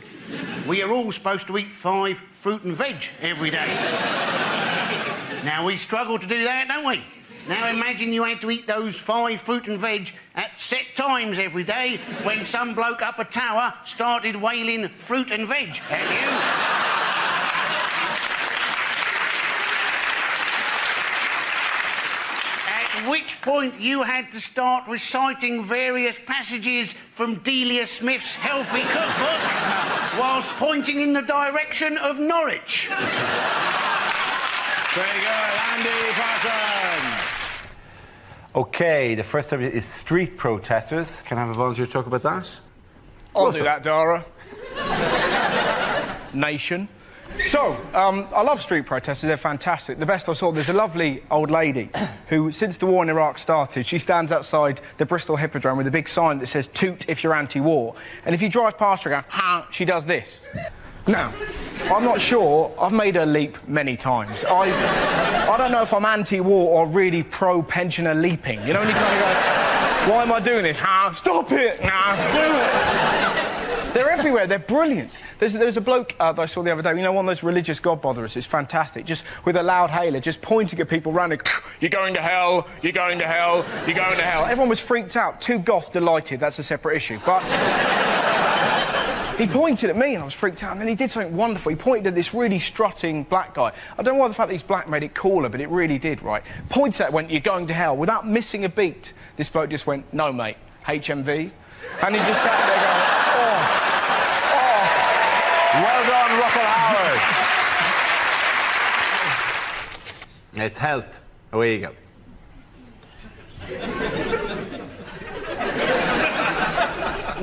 We are all supposed to eat 5 fruit and veg every day. Now, we struggle to do that, don't we? Now, imagine you had to eat those 5 fruit and veg at set times every day when some bloke up a tower started wailing fruit and veg at you. At which point you had to start reciting various passages from Delia Smith's healthy cookbook whilst pointing in the direction of Norwich. Very good, Andy Parsons. OK, the first subject is street protesters. Can I have a volunteer talk about that? I'll do that, Dara. Nation. So, I love street protesters, they're fantastic. The best I saw, there's a lovely old lady who, since the war in Iraq started, she stands outside the Bristol Hippodrome with a big sign that says, toot if you're anti-war. And if you drive past her, go, ha, she does this. Now, I'm not sure, I've made her leap many times. I don't know if I'm anti-war or really pro-pensioner leaping. You know, when you kind of go, why am I doing this? Ha, stop it! Ha, do it! They're everywhere. They're brilliant. There's a bloke that I saw the other day, you know, one of those religious godbotherers. It's fantastic. Just with a loud hailer, just pointing at people randomly. You're going to hell, you're going to hell, you're going to hell. Everyone was freaked out. Too goth delighted. That's a separate issue. But he pointed at me and I was freaked out. And then he did something wonderful. He pointed at this really strutting black guy. I don't know why the fact that he's black made it cooler, but it really did, right? Pointed at it, went, you're going to hell. Without missing a beat, this bloke just went, no, mate, HMV. And he just sat there going, Well done, Russell Howard. It's health. Away you go.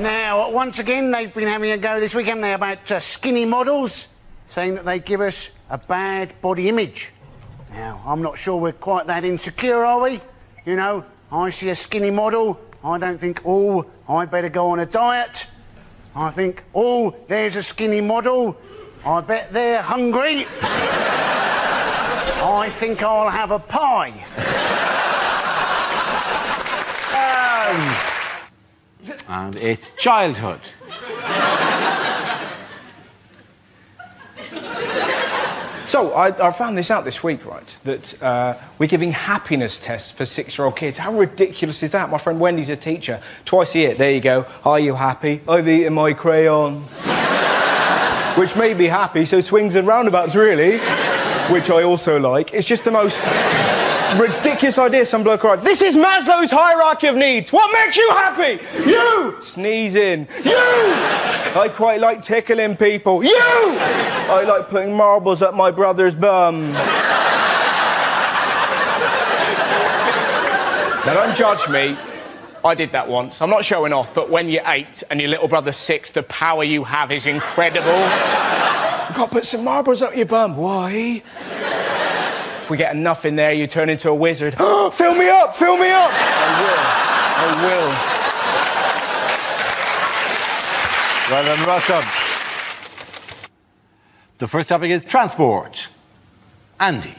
Now, once again, they've been having a go this week, haven't they, about skinny models, saying that they give us a bad body image. Now, I'm not sure we're quite that insecure, are we? You know, I see a skinny model, I don't think, oh, I better go on a diet. I think, oh, there's a skinny model. I bet they're hungry. I think I'll have a pie. And it's childhood. So, I found this out this week, right, that we're giving happiness tests for 6-year-old kids. How ridiculous is that? My friend Wendy's a teacher. Twice a year, there you go. Are you happy? I've eaten my crayons. Which made me happy, so swings and roundabouts, really. Which I also like. It's just the most ridiculous idea. Some bloke arrived. This is Maslow's hierarchy of needs. What makes you happy? You! Sneezing. You! I quite like tickling people. You! I like putting marbles up my brother's bum. Now, don't judge me. I did that once. I'm not showing off, but when you're 8 and your little brother's 6, the power you have is incredible. You've got to put some marbles up your bum. Why? If we get enough in there, you turn into a wizard. Fill me up! Fill me up! I will. Well done, Russell. The first topic is transport. Andy.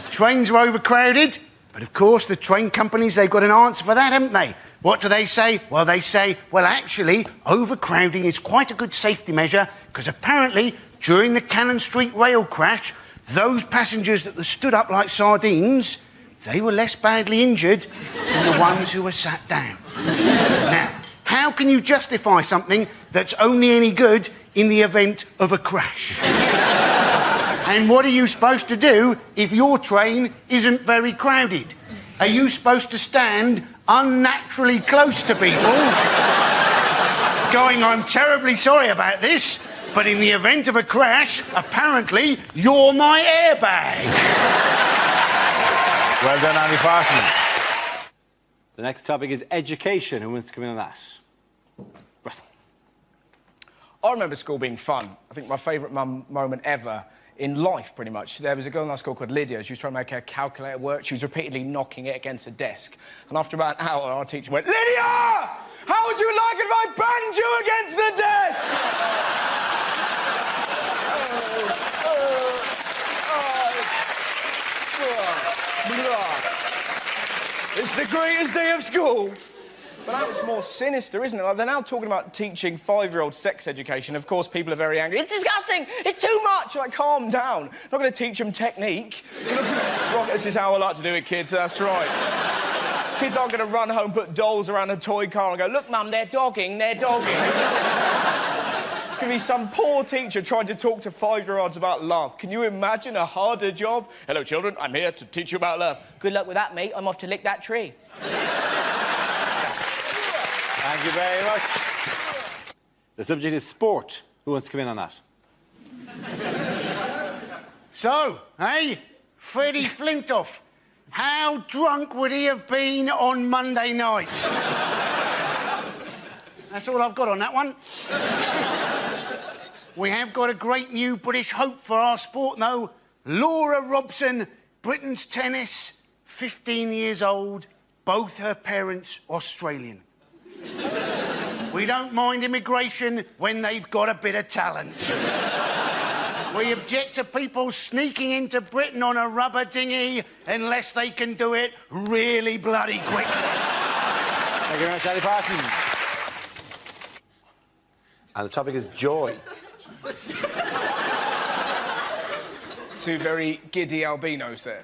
Trains are overcrowded, but of course the train companies, they've got an answer for that, haven't they? What do they say? Well, they say, well, actually, overcrowding is quite a good safety measure because apparently during the Cannon Street rail crash, those passengers that were stood up like sardines, they were less badly injured than the ones who were sat down. Now, how can you justify something that's only any good in the event of a crash? And what are you supposed to do if your train isn't very crowded? Are you supposed to stand unnaturally close to people, going, I'm terribly sorry about this, but in the event of a crash, apparently, you're my airbag? Well done, Andy Parsons. The next topic is education. Who wants to come in on that? Russell. I remember school being fun. I think my favourite moment ever in life, pretty much. There was a girl in our school called Lydia. She was trying to make her calculator work. She was repeatedly knocking it against a desk. And after about an hour, our teacher went, Lydia! How would you like it if I banged you against the desk? It's the greatest day of school. But now it's more sinister, isn't it? Like, they're now talking about teaching 5-year-olds sex education. Of course, people are very angry. It's disgusting! It's too much! Like, calm down. Not going to teach them technique. Right, this is how I like to do it, kids. That's right. Kids aren't going to run home, put dolls around a toy car and go, look, Mum, they're dogging, they're dogging. It's going to be some poor teacher trying to talk to 5-year-olds about love. Can you imagine a harder job? Hello, children. I'm here to teach you about love. Good luck with that, mate. I'm off to lick that tree. Thank you very much. The subject is sport. Who wants to come in on that? So, hey, Freddie Flintoff, how drunk would he have been on Monday night? That's all I've got on that one. We have got a great new British hope for our sport, though. Laura Robson, Britain's tennis, 15 years old, both her parents Australian. We don't mind immigration when they've got a bit of talent. We object to people sneaking into Britain on a rubber dinghy unless they can do it really bloody quickly. Thank you very much, Ali Parton. And the topic is joy. Two very giddy albinos there.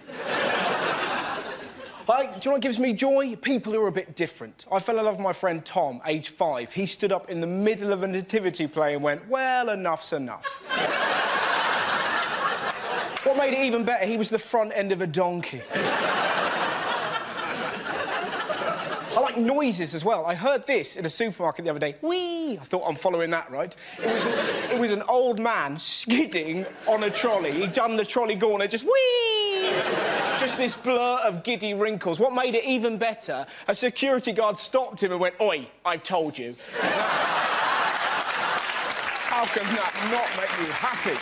Do you know what gives me joy? People who are a bit different. I fell in love with my friend Tom, age 5. He stood up in the middle of a nativity play and went, well, enough's enough. What made it even better, he was the front end of a donkey. I like noises as well. I heard this in a supermarket the other day. Whee! I thought, I'm following that, right? It was an old man skidding on a trolley. He'd done the trolley gauntlet, just whee! Just this blur of giddy wrinkles. What made it even better, a security guard stopped him and went, oi, I've told you. How can that not make you happy?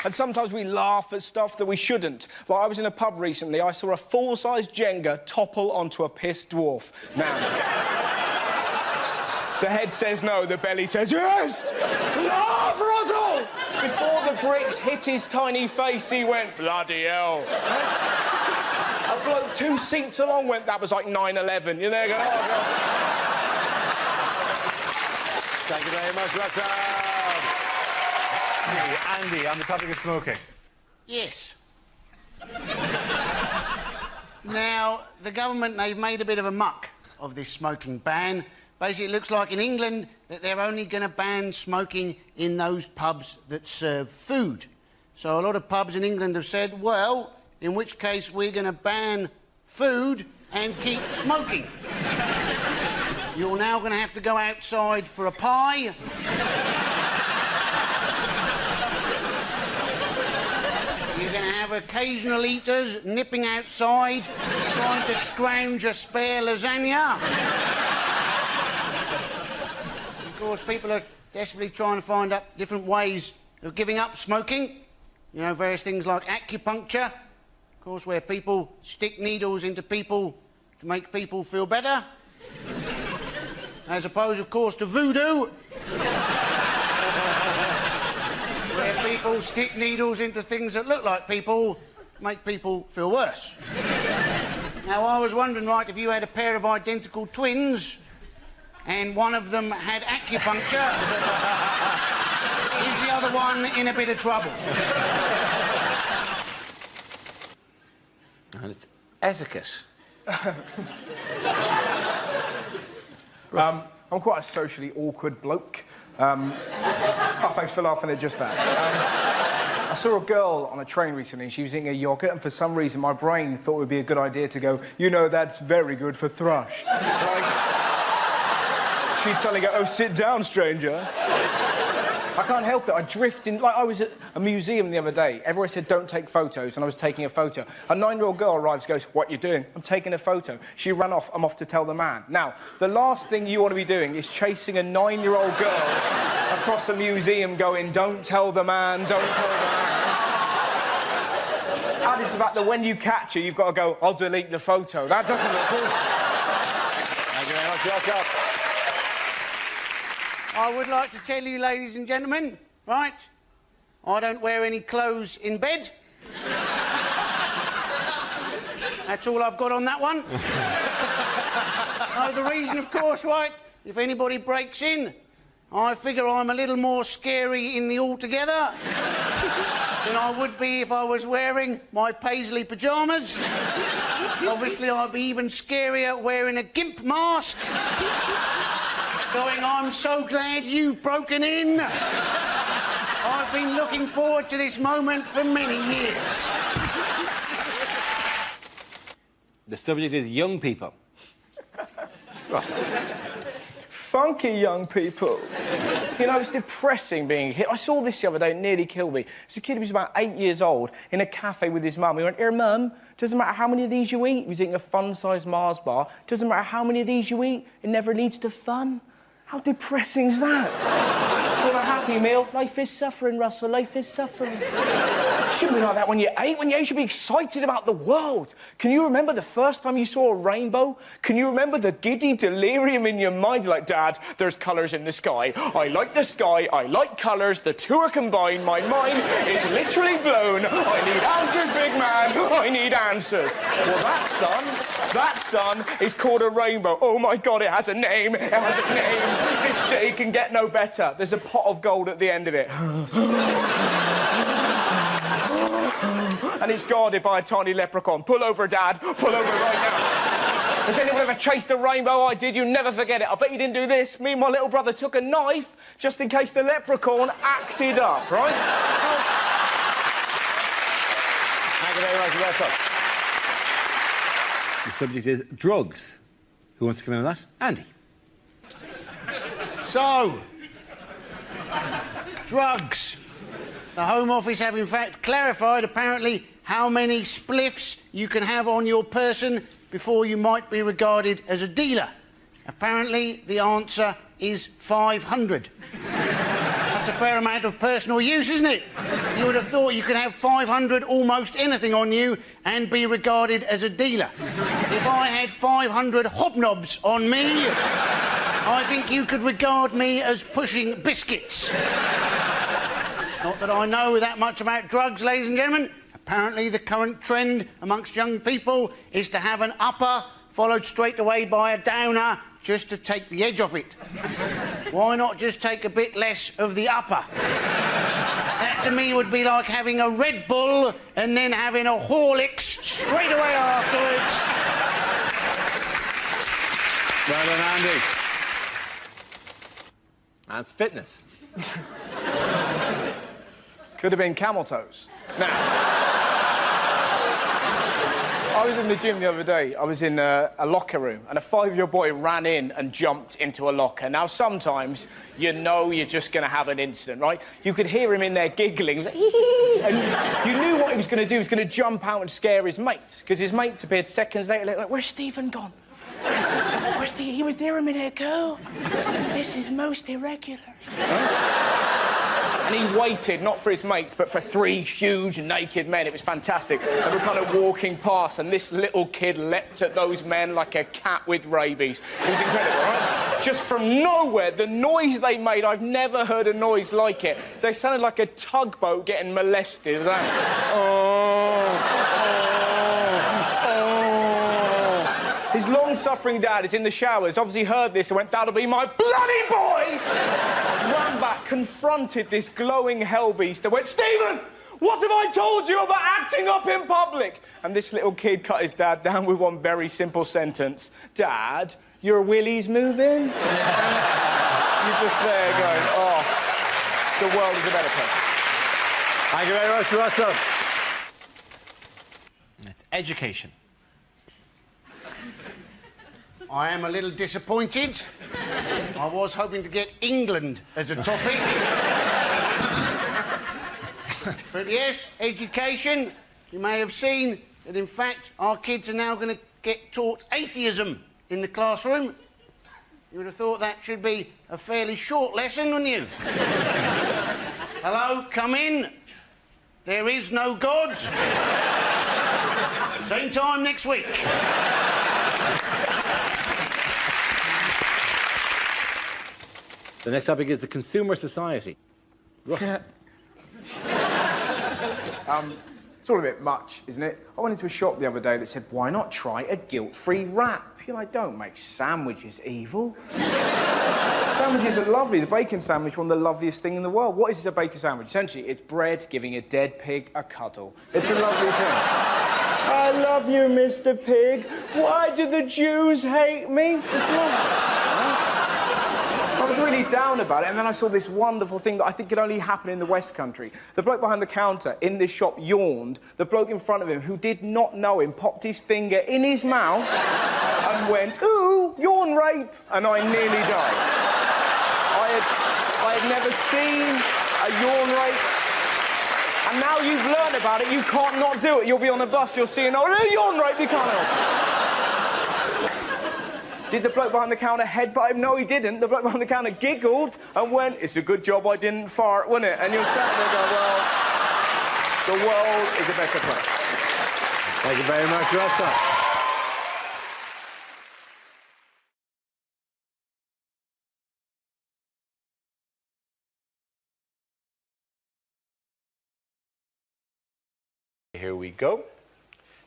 And sometimes we laugh at stuff that we shouldn't. Like, I was in a pub recently, I saw a full-size Jenga topple onto a pissed dwarf. Now, the head says no, the belly says yes! Laugh, Russell! Before the bricks hit his tiny face, he went, bloody hell. A bloke 2 seats along went, that was like 9/11. You're there going, oh, God. Thank you very much, Russell. Andy, on the topic of smoking. Yes. Now, the government, they've made a bit of a muck of this smoking ban. Basically, it looks like in England that they're only going to ban smoking in those pubs that serve food. So a lot of pubs in England have said, well, in which case we're going to ban food and keep smoking. You're now going to have to go outside for a pie. You're going to have occasional eaters nipping outside, trying to scrounge a spare lasagna. Of course, people are desperately trying to find out different ways of giving up smoking. You know, various things like acupuncture, of course, where people stick needles into people to make people feel better. As opposed, of course, to voodoo, where people stick needles into things that look like people, make people feel worse. Now, I was wondering, right, if you had a pair of identical twins and one of them had acupuncture, is the other one in a bit of trouble? And it's etiquette. I'm quite a socially awkward bloke. Oh, thanks for laughing at just that. I saw a girl on a train recently, and she was eating a yoghurt, and for some reason my brain thought it would be a good idea to go, you know, that's very good for thrush. She'd suddenly go, oh, sit down, stranger. I can't help it, I drift in... Like, I was at a museum the other day. Everyone said, don't take photos, and I was taking a photo. A 9-year-old girl arrives, goes, what you doing? I'm taking a photo. She ran off, I'm off to tell the man. Now, the last thing you want to be doing is chasing a 9-year-old girl across a museum going, don't tell the man, don't tell the man. Added to the fact that when you catch her, you've got to go, I'll delete the photo. That doesn't look good. Thank you very much, Jacob. I would like to tell you, ladies and gentlemen, right, I don't wear any clothes in bed. That's all I've got on that one. The reason, of course, right, if anybody breaks in, I figure I'm a little more scary in the altogether than I would be if I was wearing my paisley pyjamas. Obviously, I'd be even scarier wearing a gimp mask. Going, I'm so glad you've broken in. I've been looking forward to this moment for many years. The subject is young people. Russell. Funky young people. You know, it's depressing being hit. I saw this the other day, it nearly killed me. It's a kid who was about 8 years old in a cafe with his mum. He went, here, Mum, doesn't matter how many of these you eat. He was eating a fun-sized Mars bar. Doesn't matter how many of these you eat, it never leads to fun. How depressing is that? It's not a happy meal. Life is suffering, Russell. Life is suffering. Shouldn't be like that when you're 8. When you're 8, you should be excited about the world. Can you remember the first time you saw a rainbow? Can you remember the giddy delirium in your mind? You're like, Dad, there's colours in the sky. I like the sky. I like colours. The two are combined. My mind is literally blown. I need answers, big man. I need answers. Well, that sun is called a rainbow. Oh, my God, it has a name. It has a name. This day can get no better. There's a pot of gold at the end of it. And it's guarded by a tiny leprechaun. Pull over, Dad. Pull over right now. Has anyone ever chased a rainbow? I did. You never forget it. I bet you didn't do this. Me and my little brother took a knife just in case the leprechaun acted up, right? Thank you very much. That's up. The subject is drugs. Who wants to come in on that? Andy. So, drugs. The Home Office have in fact clarified apparently how many spliffs you can have on your person before you might be regarded as a dealer. Apparently the answer is 500. That's a fair amount of personal use, isn't it? You would have thought you could have 500 almost anything on you and be regarded as a dealer. If I had 500 hobnobs on me, I think you could regard me as pushing biscuits. Not that I know that much about drugs, ladies and gentlemen. Apparently the current trend amongst young people is to have an upper followed straight away by a downer just to take the edge off it. Why not just take a bit less of the upper? That to me would be like having a Red Bull and then having a Horlicks straight away afterwards. Well done, Andy. That's fitness. Could have been camel toes. Now, I was in the gym the other day. I was in a locker room, and a 5-year-old boy ran in and jumped into a locker. Now, sometimes you know you're just going to have an incident, right? You could hear him in there giggling, like, and you knew what he was going to do. He was going to jump out and scare his mates, because his mates appeared seconds later, like, where's Stephen gone? Where's Stephen? He was near a minute ago. This is most irregular. And he waited, not for his mates, but for 3 huge naked men. It was fantastic. They were kind of walking past, and this little kid leapt at those men like a cat with rabies. It was incredible, right? Just from nowhere, the noise they made, I've never heard a noise like it. They sounded like a tugboat getting molested. It was like, His long-suffering dad is in the showers, obviously heard this and went, that'll be my bloody boy! Ran back, confronted this glowing hellbeast and went, Stephen, what have I told you about acting up in public? And this little kid cut his dad down with one very simple sentence. Dad, your willy's moving? You're just there going, oh, the world is a better place. Thank you very much. What's up? It's education. I am a little disappointed. I was hoping to get England as a topic. But yes, education. You may have seen that, in fact, our kids are now going to get taught atheism in the classroom. You would have thought that should be a fairly short lesson, wouldn't you? Hello, come in. There is no God. Same time next week. The next topic is the consumer society. Russ. It's all a bit much, isn't it? I went into a shop the other day that said, why not try a guilt-free wrap? You're like, don't make sandwiches evil. Sandwiches are lovely. The bacon sandwich, one of the loveliest things in the world. What is a bacon sandwich? Essentially, it's bread giving a dead pig a cuddle. It's a lovely thing. I love you, Mr. Pig. Why do the Jews hate me? It's lovely. I was really down about it, and then I saw this wonderful thing that I think could only happen in the West Country. The bloke behind the counter in this shop yawned. The bloke in front of him, who did not know him, popped his finger in his mouth and went, ooh, yawn rape, and I nearly died. I had never seen a yawn rape. And now you've learned about it, you can't not do it. You'll be on a bus, you'll see an yawn rape, you can't help it. Did the bloke behind the counter headbutt him? No, he didn't. The bloke behind the counter giggled and went, it's a good job I didn't fart, wasn't it? And you're sat there going, well, The world is a better place. Thank you very much, Russell. Here we go.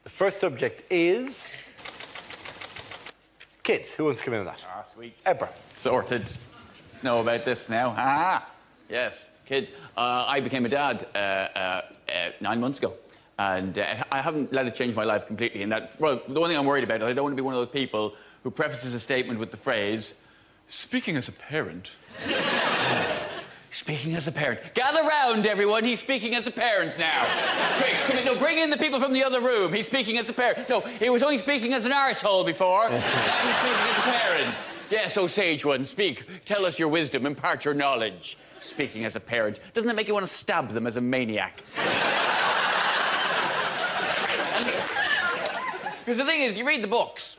The first subject is kids. Who wants to come in on that? Ah, sweet. Ebra. Sorted. Know about this now. Ah, yes, kids. I became a dad 9 months ago. And I haven't let it change my life completely in that, well, the one thing I'm worried about is I don't want to be one of those people who prefaces a statement with the phrase, speaking as a parent. Speaking as a parent. Gather round, everyone. He's speaking as a parent now. Quick, come in. No, bring in the people from the other room. He's speaking as a parent. No, he was only speaking as an arsehole before. Now he's speaking as a parent. Yes, oh, sage one, speak. Tell us your wisdom. Impart your knowledge. Speaking as a parent. Doesn't it make you want to stab them as a maniac? Because the thing is, you read the books.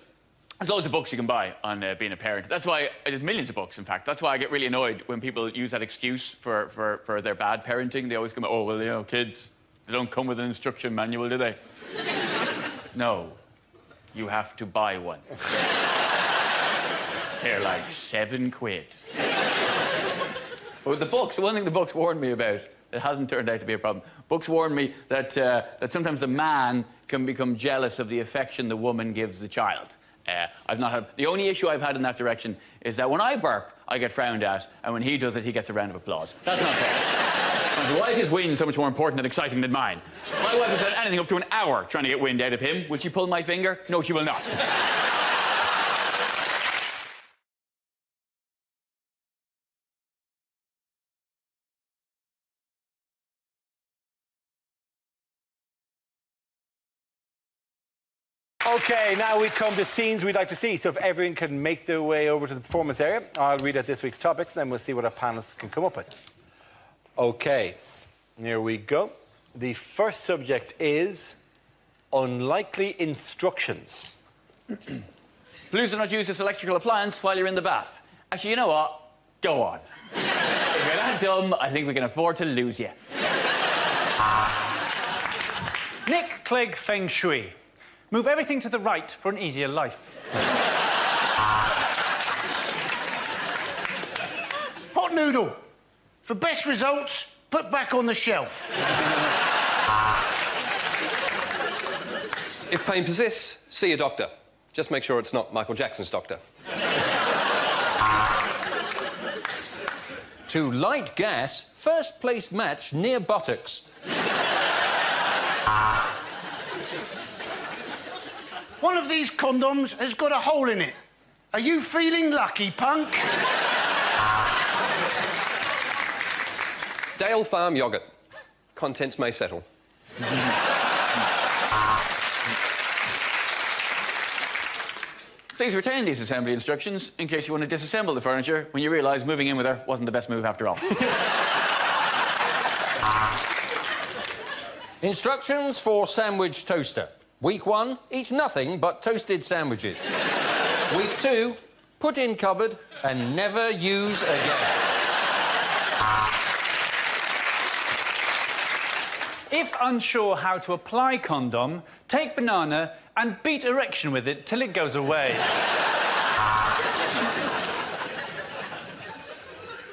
There's loads of books you can buy on being a parent. That's why, there's millions of books, in fact. That's why I get really annoyed when people use that excuse for their bad parenting. They always come, oh, well, you know, kids, they don't come with an instruction manual, do they? No. You have to buy one. They're like £7. But with the books, the one thing the books warned me about, it hasn't turned out to be a problem. Books warn me that, that sometimes the man can become jealous of the affection the woman gives the child. I've not had... The only issue I've had in that direction is that when I burp, I get frowned at, and when he does it, he gets a round of applause. That's not fair. So why is his wind so much more important and exciting than mine? My wife has spent anything up to an hour trying to get wind out of him. Will she pull my finger? No, she will not. OK, now we come to scenes we'd like to see. So if everyone can make their way over to the performance area, I'll read out this week's topics, and then we'll see what our panelists can come up with. OK, here we go. The first subject is unlikely instructions. Please do not use this electrical appliance while you're in the bath. Actually, you know what? Go on. If you're that dumb, I think we can afford to lose you. Nick Clegg Feng Shui. Move everything to the right for an easier life. Hot noodle. For best results, put back on the shelf. If pain persists, see a doctor. Just make sure it's not Michael Jackson's doctor. To light gas, first place match near buttocks. One of these condoms has got a hole in it. Are you feeling lucky, punk? Dale Farm yogurt. Contents may settle. Please retain these assembly instructions in case you want to disassemble the furniture when you realise moving in with her wasn't the best move after all. Instructions for sandwich toaster. Week 1, eat nothing but toasted sandwiches. Week 2, put in cupboard and never use again. If unsure how to apply condom, take banana and beat erection with it till it goes away.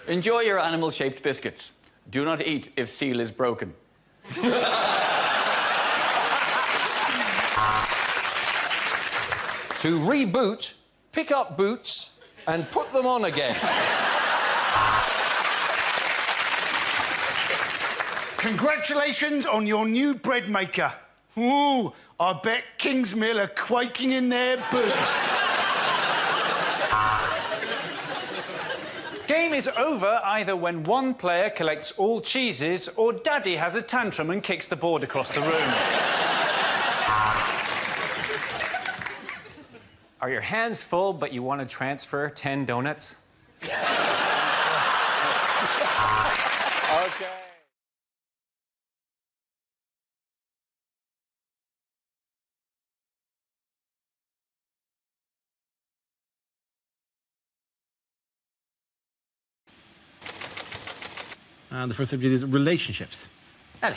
Enjoy your animal-shaped biscuits. Do not eat if seal is broken. To reboot, pick up boots and put them on again. Congratulations on your new bread maker. Ooh, I bet Kingsmill are quaking in their boots. Game is over either when one player collects all cheeses or Daddy has a tantrum and kicks the board across the room. Are your hands full, but you want to transfer 10 donuts? OK. And the first subject is relationships. Ellie.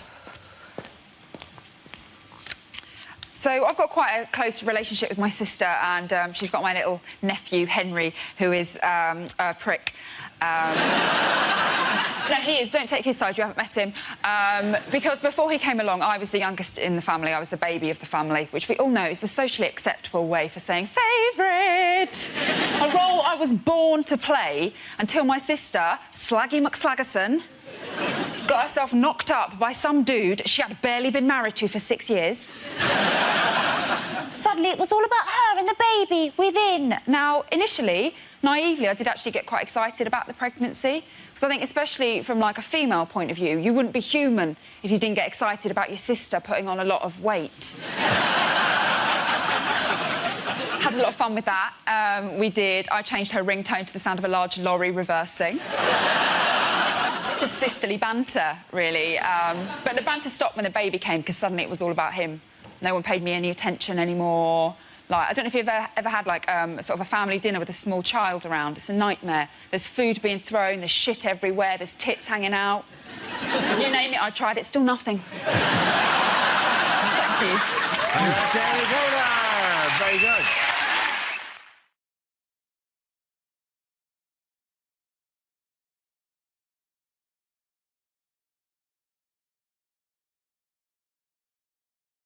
So I've got quite a close relationship with my sister, and she's got my little nephew, Henry, who is a prick. No, he is. Don't take his side. You haven't met him. Because before he came along, I was the youngest in the family. I was the baby of the family, which we all know is the socially acceptable way for saying favourite. A role I was born to play until my sister, Slaggy McSlaggerson, got herself knocked up by some dude she had barely been married to for 6 years. Suddenly, it was all about her and the baby within. Now, initially, naively, I did actually get quite excited about the pregnancy, because I think, especially from, like, a female point of view, you wouldn't be human if you didn't get excited about your sister putting on a lot of weight. Had a lot of fun with that. We did. I changed her ringtone to the sound of a large lorry reversing. Just sisterly banter, really. But the banter stopped when the baby came, because suddenly it was all about him. No one paid me any attention anymore. Like, I don't know if you've ever had, like, sort of a family dinner with a small child around. It's a nightmare. There's food being thrown, there's shit everywhere, there's tits hanging out. You name it, I tried it, still nothing. Thank you. There we go there. Very good.